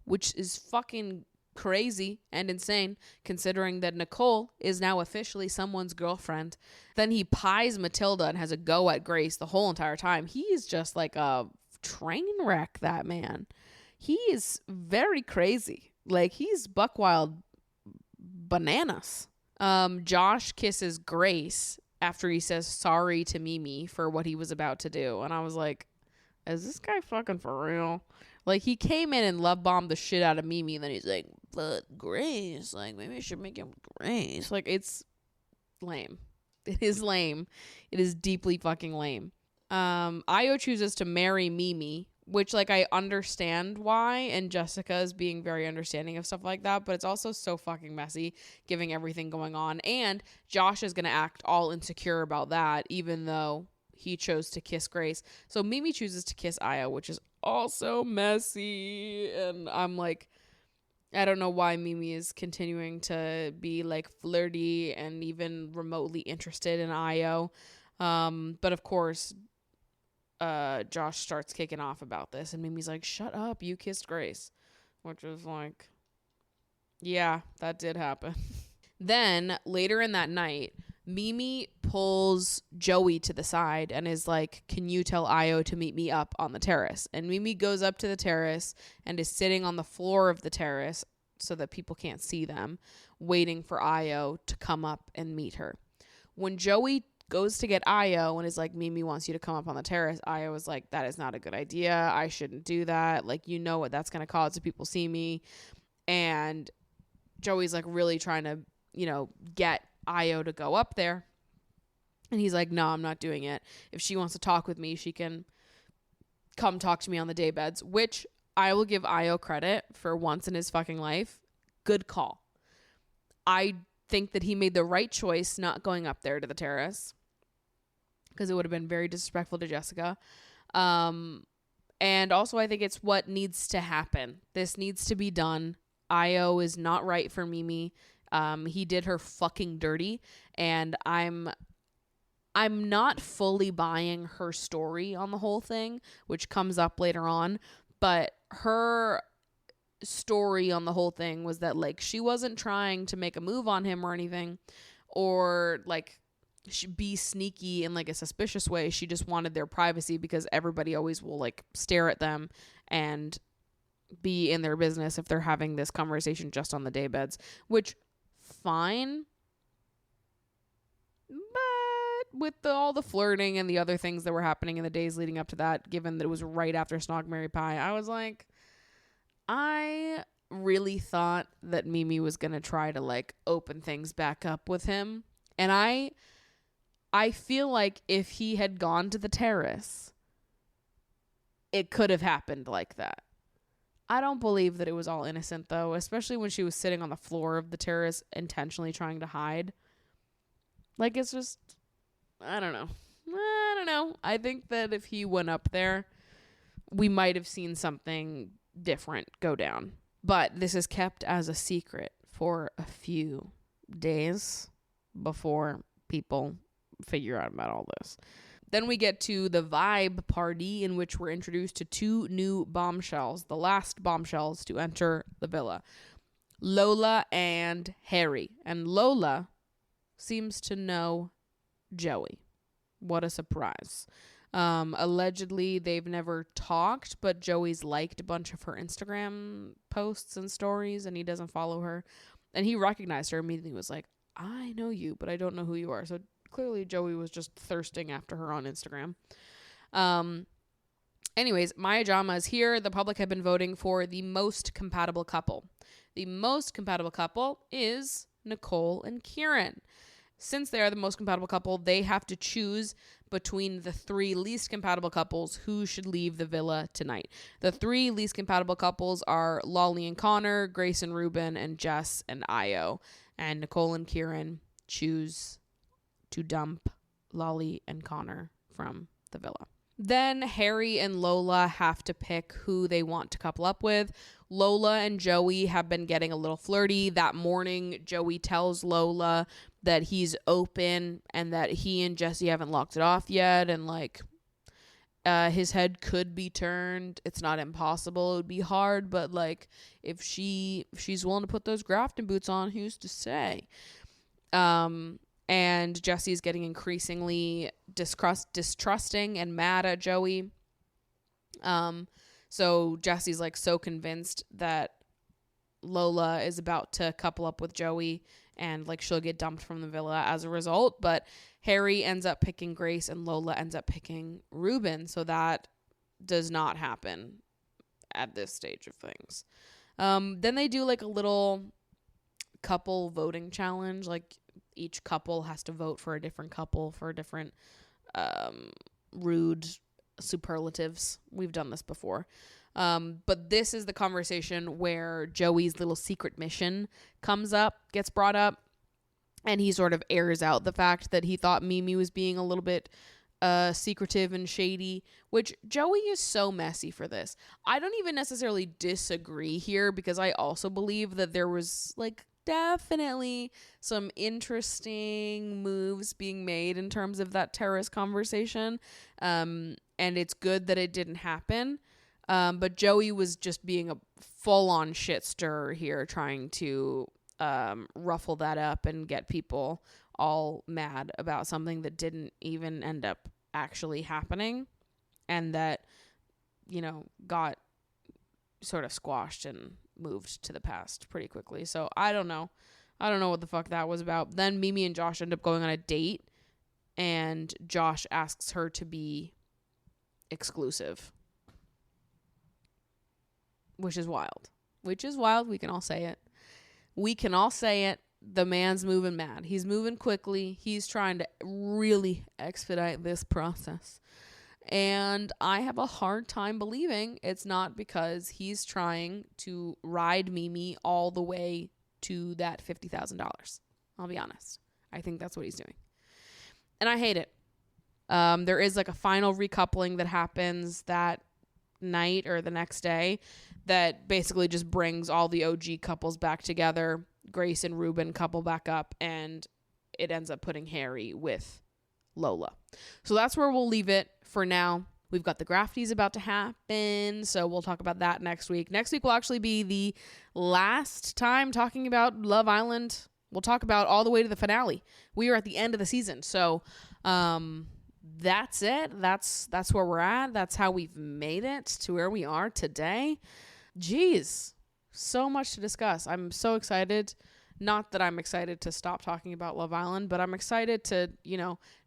which is fucking crazy and insane, considering that Nicole is now officially someone's girlfriend. Then he pies Matilda and has a go at Grace the whole entire time. He is just like a train wreck, that man. He is very crazy. Like, he's buck wild bananas. Josh kisses Grace after he says sorry to Mimi for what he was about to do. And I was like, is this guy fucking for real? Like, he came in and love bombed the shit out of Mimi, and then he's like, but Grace, like, maybe I should make him Grace. Like, it's lame. It is lame. It is deeply fucking lame. Io chooses to marry Mimi, which, like, I understand why, and Jessica is being very understanding of stuff like that, but it's also so fucking messy, given everything going on, and Josh is gonna act all insecure about that, even though he chose to kiss Grace. So Mimi chooses to kiss Io, which is also messy, and I'm like, I don't know why Mimi is continuing to be, like, flirty and even remotely interested in Io, but of course, Josh starts kicking off about this, and Mimi's like, shut up, you kissed Grace, which is like, yeah, that did happen. Then later in that night, Mimi pulls Joey to the side and is like, can you tell Io to meet me up on the terrace? And Mimi goes up to the terrace and is sitting on the floor of the terrace so that people can't see them, waiting for Io to come up and meet her. When Joey goes to get Io and is like, Mimi wants you to come up on the terrace, Io was like, that is not a good idea. I shouldn't do that. Like, you know what that's going to cause if people see me. And Joey's like really trying to, you know, get Io to go up there. And he's like, no, I'm not doing it. If she wants to talk with me, she can come talk to me on the daybeds, which I will give Io credit for once in his fucking life. Good call. I think that he made the right choice not going up there to the terrace, because it would have been very disrespectful to Jessica. And also I think it's what needs to happen. This needs to be done. Io is not right for Mimi. He did her fucking dirty, and I'm not fully buying her story on the whole thing, which comes up later on, but her story on the whole thing was that, like, she wasn't trying to make a move on him or anything, or like be sneaky in like a suspicious way. She just wanted their privacy, because everybody always will like stare at them and be in their business if they're having this conversation just on the daybeds, which fine, but with all the flirting and the other things that were happening in the days leading up to that, given that it was right after Snog, Marry, Pie, I was like, I really thought that Mimi was going to try to like open things back up with him. And I feel like if he had gone to the terrace, it could have happened like that. I don't believe that it was all innocent, though, especially when she was sitting on the floor of the terrace intentionally trying to hide. Like, it's just, I don't know. I think that if he went up there, we might have seen something different go down. But this is kept as a secret for a few days before people figure out about all this. Then we get to the vibe party, in which we're introduced to two new bombshells, the last bombshells to enter the villa, Lola and Harry. And Lola seems to know Joey. What a surprise. Allegedly, they've never talked, but Joey's liked a bunch of her Instagram posts and stories, and he doesn't follow her. And he recognized her immediately, was like, I know you, but I don't know who you are. So clearly Joey was just thirsting after her on Instagram. Anyways, Maya Jama is here. The public have been voting for the most compatible couple. The most compatible couple is Nicole and Kieran. Since they are the most compatible couple, they have to choose between the three least compatible couples who should leave the villa tonight. The three least compatible couples are Lolly and Connor, Grace and Ruben, and Jess and Io. And Nicole and Kieran choose to dump Lolly and Connor from the villa. Then Harry and Lola have to pick who they want to couple up with. Lola and Joey have been getting a little flirty. That morning, Joey tells Lola that he's open and that he and Jesse haven't locked it off yet, and like his head could be turned. It's not impossible. It would be hard, but like if she's willing to put those Grafton boots on, who's to say? And Jesse's getting increasingly distrusting and mad at Joey. So Jesse's like so convinced that Lola is about to couple up with Joey, and like she'll get dumped from the villa as a result. But Harry ends up picking Grace and Lola ends up picking Ruben. So that does not happen at this stage of things. Then they do like a little couple voting challenge. Like each couple has to vote for a different couple for a different rude superlatives. We've done this before. But this is the conversation where Joey's little secret mission gets brought up, and he sort of airs out the fact that he thought Mimi was being a little bit secretive and shady, which Joey is so messy for this. I don't even necessarily disagree here, because I also believe that there was like definitely some interesting moves being made in terms of that terrorist conversation. And it's good that it didn't happen. But Joey was just being a full-on shit stirrer here, trying to ruffle that up and get people all mad about something that didn't even end up actually happening, and that, you know, got sort of squashed and moved to the past pretty quickly. So I don't know what the fuck that was about. Then Mimi and Josh end up going on a date, and Josh asks her to be exclusive, which is wild. We can all say it. The man's moving mad. He's moving quickly. He's trying to really expedite this process. And I have a hard time believing it's not because he's trying to ride Mimi all the way to that $50,000. I'll be honest. I think that's what he's doing. And I hate it. There is like a final recoupling that happens that night or the next day that basically just brings all the OG couples back together. Grace and Ruben couple back up, and it ends up putting Harry with Lola. So that's where we'll leave it for now. We've got the Grafties about to happen, so we'll talk about that next week. Next week will actually be the last time talking about Love Island. We'll talk about all the way to the finale. We are at the end of the season, so that's it. That's where we're at. That's how we've made it to where we are today. Jeez. So much to discuss. I'm so excited. Not that I'm excited to stop talking about Love Island, but I'm excited to,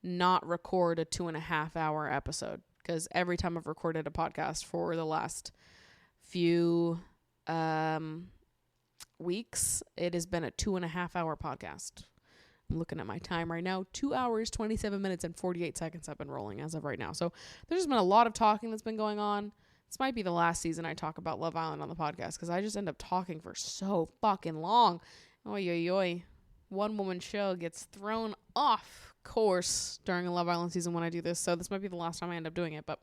not record a 2.5 hour episode, because every time I've recorded a podcast for the last few weeks, it has been a 2.5 hour podcast. I'm looking at my time right now. 2 hours, 27 minutes, and 48 seconds I've been rolling as of right now. So there's been a lot of talking that's been going on. This might be the last season I talk about Love Island on the podcast, because I just end up talking for so fucking long. Oy, oy, oy. One woman show gets thrown off course during a Love Island season when I do this, so this might be the last time I end up doing it, but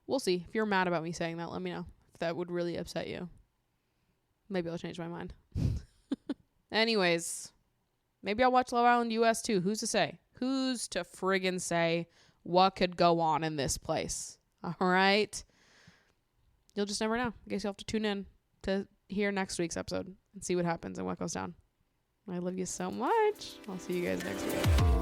we'll see. If you're mad about me saying that, let me know. If that would really upset you, maybe I'll change my mind. Anyways, maybe I'll watch Love Island US too. Who's to say? Who's to friggin' say what could go on in this place? All right. You'll just never know. I guess you'll have to tune in to hear next week's episode and see what happens and what goes down. I love you so much. I'll see you guys next week.